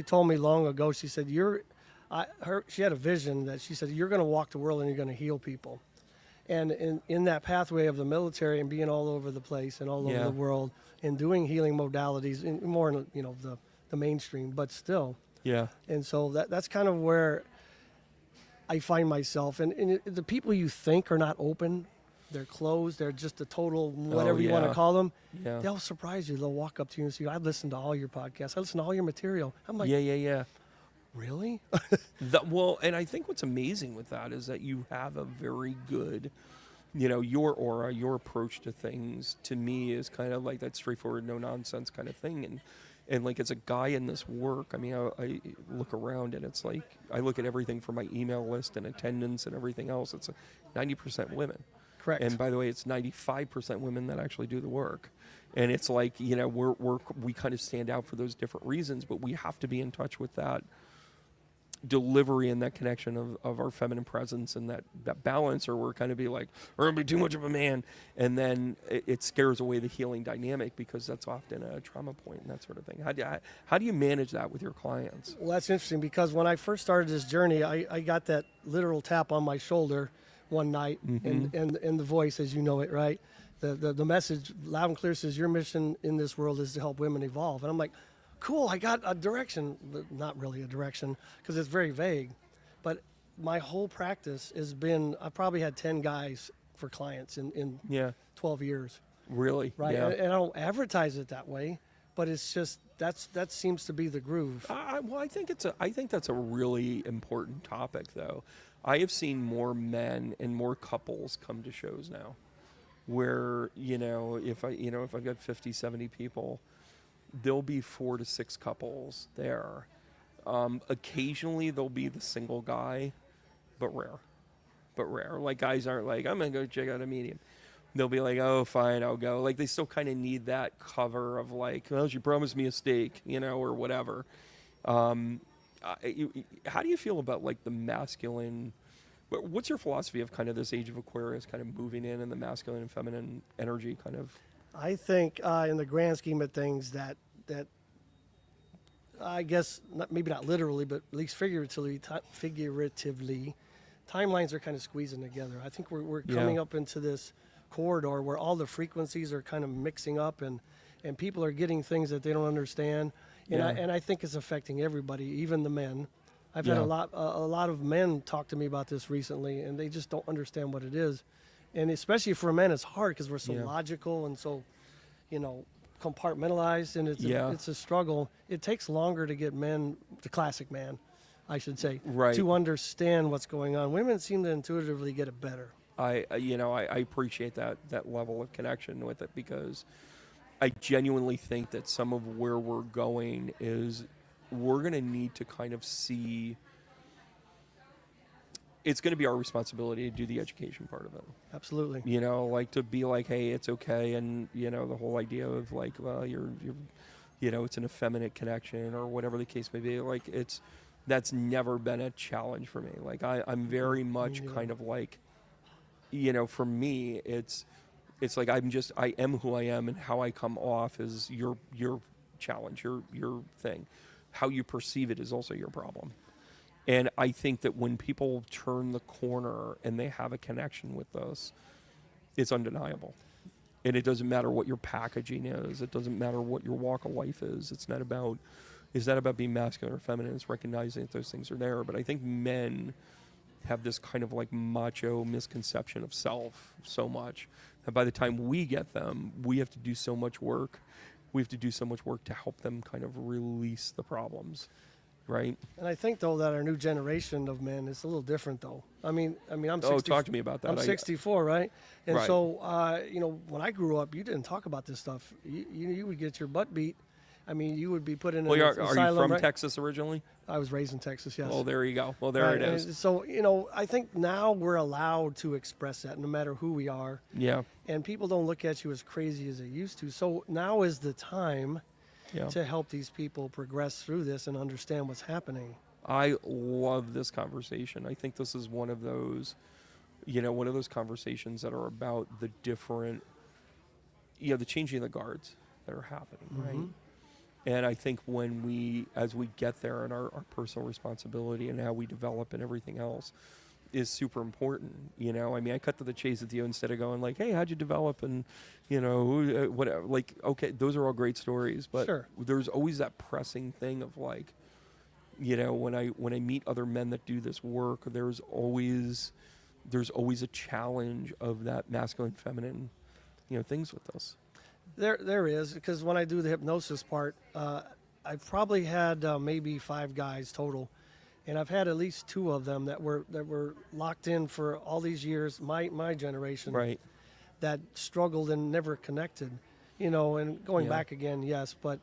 told me long ago, she said, she had a vision that she said, you're going to walk the world and you're going to heal people. And in that pathway of the military and being all over the place and all over Yeah. the world and doing healing modalities, more in, the mainstream, but still. Yeah. And so that's kind of where I find myself. And the people you think are not open, they're closed, they're just a total whatever you want yeah. to call them, Yeah. they'll surprise you. They'll walk up to you and say, I've listened to all your podcasts. I listened to all your material. I'm like, Yeah. really? Well, and I think what's amazing with that is that you have a very good, your aura, your approach to things, to me, is kind of like that straightforward, no nonsense kind of thing. And like, as a guy in this work, I mean, I look around and it's like, I look at everything from my email list and attendance and everything else. It's 90% women. Correct. And by the way, it's 95% women that actually do the work. And it's like, we kind of stand out for those different reasons, but we have to be in touch with that delivery and that connection of our feminine presence and that balance, or we're kind of be like, we're going to be too much of a man. And then it scares away the healing dynamic, because that's often a trauma point and that sort of thing. How do you manage that with your clients? Well, that's interesting, because when I first started this journey, I got that literal tap on my shoulder one night, and the voice, as you know it, right? The message loud and clear says, your mission in this world is to help women evolve. And I'm like, cool, I got a direction, but not really a direction, because it's very vague. But my whole practice has been, I probably had 10 guys for clients in Yeah. 12 years. Really? Right. Yeah. And I don't advertise it that way, but it's just, that seems to be the groove. Well, I think that's a really important topic, though. I have seen more men and more couples come to shows now, where if I've got 50, 70 people, there'll be 4 to 6 couples there. Occasionally there'll be the single guy, but rare. Like, guys aren't like, I'm gonna go check out a medium. they'll be like, oh, fine, I'll go. Like, they still kind of need that cover of like, well, she promised me a steak, or whatever. How do you feel about like the masculine? What's your philosophy of kind of this age of Aquarius kind of moving in and the masculine and feminine energy kind of? I think in the grand scheme of things that I guess maybe not literally, but at least figuratively, timelines are kind of squeezing together. I think we're coming up into this corridor where all the frequencies are kind of mixing up, and people are getting things that they don't understand, and I think it's affecting everybody, even the men. I've had a lot of men talk to me about this recently, and they just don't understand what it is, and especially for men, it's hard because we're so logical and so, compartmentalized, and it's a struggle. It takes longer to get men, the classic man, I should say, to understand what's going on. Women seem to intuitively get it better. I appreciate that level of connection with it, because I genuinely think that some of where we're going is we're going to need to kind of see. It's going to be our responsibility to do the education part of it. Absolutely. Like to be like, hey, it's okay, and the whole idea of like, well, you're it's an effeminate connection or whatever the case may be. Like that's never been a challenge for me. Like I'm very much kind of like, for me, it's like I am who I am, and how I come off is your challenge, your thing. How you perceive it is also your problem. And I think that when people turn the corner and they have a connection with us, it's undeniable. And it doesn't matter what your packaging is. It doesn't matter what your walk of life is. It's not about being masculine or feminine. It's recognizing that those things are there. But I think men have this kind of like macho misconception of self so much that by the time we get them, we have to do so much work. We have to do so much work to help them kind of release the problems. Right. And I think, though, that our new generation of men is a little different, though. I mean, I'm 60, Oh, talk to me about that. I'm 64, right? And Right. so, when I grew up, you didn't talk about this stuff. You would get your butt beat. I mean, you would be put in an Are asylum. you from right? Texas originally? I was raised in Texas, yes. Oh, there you go. Well, there it is. And so, I think now we're allowed to express that no matter who we are. Yeah. And people don't look at you as crazy as they used to. So now is the time to help these people progress through this and understand what's happening. I love this conversation. I think this is one of those conversations that are about the different, the changing of the guards that are happening, right? And I think as we get there, and our personal responsibility and how we develop and everything else is super important. I mean, I cut to the chase with you instead of going like, hey, how'd you develop? And, whatever. Like, okay, those are all great stories, but there's always that pressing thing of like, when I meet other men that do this work, there's always a challenge of that masculine, feminine, things with us. There is, because when I do the hypnosis part, I've probably had maybe 5 guys total, and I've had at least 2 of them that were locked in for all these years, my generation, right, that struggled and never connected, and going back again, yes, but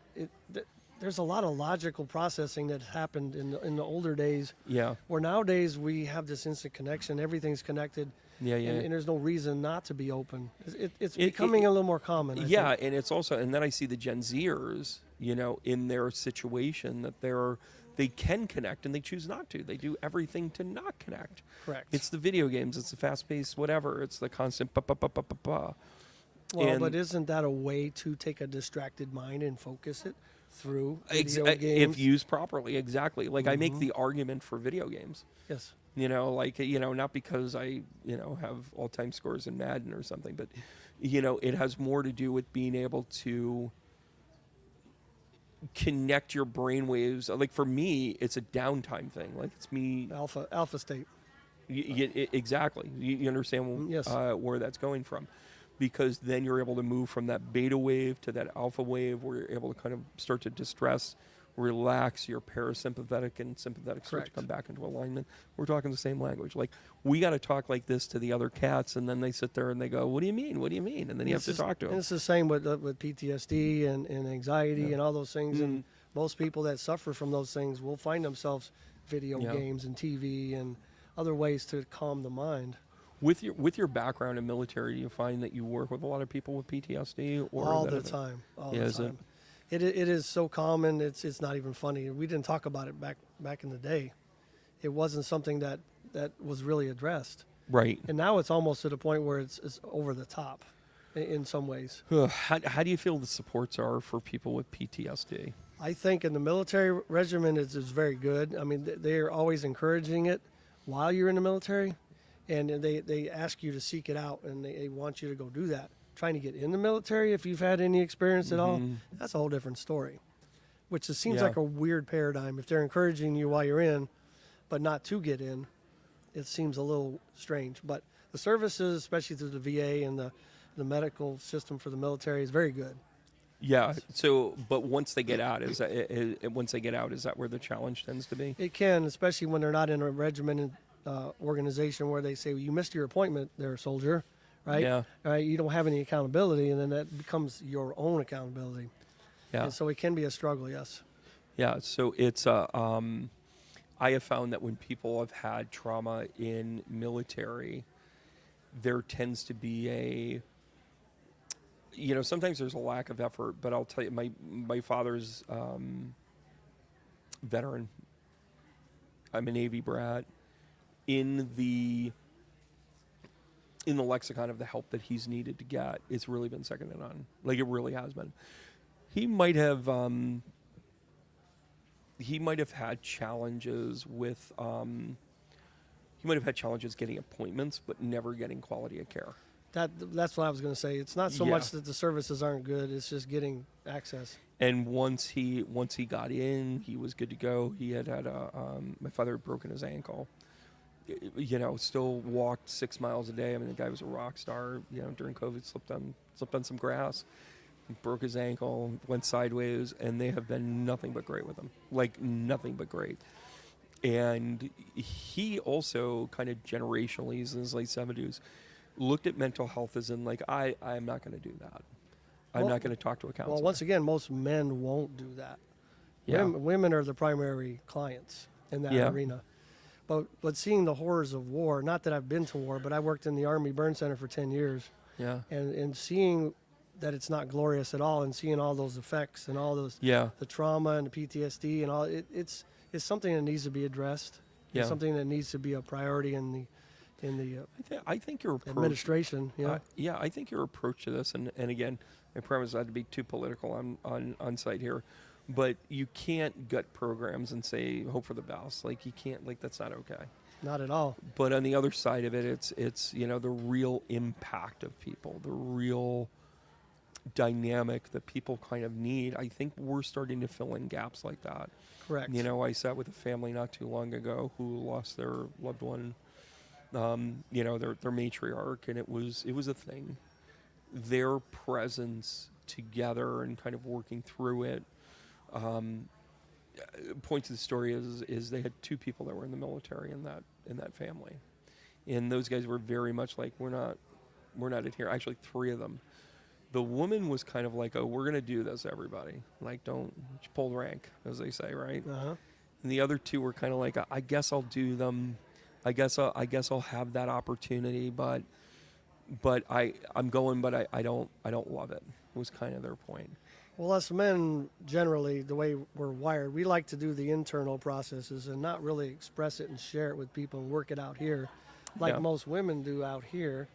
there's a lot of logical processing that happened in the older days. Yeah. Where nowadays we have this instant connection, everything's connected. Yeah. And there's no reason not to be open. It's becoming a little more common. I think. And it's also, and then I see the Gen Zers, in their situation that they can connect and they choose not to. They do everything to not connect. Correct. It's the video games. It's the fast-paced whatever. It's the constant ba-ba-ba-ba-ba-ba. Well, but isn't that a way to take a distracted mind and focus it through video games? If used properly, exactly. Like I make the argument for video games. Yes. Not because I, have all-time scores in Madden or something, but, it has more to do with being able to connect your brain waves. Like for me, it's a downtime thing. Like it's me. Alpha state. Exactly. You understand where that's going from. Because then you're able to move from that beta wave to that alpha wave where you're able to kind of start to distress, relax your parasympathetic and sympathetic start to come back into alignment. We're talking the same language. Like we got to talk like this to the other cats, and then they sit there and they go, what do you mean? What do you mean? And then you have to talk to them. And it's the same with PTSD and anxiety and all those things. And most people that suffer from those things will find themselves video games and TV and other ways to calm the mind. With your background in military, do you find that you work with a lot of people with PTSD? Or All that the other- time. All Yeah, the is it? time. It is so common. It's not even funny. We didn't talk about it back in the day. It wasn't something that was really addressed. Right. And now it's almost to the point where it's over the top in some ways. How do you feel the supports are for people with PTSD? I think in the military regimen is very good. I mean, they're always encouraging it while you're in the military, and they ask you to seek it out, and they want you to go do that. Trying to get in the military, if you've had any experience at all, that's a whole different story, which it seems Yeah. like a weird paradigm. If they're encouraging you while you're in, but not to get in, it seems a little strange. But the services, especially through the VA and the medical system for the military, is very good. Yeah. So, but once they get out, is that where the challenge tends to be? It can, especially when they're not in a regimented organization where they say, well, you missed your appointment there, soldier, right? Yeah. Right? You don't have any accountability, and then that becomes your own accountability. Yeah. And so it can be a struggle, yes. Yeah. So it's I have found that when people have had trauma in military, there tends to be sometimes there's a lack of effort, but I'll tell you, my father's veteran. I'm a Navy brat. In the lexicon of the help that he's needed to get, it's really been second to none. Like, it really has been. He might have had challenges with getting appointments, but never getting quality of care. That's what I was going to say. It's not so Yeah. much that the services aren't good; it's just getting access. And once he got in, he was good to go. He had my father had broken his ankle. Still walked 6 miles a day. I mean, the guy was a rock star. During COVID, slipped on some grass, broke his ankle, went sideways, and they have been nothing but great with him. Like, nothing but great. And he also kind of generationally, he's in his late 70s, looked at mental health as in, like, I'm not going to do that. I'm Well- not going to talk to a counselor. Well, once again, most men won't do that. Yeah. Women are the primary clients in that Yeah. arena. But seeing the horrors of war, not that I've been to war, but I worked in the Army Burn Center for 10 years, Yeah. and seeing that it's not glorious at all, and seeing all those effects and all those Yeah. the trauma and the PTSD and all, it's something that needs to be addressed. Yeah. It's something that needs to be a priority in the I think your approach. administration. Yeah. Yeah, I think your approach to this, and again, I promise not to be too political on site here, but you can't gut programs and say hope for the best. Like, you can't. Like, that's not okay. Not at all. But on the other side of it, it's the real impact of people, the real dynamic that people kind of need. I think we're starting to fill in gaps like that. Correct. I sat with a family not too long ago who lost their loved one, their matriarch, and it was a thing. Their presence together and kind of working through it. Point to the story is they had two people that were in the military in that family, and those guys were very much like, we're not adhering. Actually, three of them. The woman was kind of like, oh, we're gonna do this, everybody. Like, don't pull rank, as they say, right? Uh-huh. And the other two were kind of like, I guess I'll do them. I guess I'll have that opportunity, but I'm going, but I don't love it. Was kind of their point. Well, us men, generally, the way we're wired, we like to do the internal processes and not really express it and share it with people and work it out here, like Yeah. most women do out here,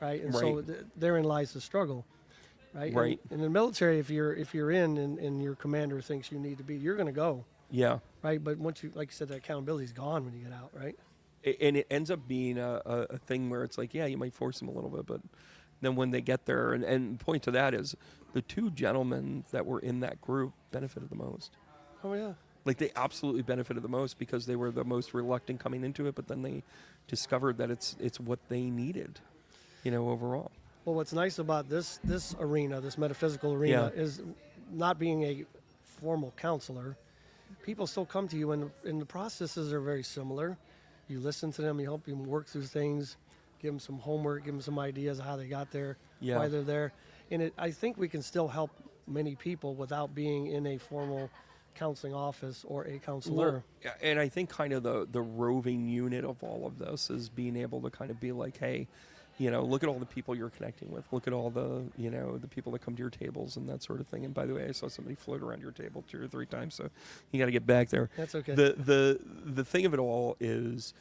right? And Right. so therein lies the struggle, right? Right. In the military, if you're in and your commander thinks you need to be, you're going to go, Yeah. right? But once you, like you said, that accountability's gone when you get out, right? And it ends up being a thing where it's like, yeah, you might force them a little bit, but then when they get there, and point to that is the two gentlemen that were in that group benefited the most. Oh yeah. Like, they absolutely benefited the most because they were the most reluctant coming into it, but then they discovered that it's what they needed, overall. Well, what's nice about this arena, this metaphysical arena, Yeah. is not being a formal counselor. People still come to you, and the processes are very similar. You listen to them, you help them work through things, give them some homework, give them some ideas of how they got there, Yeah. why they're there. And I think we can still help many people without being in a formal counseling office or a counselor. Well, and I think kind of the roving unit of all of this is being able to kind of be like, hey, look at all the people you're connecting with. Look at all the, the people that come to your tables and that sort of thing. And by the way, I saw somebody float around your table 2 or 3 times, so you got to get back there. That's okay. The thing of it all is,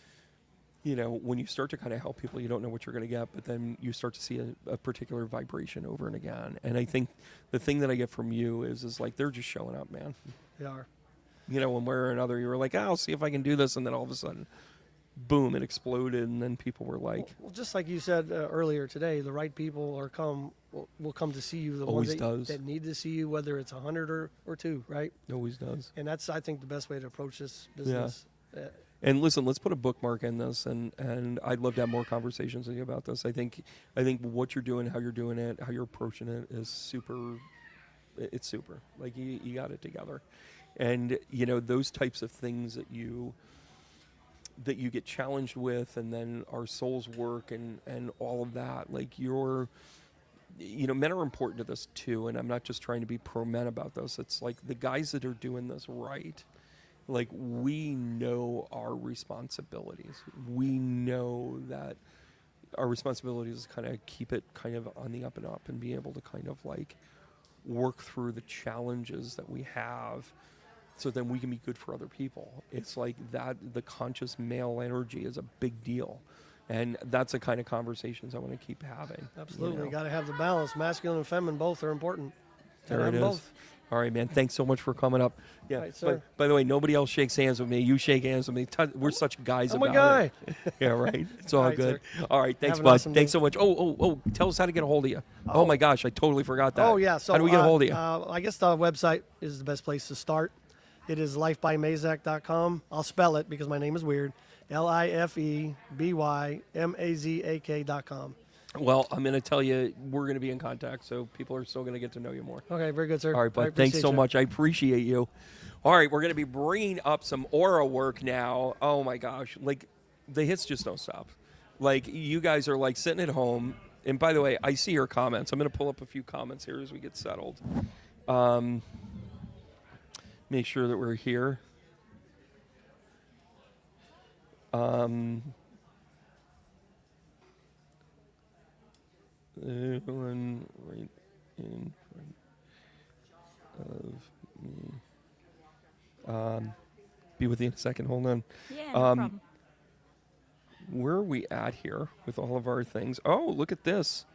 when you start to kind of help people, you don't know what you're going to get, but then you start to see a particular vibration over and again. And I think the thing that I get from you is like, they're just showing up, man. They are. One way or another, you were like, I'll see if I can do this. And then all of a sudden, boom, it exploded. And then people were like, Well, just like you said earlier today, the right people will come to see you. The Always ones does. that need to see you, whether it's 100 or 2, right? always does. And that's, I think, the best way to approach this business. And listen, let's put a bookmark in this, and I'd love to have more conversations with you about this. I think what you're doing, how you're doing it, how you're approaching it is super. It's super. Like you got it together, and those types of things that you get challenged with, and then our soul's work and all of that. Like men are important to this too, and I'm not just trying to be pro men about this. It's like the guys that are doing this right. Like, we know our responsibilities. We know that our responsibility is to kind of keep it kind of on the up and up and be able to kind of like work through the challenges that we have so then we can be good for other people. It's like that, the conscious male energy is a big deal. And that's the kind of conversations I want to keep having. Absolutely. Got to have the balance. Masculine and feminine both are important. There it is. Both. All right, man. Thanks so much for coming up. Yeah. Right, sir. By the way, nobody else shakes hands with me. You shake hands with me. We're such guys I'm a about guy. it. Yeah, right. It's all right, good. sir. All right. Thanks, Have an bud. awesome Thanks day. so much. Oh, tell us how to get a hold of you. Oh my gosh, I totally forgot that. Oh, yeah. So, how do we get a hold of you? I guess the website is the best place to start. It is lifebymazak.com. I'll spell it because my name is weird. LIFEBYMAZAK.com. Well, I'm going to tell you, we're going to be in contact, so people are still going to get to know you more. Okay, very good, sir. All right, bud. Thanks so much. I appreciate you. All right, we're going to be bringing up some aura work now. Oh, my gosh. Like, the hits just don't stop. Like, you guys are, like, sitting at home. And, by the way, I see your comments. I'm going to pull up a few comments here as we get settled. Make sure that we're here. One right in front of me. Be with you in a second. Hold on. Yeah, no problem. Where are we at here with all of our things? Oh, look at this.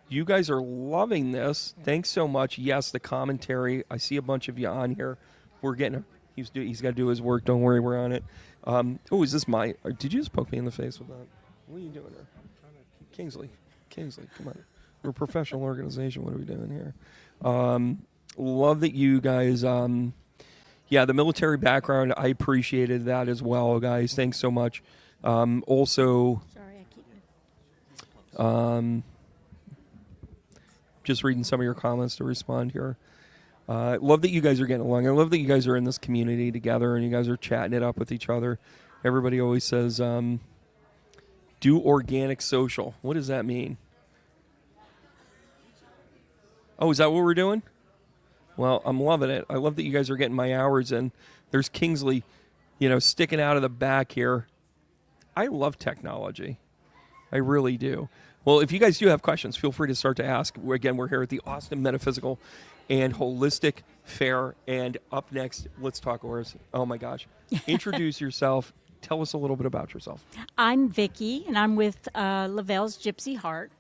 You guys are loving this. Thanks so much. Yes, the commentary. I see a bunch of you on here. We're getting. He's got to do his work. Don't worry, we're on it. Oh, is this my? Did you just poke me in the face with that? What are you doing there? Kingsley, come on. We're a professional organization. What are we doing here? Love that you guys. The military background. I appreciated that as well, guys. Thanks so much. Also. Sorry, I keep. Just reading some of your comments to respond here. Love that you guys are getting along. I love that you guys are in this community together and you guys are chatting it up with each other. Everybody always says, do organic social. What does that mean? Oh, is that what we're doing? Well, I'm loving it. I love that you guys are getting my hours in. There's Kingsley, sticking out of the back here. I love technology. I really do. Well, if you guys do have questions, feel free to start to ask. Again, we're here at the Austin Metaphysical and Holistic Fair. And up next, let's talk auras. Oh, my gosh. Introduce yourself. Tell us a little bit about yourself. I'm Vicki, and I'm with Lavelle's Gypsy Heart,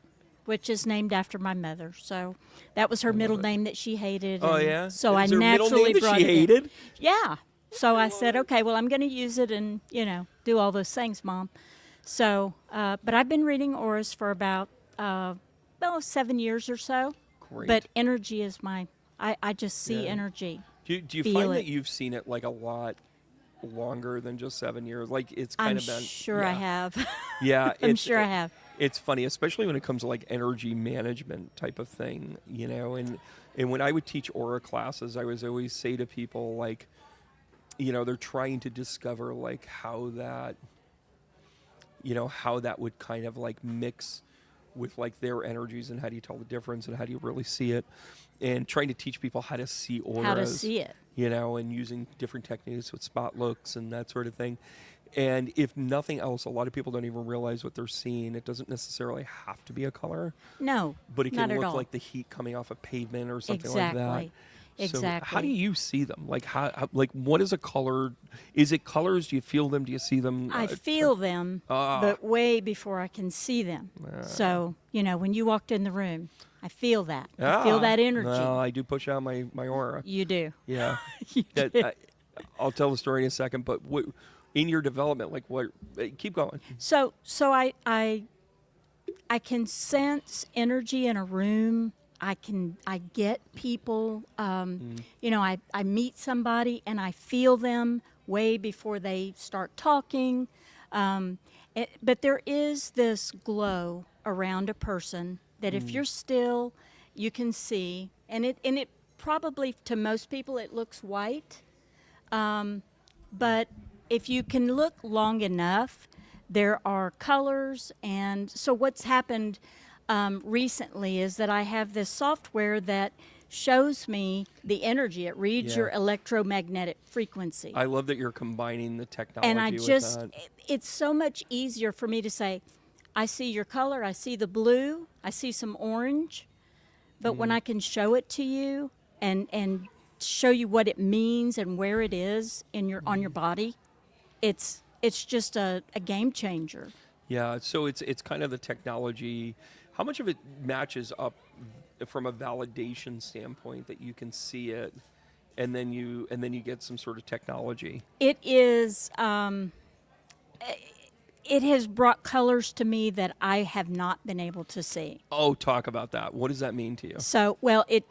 which is named after my mother. So that was her middle name that she hated. Oh, and yeah? So Is I there a middle naturally name that brought she it in. hated? Yeah. So I said, okay, well, I'm going to use it and, do all those things, Mom. So, but I've been reading auras for about 7 years or so. Great. But energy is I just see Yeah. energy. Do you Feel find it. that you've seen it like a lot longer than just 7 years? Like it's kind I'm of been. sure I have. Yeah, I'm sure I have. It's funny, especially when it comes to like energy management type of thing, and when I would teach aura classes, I was always say to people like, they're trying to discover like how that would kind of like mix with like their energies, and how do you tell the difference, and how do you really see it, and trying to teach people how to see auras. How to see it. You know, and using different techniques with spot looks and that sort of thing. And if nothing else, a lot of people don't even realize what they're seeing. It doesn't necessarily have to be a color. No, But it not can at look all. like the heat coming off a pavement or something Exactly. like that. So how Exactly. do you see them? Like like what is a color? Is it colors? Do you feel them? Do you see them? I feel them, but way before I can see them. So, you know, when you walked in the room, I feel that. I feel that energy. Well, I do push out my aura. You do. Yeah. You That, do. I'll tell the story in a second, but what, in your development, like what, keep going. So I can sense energy in a room. I get people. You know, I meet somebody and I feel them way before they start talking. But there is this glow around a person that if you're still, you can see, and it probably to most people it looks white. But if you can look long enough, there are colors. And so what's happened recently is that I have this software that shows me the energy. It reads Yeah. your electromagnetic frequency. I love that you're combining the technology And I with just, that. it's so much easier for me to say, I see your color, I see the blue, I see some orange. But when I can show it to you and show you what it means and where it is in your on your body, it's just a game changer. Yeah, so it's kind of the technology. How much of it matches up from a validation standpoint that you can see it, and then you get some sort of technology? It is. It has brought colors to me that I have not been able to see. Oh, talk about that. What does that mean to you? So, well, it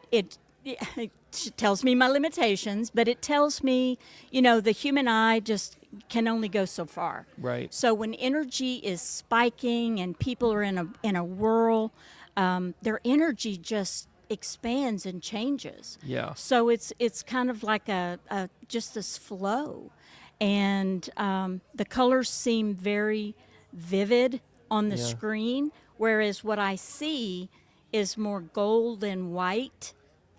tells me my limitations, but it tells me, you know, the human eye just can only go so far. Right. So when energy is spiking and people are in a whirl, their energy just expands and changes. Yeah. So it's kind of like a just this flow, and the colors seem very vivid on the Yeah. screen, whereas what I see is more gold and white.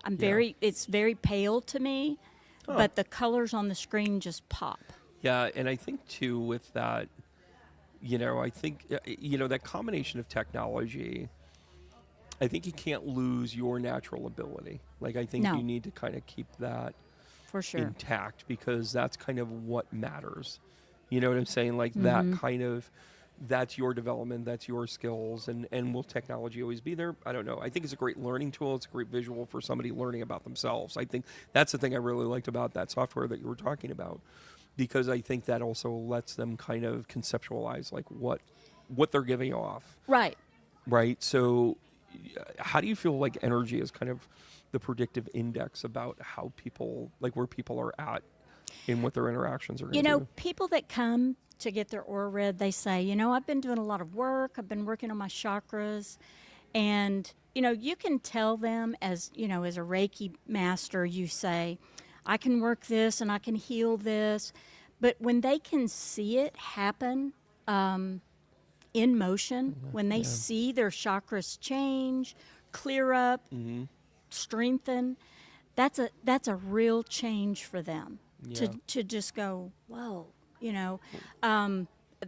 It's very pale to me, but the colors on the screen just pop. Yeah, and I think too with that, you know, I think that combination of technology, I think you can't lose your natural ability. Like I think No. you need to kind of keep that For sure. intact, because that's kind of what matters. You know what I'm saying? Like that kind of, that's your development, that's your skills, and will technology always be there? I don't know. I think it's a great learning tool. It's a great visual for somebody learning about themselves. I think that's the thing I really liked about that software that you were talking about, because I think that also lets them kind of conceptualize like what they're giving off. Right. Right. So how do you feel like energy is kind of the predictive index about how people, like where people are at in what their interactions are going to You know, do? people that come to get their aura read, they say, you know, I've been doing a lot of work. I've been working on my chakras. And, you know, you can tell them as, you know, as a Reiki master, you say, I can work this and I can heal this. But when they can see it happen in motion, when they see their chakras change, clear up, strengthen, that's a real change for them. Yeah. To just go, whoa, you know.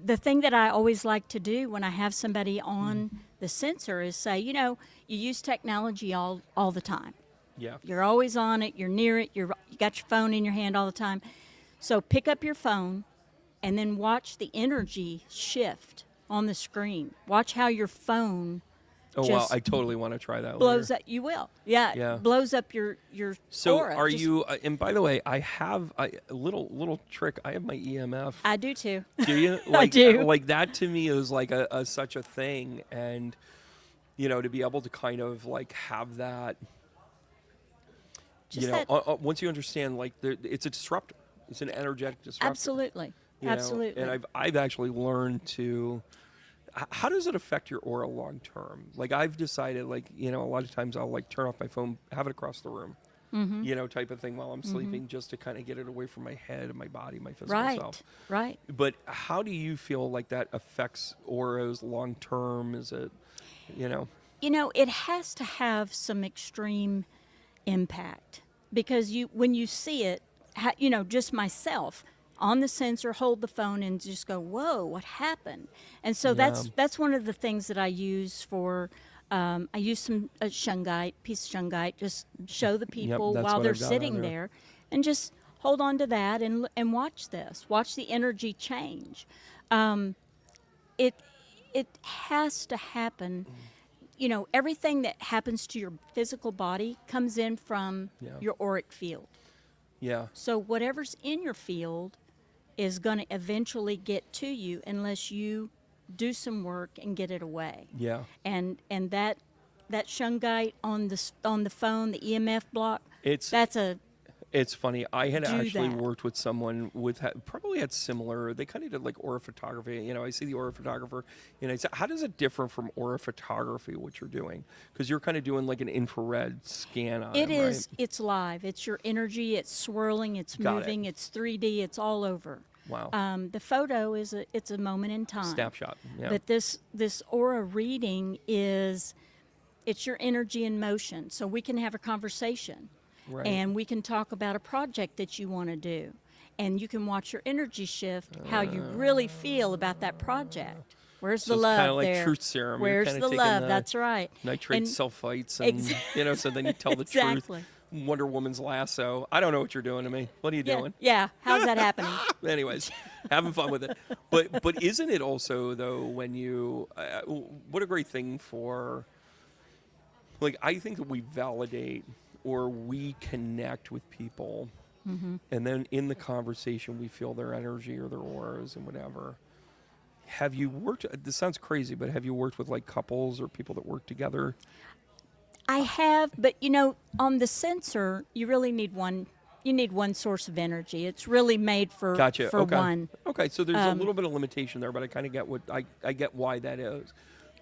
The thing that I always like to do when I have somebody on the sensor is say, you know, you use technology all the time. Yeah. You're always on it. You're near it. You got your phone in your hand all the time. So pick up your phone and then watch the energy shift on the screen. Watch how your phone Oh, wow. just I totally want to try that blows later. up. You will. Yeah. Yeah. Blows up your So aura. are Just- you, and by the way, I have a little trick. I have my EMF. I do too. Do you? I do. Like that to me is like a such a thing. And, you know, to be able to kind of like have that, Just you know, that- once you understand, like it's a disruptor. It's an energetic disruptor. Absolutely. you know, Absolutely. And I've actually learned to, how does it affect your aura long term? Like I've decided, like, you know, a lot of times I'll like turn off my phone, have it across the room. you know, type of thing while I'm sleeping, just to kind of get it away from my head and my body, my physical Right. self. Right. But how do you feel like that affects auras long term? Is it, you know? You know, it has to have some extreme impact because when you see it, you know, just myself on the sensor, hold the phone and just go, whoa, what happened? And so that's one of the things that I use for. I use some shungite, piece of shungite, just show the people that's while what they're I've got on sitting there. there, and just hold on to that and watch this, watch the energy change. It has to happen. You know, everything that happens to your physical body comes in from your auric field. Yeah. So whatever's in your field is going to eventually get to you unless you do some work and get it away. Yeah. And that shungite on the phone, the EMF block, It's funny. I had Do actually that. worked with someone with probably had similar. They kind of did like aura photography. You know, I see the aura photographer, and I said, "How does it differ from aura photography? What you're doing? Because you're kind of doing like an infrared scan on It them, is. right? It's live. It's your energy. It's swirling. It's Got it. moving. It's 3D. It's all over. Wow. The photo it's a moment in time. Snapshot. Yeah. But this aura reading it's your energy in motion. So we can have a conversation. Right. And we can talk about a project that you want to do. And you can watch your energy shift, how you really feel about that project. Where's So the it's love kind of like there? truth serum. You're Where's kinda the taking love? the That's right. Nitrate And- sulfites, and you know, so then you tell the Exactly. truth. Wonder Woman's lasso. I don't know what you're doing to me. What are you doing? Yeah. How's that happening? Anyways, having fun with it. But isn't it also though when you what a great thing for, like, I think that we validate or we connect with people, and then in the conversation we feel their energy or their auras and whatever. Have you worked, this sounds crazy, but have you worked with like couples or people that work together? I have, but you know, on the sensor, you really need one. You need one source of energy. It's really made for Gotcha. for Okay. one. Okay, so there's a little bit of limitation there, but I kind of get what I get why that is,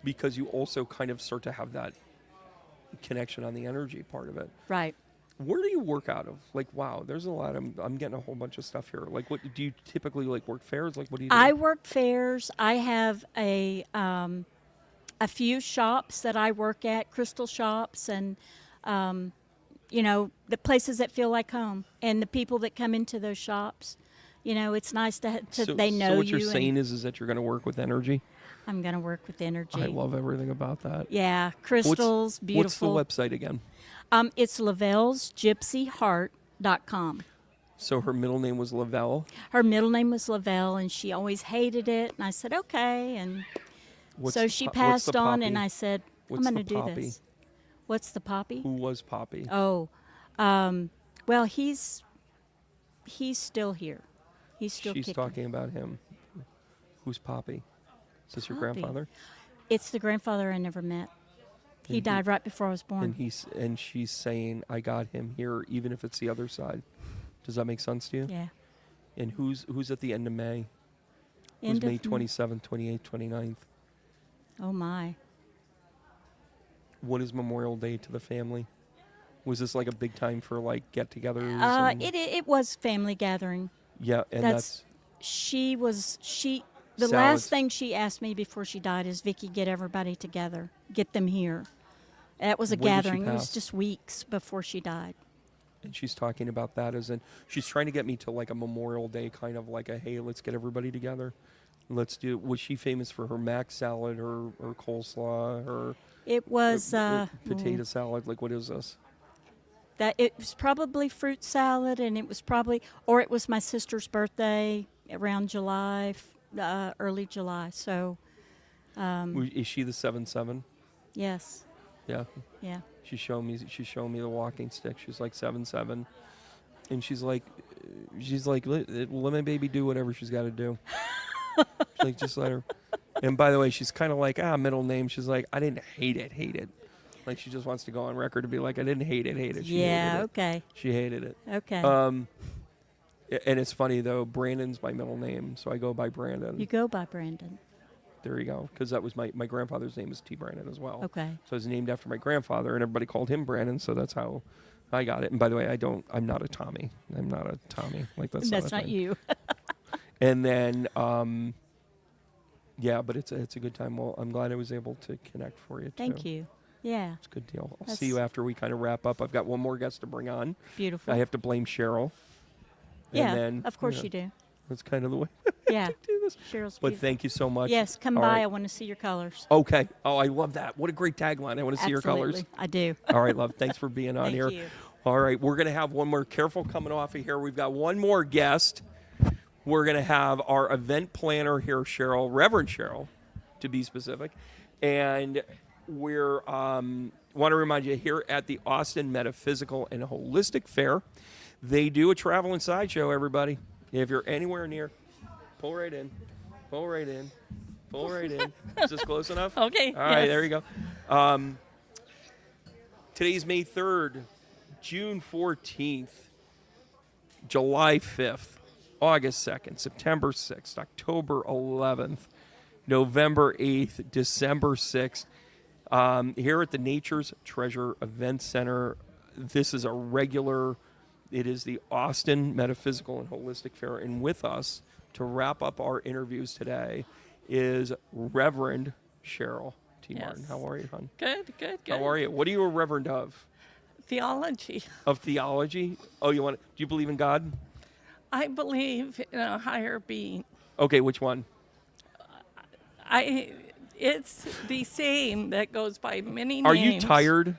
because you also kind of start to have that connection on the energy part of it. Right. Where do you work out of? Like, wow, there's a lot. I'm getting a whole bunch of stuff here. Like, what do you typically like work fairs? Like, what do you do? I work fairs. I have a few shops that I work at, crystal shops, and you know, the places that feel like home, and the people that come into those shops. You know, it's nice to they know you. So what you're and saying is that you're going to work with energy? I'm going to work with energy. I love everything about that. Yeah, crystals, beautiful. What's the website again? It's Lavelle'sGypsyHeart.com. So her middle name was Lavelle. Her middle name was Lavelle, and she always hated it. And I said, okay. And so she passed on, and I said, I'm going to do this. What's the Poppy? Who was Poppy? Oh, well, he's still here. He's still She's kicking. talking about him. Who's Poppy? Is this your Poppy. grandfather? It's the grandfather I never met. He died right before I was born. And she's saying, I got him here, even if it's the other side. Does that make sense to you? Yeah. And who's at the end of May? End Who's May of 27th, 28th, 29th? Oh, my. What is Memorial Day to the family? Was this like a big time for like get-togethers? and- It was family gathering. yeah, and that's The Salads. last thing she asked me before she died is, Vicki, get everybody together. Get them here. That was a When did she gathering. It was pass? just weeks before she died. and she's talking about that as in she's trying to get me to like a Memorial Day kind of like a, hey, let's get everybody together. Let's do. Was she famous for her mac salad or coleslaw or It was potato salad? Like, what is this? that it was probably fruit salad, and it was my sister's birthday around July, early July. So Is she the 7'7"? yes, Yeah. yeah. She's showing me the walking stick. She's like 7'7", and she's like, let my baby do whatever she's got to do. She's like, just let her. And by the way, she's kind of like, middle name. She's like, I didn't hate it. Like, she just wants to go on record to be like, I didn't hate it. She Yeah, hated it. okay. She hated it. Okay. And it's funny though. Brandon's my middle name, so I go by Brandon. You go by Brandon. There you go. Because that was my grandfather's name is T. Brandon as well. Okay. So I was named after my grandfather, and everybody called him Brandon. So that's how I got it. And by the way, I'm not a Tommy. I'm not a Tommy. Like that's That's not, a not thing. you. And then, yeah, but it's a good time. Well, I'm glad I was able to connect for you, too. Thank you. Yeah. It's a good deal. I'll That's see you after we kind of wrap up. I've got one more guest to bring on. Beautiful. I have to blame Cheryl. Yeah, And then, of course you do. That's kind of the way Yeah. to do this. Cheryl's But beautiful. thank you so much. Yes, come All by. right. I want to see your colors. Okay. Oh, I love that. What a great tagline. I want to see your colors. Absolutely. I do. All right, love. Thanks for being on Thank here. you. All right, we're going to have one more. Careful coming off of here. We've got one more guest. We're going to have our event planner here, Cheryl, Reverend Cheryl, to be specific. And we're want to remind you here at the Austin Metaphysical and Holistic Fair, they do a travel and sideshow, everybody. If you're anywhere near, pull right in, pull right in, pull right in. Is this close enough? Okay. All right, yes. there you go. Today's May 3rd, June 14th, July 5th, August 2nd, September 6th, October 11th, November 8th, December 6th. Here at the Nature's Treasure Event Center, this is a regular, it is the Austin Metaphysical and Holistic Fair. And with us to wrap up our interviews today is Reverend Cheryl T. Martin. Yes. How are you, hon? Good. How are you? What are you a reverend of? Theology. Of theology? Oh, do you believe in God? I believe in a higher being. Okay, which one? It's the same that goes by many Are names. you tired?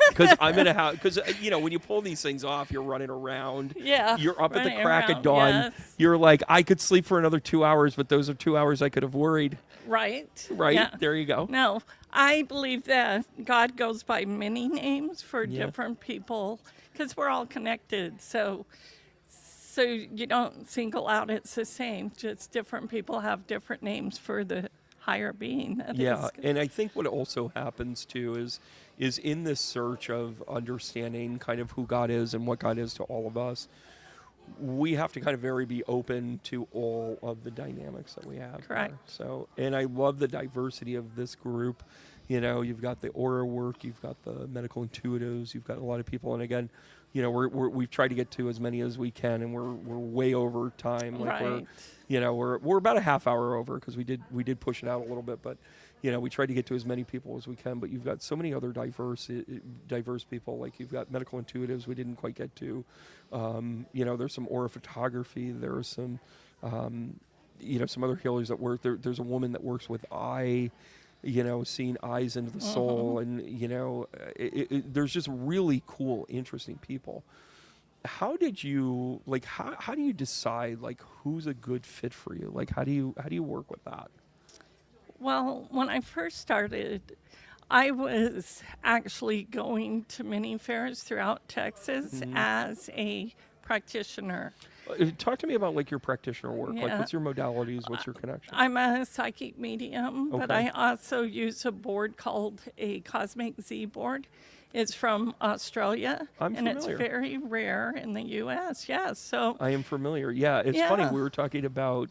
Because I'm in a house. Because when you pull these things off, you're running around. Yeah, You're up at the running crack of around, dawn. yes. You're like, I could sleep for another 2 hours, but those are 2 hours I could have worried. Right. Right. Yeah. There you go. No, I believe that God goes by many names for Yeah. different people because we're all connected. So you don't single out it's the same. Just different people have different names for the higher being. That Yeah, is- and I think what also happens too is in this search of understanding kind of who God is and what God is to all of us, we have to kind of be open to all of the dynamics that we have. Correct. there. So, and I love the diversity of this group. You've got the aura work, you've got the medical intuitives, you've got a lot of people, and again, we've tried to get to as many as we can, and we're way over time. Like Right. we're about a half hour over because we did push it out a little bit, but we tried to get to as many people as we can. But you've got so many other diverse people. Like you've got medical intuitives we didn't quite get to. There's some aura photography. There's some some other healers that work. There's a woman that works with seeing eyes into the soul, and there's just really cool, interesting people. How did you how do you decide who's a good fit for you? How do you work with that? Well, when I first started, I was actually going to many fairs throughout Texas as a practitioner. Talk to me about your practitioner work. Yeah. What's your modalities? What's your connection? I'm a psychic medium, but Okay. I also use a board called a Cosmic Z board. It's from Australia, I'm and it's familiar. very rare in the U.S. Yes, so I am familiar. Yeah, it's funny. Yeah. We were talking about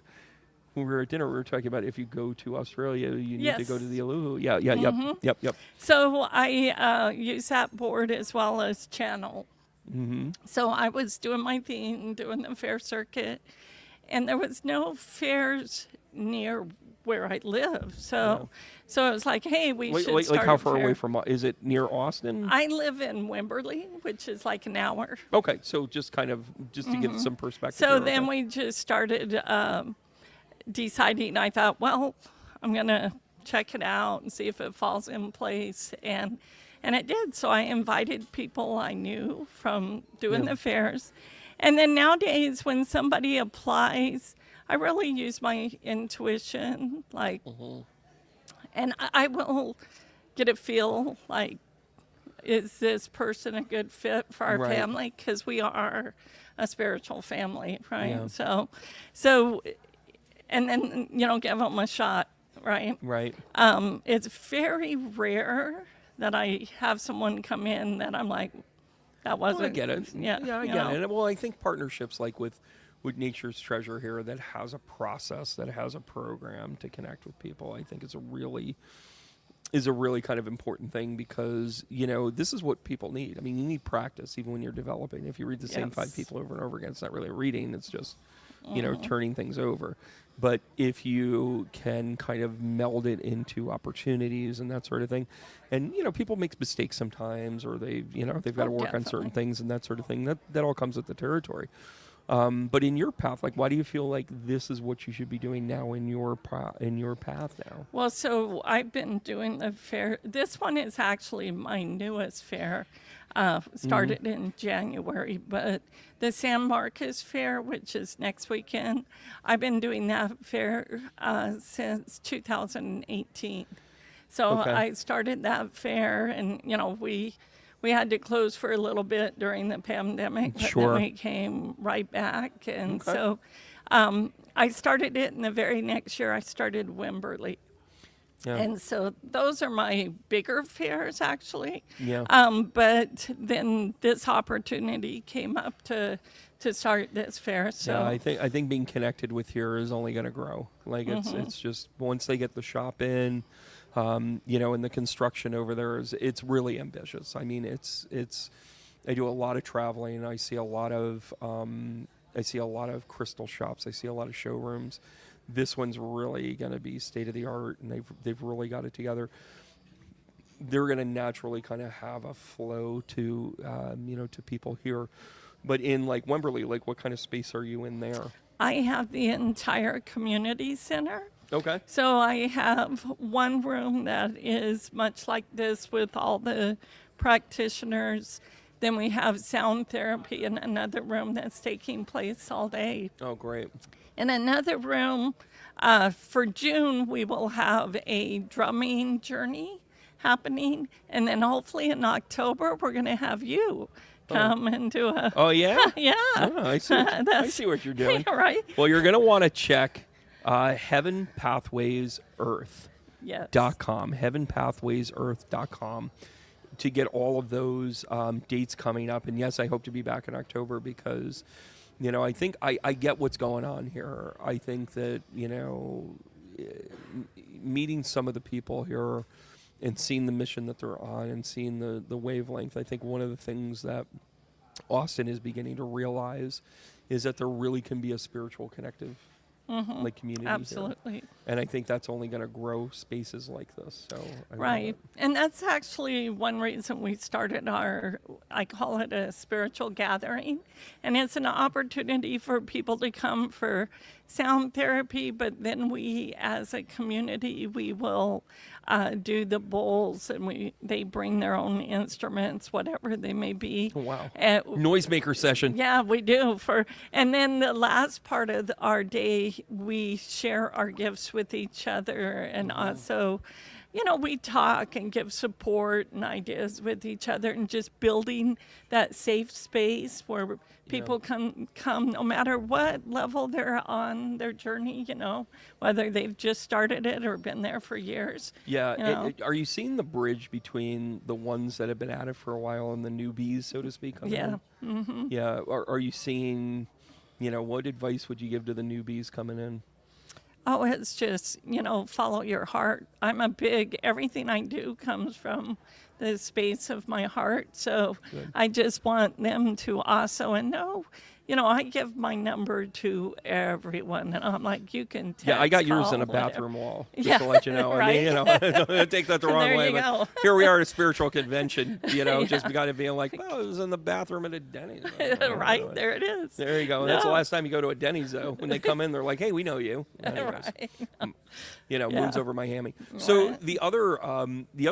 when we were at dinner. We were talking about if you go to Australia, you need to go to Yes. the Aluhu. Yeah. Yep. so I use that board as well as channel. Mm-hmm. So I was doing my thing, doing the fair circuit, and there was no fairs near where I live. So it was like, hey, we should start how a far fair. away from? Is it near Austin? I live in Wimberley, which is like an hour. Okay, so just to give some perspective. So here, then okay. we just started deciding. I thought, well, I'm going to check it out and see if it falls in place. And it did. So I invited people I knew from doing the fairs. And then nowadays, when somebody applies, I really use my intuition. And I will get a feel like, is this person a good fit for our Right. family? Because we are a spiritual family, right? Yeah. So, and then, give them a shot, right? Right. It's very rare that I have someone come in that I'm like, that wasn't. I get it. Yeah, I you get know. it. Well, I think partnerships with Nature's Treasure here that has a process, that has a program to connect with people, I think it's a really is a really kind of important thing because, you know, this is what people need. I mean, you need practice even when you're developing. If you read the same 5 people over and over again, it's not really reading, it's just, you know, turning things over. But if you can kind of meld it into opportunities and that sort of thing, and, you know, people make mistakes sometimes, or they, you know, they've got to work on certain things and that sort of thing, that all comes with the territory. But in your path, like, why do you feel like this is what you should be doing now in your path now? Well, so I've been doing the fair. This one is actually my newest fair. Started in January, but the San Marcos Fair, which is next weekend, I've been doing that fair since 2018. So I started that fair, and, you know, we had to close for a little bit during the pandemic, but then we came right back. And so I started it, and the very next year I started Wimberley. Yeah. And so those are my bigger fairs, actually. Yeah. But then this opportunity came up to start this fair. So yeah, I think being connected with here is only going to grow. Like it's just once they get the shop in, you know, and the construction over there it's really ambitious. I mean, it's I do a lot of traveling, and I see a lot of crystal shops. I see a lot of showrooms. This one's really going to be state of the art, and they've really got it together. They're going to naturally kind of have a flow to you know, to people here. But in like Wimberley, like what kind of space are you in there? I have the entire community center. Okay. So I have one room that is much like this with all the practitioners. Then we have sound therapy in another room that's taking place all day. Oh, great. In another room, for June, we will have a drumming journey happening. And then hopefully in October, we're going to have you come and do a... Oh, yeah? Yeah. Oh, I see what you're doing. Right. Well, you're going to want to check heavenpathwaysearth.com, heavenpathwaysearth.com, to get all of those dates coming up. And yes, I hope to be back in October because, you know, I think I get what's going on here. I think that, you know, meeting some of the people here and seeing the mission that they're on and seeing the wavelength, I think one of the things that Austin is beginning to realize is that there really can be a spiritual connective like community. Absolutely. Here. And I think that's only going to grow spaces like this. So right. And that's actually one reason we started I call it a spiritual gathering. And it's an opportunity for people to come for sound therapy, but then we as a community, we will do the bowls, and they bring their own instruments, whatever they may be. Oh, wow. Noisemaker session. Yeah, we do. And then the last part of our day, we share our gifts with each other, and also, you know, we talk and give support and ideas with each other, and just building that safe space where people can come no matter what level they're on their journey, you know, whether they've just started it or been there for years. Yeah. You know? Are you seeing the bridge between the ones that have been at it for a while and the newbies, so to speak? Yeah. Yeah. Are you seeing, you know, what advice would you give to the newbies coming in? Oh, it's just, you know, follow your heart. Everything I do comes from the space of my heart. So good. I just want them to also know, you know, I give my number to everyone, and I'm like, you can text. Yeah, I got yours in a whatever. Bathroom wall, just to let you know. Right? I mean, you know, don't take that the wrong way. But go. Here we are at a spiritual convention, you know, just kind of being like, well, it was in the bathroom at a Denny's. Right, there it is. There you go. And that's the last time you go to a Denny's, though. When they come in, they're like, hey, we know you. Anyways, right. You know, moons over my hammy. So the other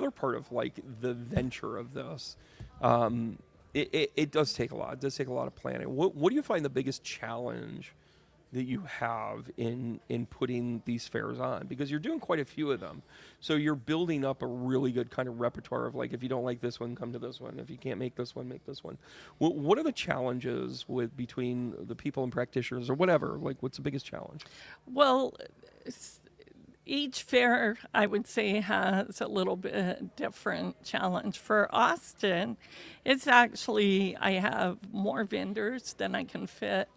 part of like the venture of this, it does take a lot. It does take a lot of planning. What do you find the biggest challenge that you have in putting these fairs on? Because you're doing quite a few of them. So you're building up a really good kind of repertoire of like, if you don't like this one, come to this one. If you can't make this one, make this one. What are the challenges between the people and practitioners or whatever? Like, what's the biggest challenge? Well, each fair, I would say, has a little bit different challenge. For Austin, it's actually, I have more vendors than I can fit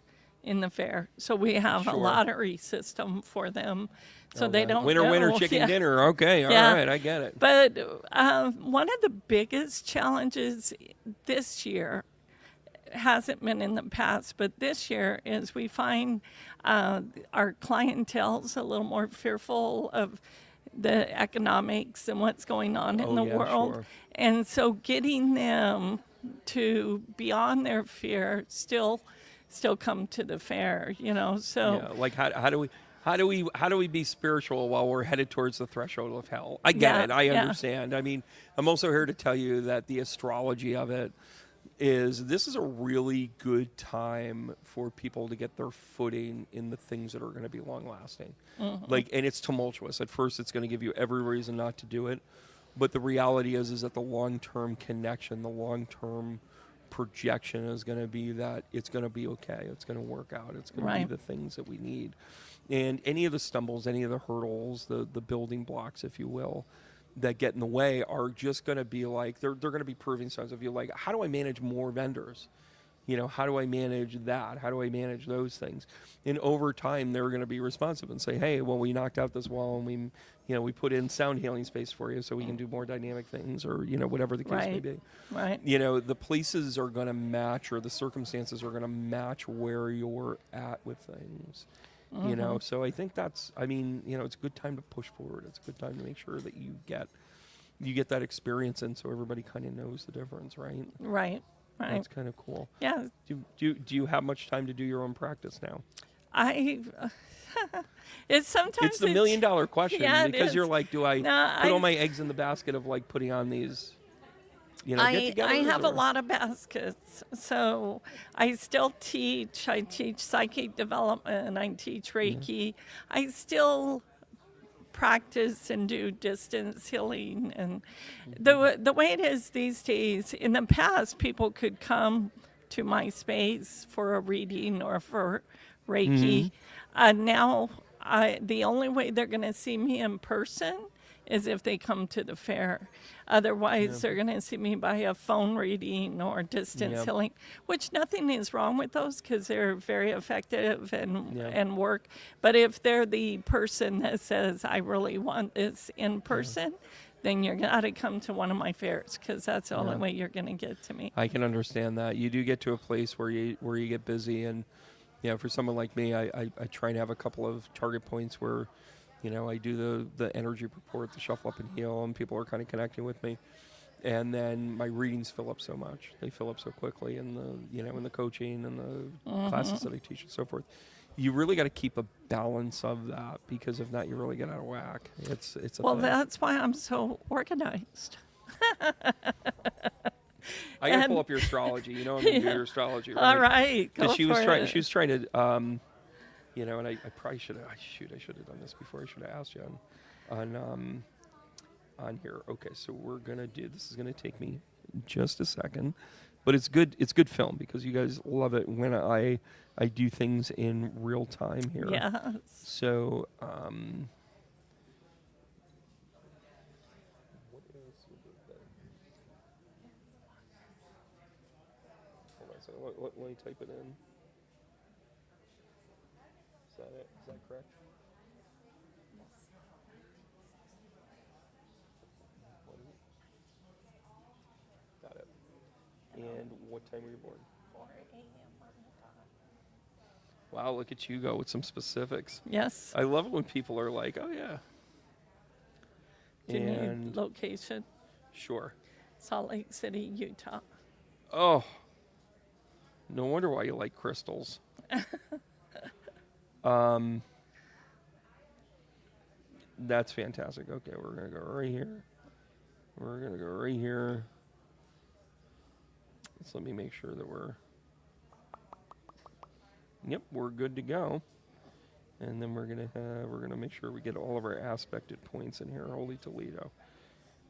in the fair. So we have a Sure. lottery system for them. So they Okay. don't Winner, know. winner, chicken Yeah. dinner. Okay, all Yeah. right, I get it. But one of the biggest challenges this year hasn't been in the past, but this year is we find our clientele's a little more fearful of the economics and what's going on in Oh, the yeah, world. sure. And so getting them to beyond their fear still come to the fair, you know. So Yeah, like how do we be spiritual while we're headed towards the threshold of hell? I get Yeah, it. I yeah. understand. I mean, I'm also here to tell you that the astrology of it is this is a really good time for people to get their footing in the things that are going to be long lasting. Like, and it's tumultuous. At first, it's going to give you every reason not to do it. But the reality is that the long-term connection, the long-term projection is going to be that it's going to be okay. It's going to work out. It's going to Right. be the things that we need. And any of the stumbles, any of the hurdles, the building blocks, if you will, that get in the way are just going to be like, they're going to be proving signs of you. Like, how do I manage more vendors? You know, how do I manage that? How do I manage those things? And over time, they're going to be responsive and say, hey, well, we knocked out this wall and we put in sound healing space for you so we can do more dynamic things, or, whatever the case may Right. be. Right. The places are going to match, or the circumstances are going to match where you're at with things. So I think it's a good time to push forward. It's a good time to make sure that you get that experience in, so everybody kind of knows the difference, right? Right. Right. That's kind of cool. Yeah. Do you have much time to do your own practice now? It's sometimes It's the $1 million question, Yeah, it because is. you're like, do I No, put all my eggs in the basket of like putting on these, I get-togethers? have a or- lot of baskets. So I still teach. I teach psychic development. I teach Reiki. I still practice and do distance healing. And the way it is these days, in the past, people could come to my space for a reading or for Reiki. Now, the only way they're going to see me in person is if they come to the fair. Otherwise, they're going to see me by a phone reading or distance Yep. healing, which nothing is wrong with those because they're very effective and work. But if they're the person that says, I really want this in person, then you're got to come to one of my fairs because that's the only way you're going to get to me. I can understand that. You do get to a place where you get busy, and for someone like me, I try and have a couple of target points where I do the energy report, the shuffle up and heal, and people are kind of connecting with me. And then my readings fill up so much. They fill up so quickly, and in the coaching and the classes that I teach and so forth. You really got to keep a balance of that, because if not, you really get out of whack. It's a Well, thing. that's why I'm so organized. I got to and- pull up your astrology. I'm going to do your astrology. Right? All right, go She for was trying. it. She was trying to. And I probably should have. I should have done this before. I should have asked you on here. Okay, so we're gonna do. This is gonna take me just a second, but it's good. It's good film, because you guys love it when I do things in real time here. Yes. So what is the hold on a second. Let me type it in. Is that it? Is that correct? Got it. And what time were you born? 4 a.m. on the dot. Wow, look at you go with some specifics. Yes. I love it when people are like, oh, yeah. Do you And need location? sure. Salt Lake City, Utah. Oh, no wonder why you like crystals. That's fantastic. Okay, we're going to go right here. We're going to go right here. So let me make sure that yep, we're good to go. And then we're gonna make sure we get all of our aspected points in here. Holy Toledo.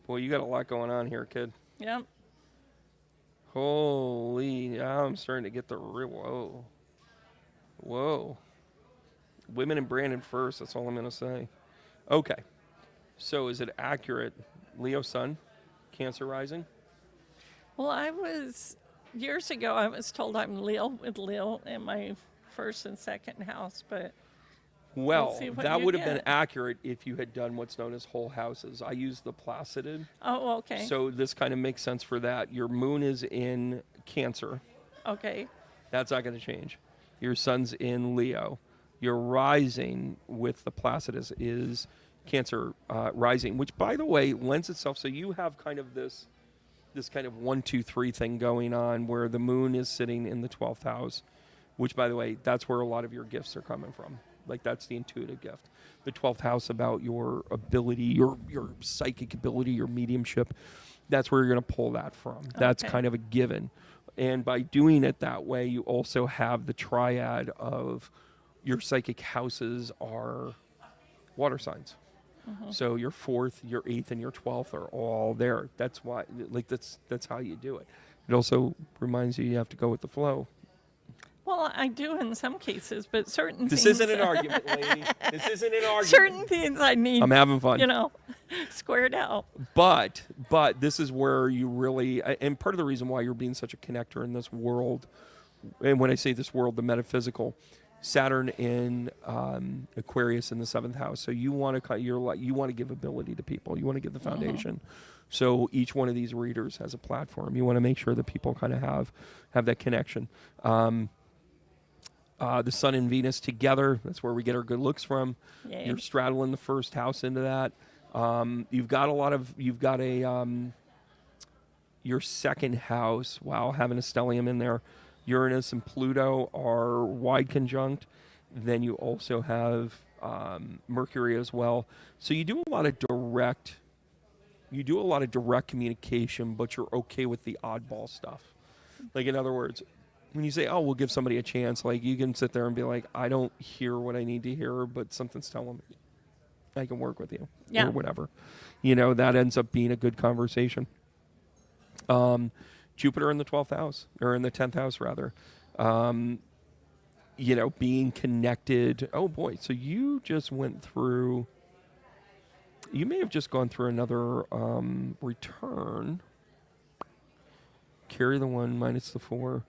Boy, you got a lot going on here, kid. Yep. Holy, I'm starting to get the whoa. Women in Brandon first, that's all I'm gonna say. Okay, so is it accurate? Leo sun, Cancer rising? Well, years ago, I was told I'm Leo with Leo in my first and second house, but Well, see what that you would have been get. accurate if you had done what's known as whole houses. I use the Placided. oh, okay. So this kind of makes sense for that. Your moon is in Cancer. Okay. That's not going to change. Your sun's in Leo. Your rising with the Placidus is Cancer rising, which, by the way, lends itself. So you have kind of this kind of 1, 2, 3 thing going on where the moon is sitting in the 12th house, which, by the way, that's where a lot of your gifts are coming from. Like, that's the intuitive gift. The 12th house about your ability, your psychic ability, your mediumship. That's where you're going to pull that from. That's Okay. kind of a given. And by doing it that way, you also have the triad of your psychic houses are water signs. So your 4th, your 8th, and your 12th are all there. That's why, like, that's how you do it. It also reminds you have to go with the flow. Well, I do in some cases, but certain This things. isn't an argument, lady. This isn't an argument. Certain things I need. I'm having fun. Squared out. But this is where you really, and part of the reason why you're being such a connector in this world, and when I say this world, the metaphysical, Saturn in Aquarius in the 7th house. So you want to you want to give ability to people. You want to give the foundation. So each one of these readers has a platform. You want to make sure that people kind of have that connection. The Sun and Venus together. That's where we get our good looks from. Yay. You're straddling the 1st house into that. You've got your 2nd house. Wow, having a stellium in there. Uranus and Pluto are wide conjunct. Then you also have Mercury as well. So you do a lot of direct communication, but you're okay with the oddball stuff. Like, in other words, when you say, oh, we'll give somebody a chance, like, you can sit there and be like, I don't hear what I need to hear, but something's telling me I can work with you or whatever. That ends up being a good conversation. Jupiter in the 12th house, or in the 10th house, rather. Being connected. Oh, boy. So you just went through, you may have just gone through another return. Carry the 1 minus the 4.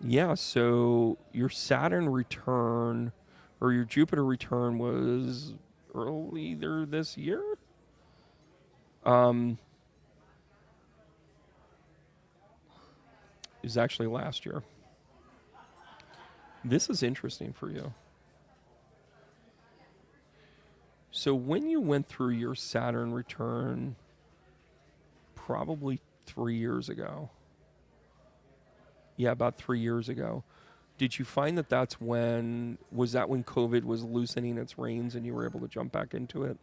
Yeah, so your Saturn return, or your Jupiter return, was earlier this year? It was actually last year. This is interesting for you. So when you went through your Saturn return, probably 3 years ago. Yeah, about 3 years ago. Did you find that was that when COVID was loosening its reins and you were able to jump back into it?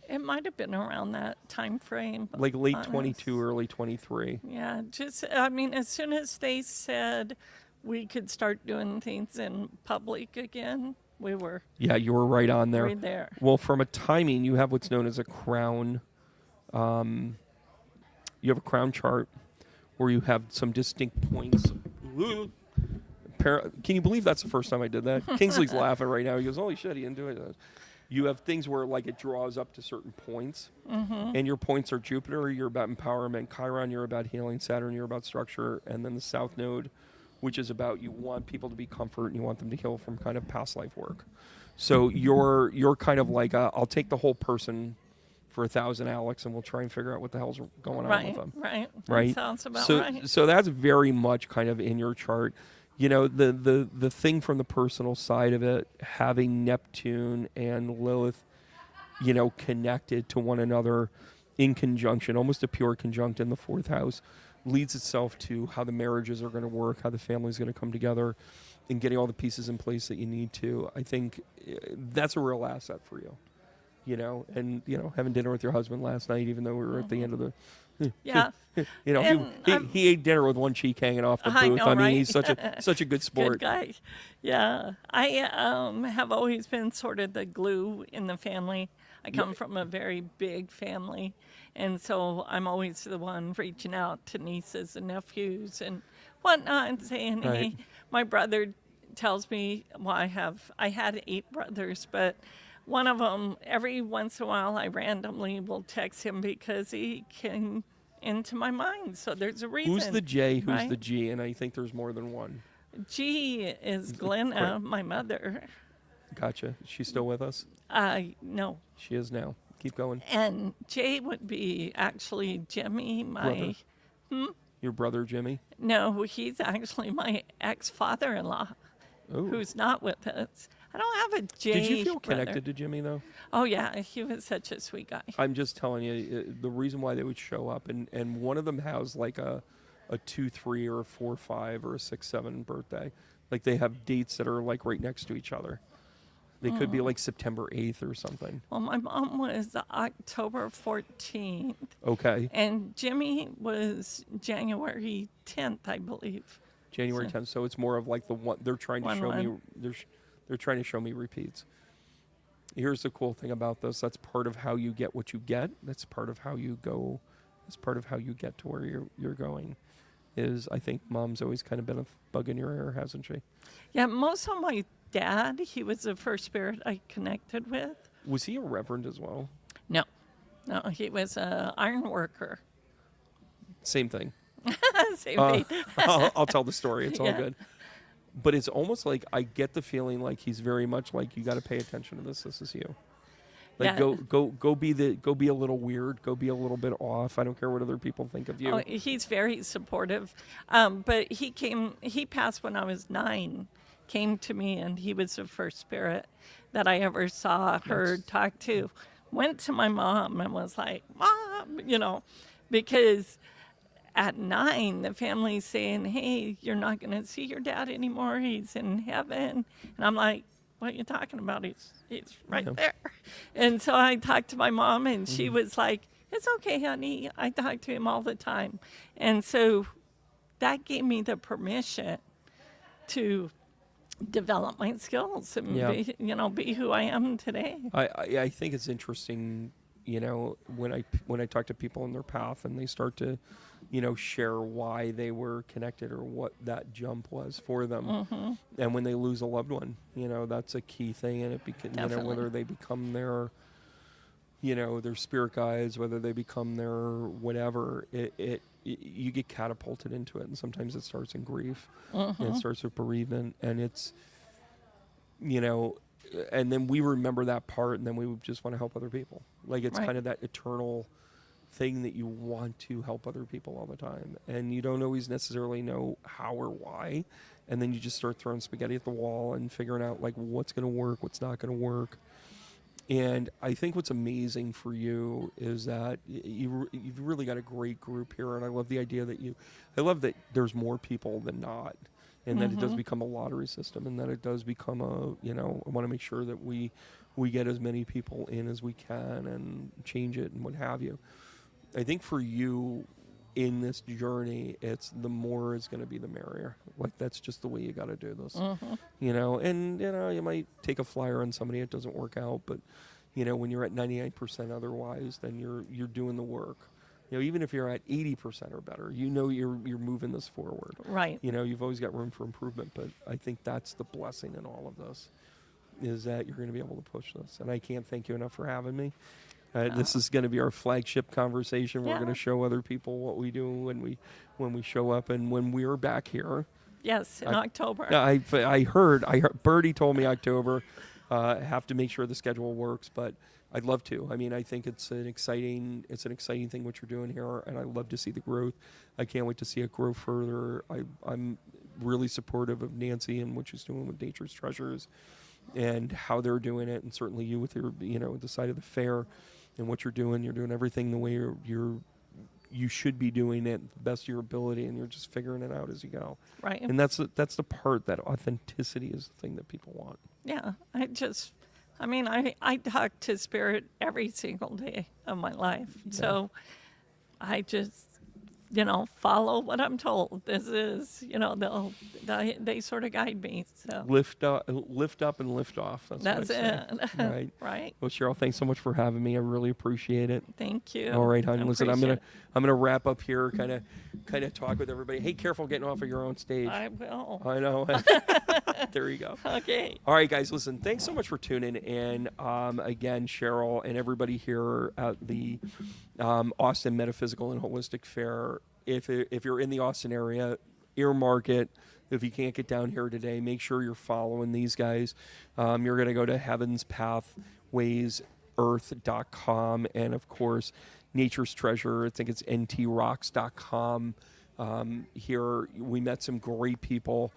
It might have been around that time frame. Like late 22, early 23. Yeah, as soon as they said we could start doing things in public again, we were. Yeah, you were right on there. Right there. Well, from a timing, you have what's known as a crown. You have a crown chart where you have some distinct points. Can you believe that's the first time I did that? Kingsley's laughing right now. He goes, holy shit, he didn't do it. You have things where, like, it draws up to certain points. And your points are Jupiter, you're about empowerment. Chiron, you're about healing. Saturn, you're about structure. And then the South Node, which is about you want people to be comfort and you want them to heal from kind of past life work. So you're kind of like, I'll take the whole person for 1,000 Alex, and we'll try and figure out what the hell's going on with them. Right. Right. That sounds about so, right. So that's very much kind of in your chart. The thing from the personal side of it, having Neptune and Lilith, connected to one another in conjunction, almost a pure conjunct in the 4th house, leads itself to how the marriages are going to work, how the family's going to come together, and getting all the pieces in place that you need to. I think that's a real asset for you. And having dinner with your husband last night, even though we were at the end of the, Yeah. he ate dinner with one cheek hanging off the booth. I know, I mean, right? he's such a good sport. Good guy. Yeah. I have always been sort of the glue in the family. I come from a very big family, and so I'm always the one reaching out to nieces and nephews and whatnot and saying, hey, Right. my brother tells me, well, I had 8 brothers, but one of them, every once in a while, I randomly will text him because he came into my mind. So there's a reason. Who's the J? Who's right? the G? And I think there's more than one. G is Glenna, my mother. Gotcha. Is she still with us? No. She is now. Keep going. And J would be actually Jimmy, my... Brother. Your brother, Jimmy? No, he's actually my ex-father-in-law, who's not with us. I don't have a J. Did you feel brother. connected to Jimmy, though? Oh, yeah. He was such a sweet guy. I'm just telling you, the reason why they would show up, and one of them has like a 2-3 or a 4-5 or a 6-7 birthday. Like they have dates that are like right next to each other. They could be like September 8th or something. Well, my mom was October 14th. Okay. And Jimmy was January 10th, I believe. January 10th. So it's more of like the one they're trying to show me. 1-1. They're trying to show me repeats. Here's the cool thing about this. That's part of how you get what you get. That's part of how you go. That's part of how you get to where you're going. Is I think Mom's always kind of been a bug in your ear, hasn't she? Yeah, most of my dad, he was the first spirit I connected with. Was he a reverend as well? No, he was an iron worker. Same thing. Same thing. I'll tell the story. It's all Yeah. good. But it's almost like I get the feeling like he's very much like, you got to pay attention to this. This is you. Like Yeah. go be a little weird. Go be a little bit off. I don't care what other people think of you. Oh, he's very supportive. But he passed when I was 9, came to me, and he was the first spirit that I ever saw, heard, talked to. Went to my mom and was like, Mom, because at 9, the family's saying, hey, you're not going to see your dad anymore. He's in heaven. And I'm like, what are you talking about? He's right there. And so I talked to my mom, and she was like, it's okay, honey. I talk to him all the time. And so that gave me the permission to develop my skills and be who I am today. I think it's interesting, when I talk to people in their path and they start to, share why they were connected or what that jump was for them. Mm-hmm. And when they lose a loved one, that's a key thing. And it whether they become their, their spirit guides, whether they become their whatever, you get catapulted into it. And sometimes it starts in grief, and it starts with bereavement, and it's, and then we remember that part, and then we just want to help other people. Like it's kind of that eternal thing that you want to help other people all the time, and you don't always necessarily know how or why, and then you just start throwing spaghetti at the wall and figuring out like what's going to work, what's not going to work. And I think what's amazing for you is that you've really got a great group here, and I love the idea that I love that there's more people than not, and that it does become a lottery system, and that it does become I want to make sure that we get as many people in as we can and change it and what have you. I think for you in this journey, it's the more is going to be the merrier. Like that's just the way you got to do this, and you might take a flyer on somebody, it doesn't work out, but when you're at 99% otherwise, then you're doing the work. Even if you're at 80% or better, you're moving this forward. Right. You've always got room for improvement, but I think that's the blessing in all of this, is that you're going to be able to push this. And I can't thank you enough for having me. This is going to be our flagship conversation. We're going to show other people what we do when we show up, and when we're back here. Yes, in October. I heard Birdie told me October. Have to make sure the schedule works, but I'd love to. I mean, I think it's an exciting thing what you're doing here, and I love to see the growth. I can't wait to see it grow further. I'm really supportive of Nancy and what she's doing with Nature's Treasures, and how they're doing it, and certainly you with your the side of the fair, and what you're doing. You're doing everything the way you should be doing it, the best of your ability, and you're just figuring it out as you go. Right. And that's the part, that authenticity is the thing that people want. Yeah, I talk to spirit every single day of my life. Yeah. So I just follow what I'm told. This is, they sort of guide me. So Lift up and lift off. that's what I say. it. Right. Right. Well, Cheryl, thanks so much for having me. I really appreciate it. Thank you. All right, hon. I Listen, I'm appreciate gonna wrap up here, kind of talk with everybody. Hey, careful getting off of your own stage. I will. I know. There you go. Okay. All right, guys. Listen, thanks so much for tuning in. Again, Cheryl and everybody here at the Austin Metaphysical and Holistic Fair. If you're in the Austin area, earmark it. If you can't get down here today, make sure you're following these guys. You're going to go to heavenspathwaysearth.com, and of course, Nature's Treasure. I think it's ntrocks.com. Here, we met some great people.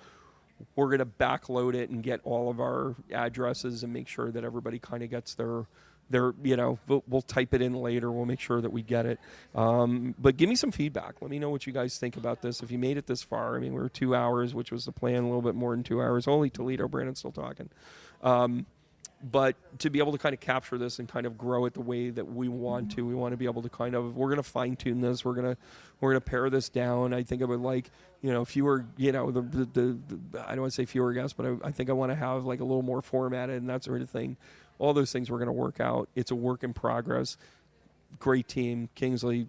We're going to backload it and get all of our addresses and make sure that everybody kind of gets their we'll type it in later. We'll make sure that we get it. But give me some feedback. Let me know what you guys think about this. If you made it this far, I mean, we're 2 hours, which was the plan, a little bit more than 2 hours. Holy Toledo, Brandon's still talking. But to be able to kind of capture this and kind of grow it the way that we want to be able to we're going to fine tune this. We're going to pare this down. I think I would like, fewer, I don't want to say fewer guests, but I think I want to have like a little more formatted and that sort of thing. All those things we're going to work out. It's a work in progress. Great team. Kingsley,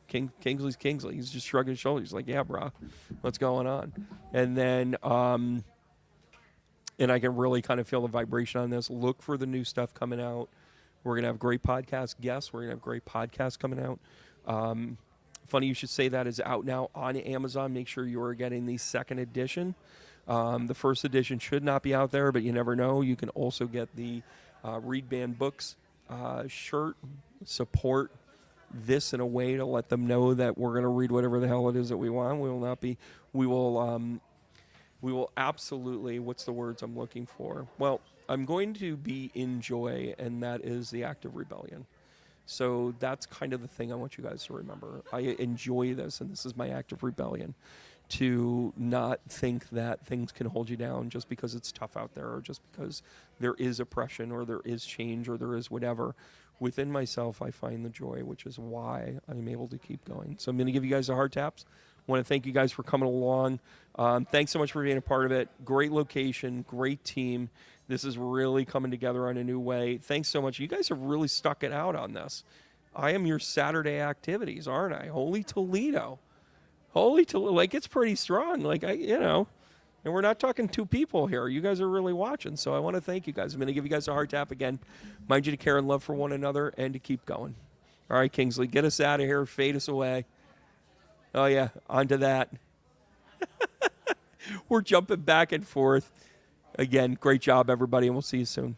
Kingsley's Kingsley. He's just shrugging his shoulders. He's like, yeah, bro, what's going on? And then, and I can really kind of feel the vibration on this. Look for the new stuff coming out. We're going to have great podcast guests. We're going to have great podcasts coming out. Funny you should say that is out now on Amazon. Make sure you are getting the second edition. The first edition should not be out there, but you never know. You can also get the Read Band Books shirt. Support this in a way to let them know that we're going to read whatever the hell it is that we want. We will absolutely, what's the words I'm looking for? Well, I'm going to be in joy, and that is the act of rebellion. So that's kind of the thing I want you guys to remember. I enjoy this, and this is my act of rebellion. To not think that things can hold you down just because it's tough out there, or just because there is oppression, or there is change, or there is whatever. Within myself, I find the joy, which is why I'm able to keep going. So I'm going to give you guys the hard taps. I want to thank you guys for coming along. Thanks so much for being a part of it. Great location, great team. This is really coming together in a new way. Thanks so much. You guys have really stuck it out on this. I am your Saturday activities, aren't I? Holy Toledo. Like, it's pretty strong. Like, and we're not talking two people here. You guys are really watching. So I want to thank you guys. I'm going to give you guys a hard tap again. Mind you to care and love for one another and to keep going. All right, Kingsley, get us out of here. Fade us away. Oh, yeah, on to that. We're jumping back and forth. Again, great job, everybody, and we'll see you soon.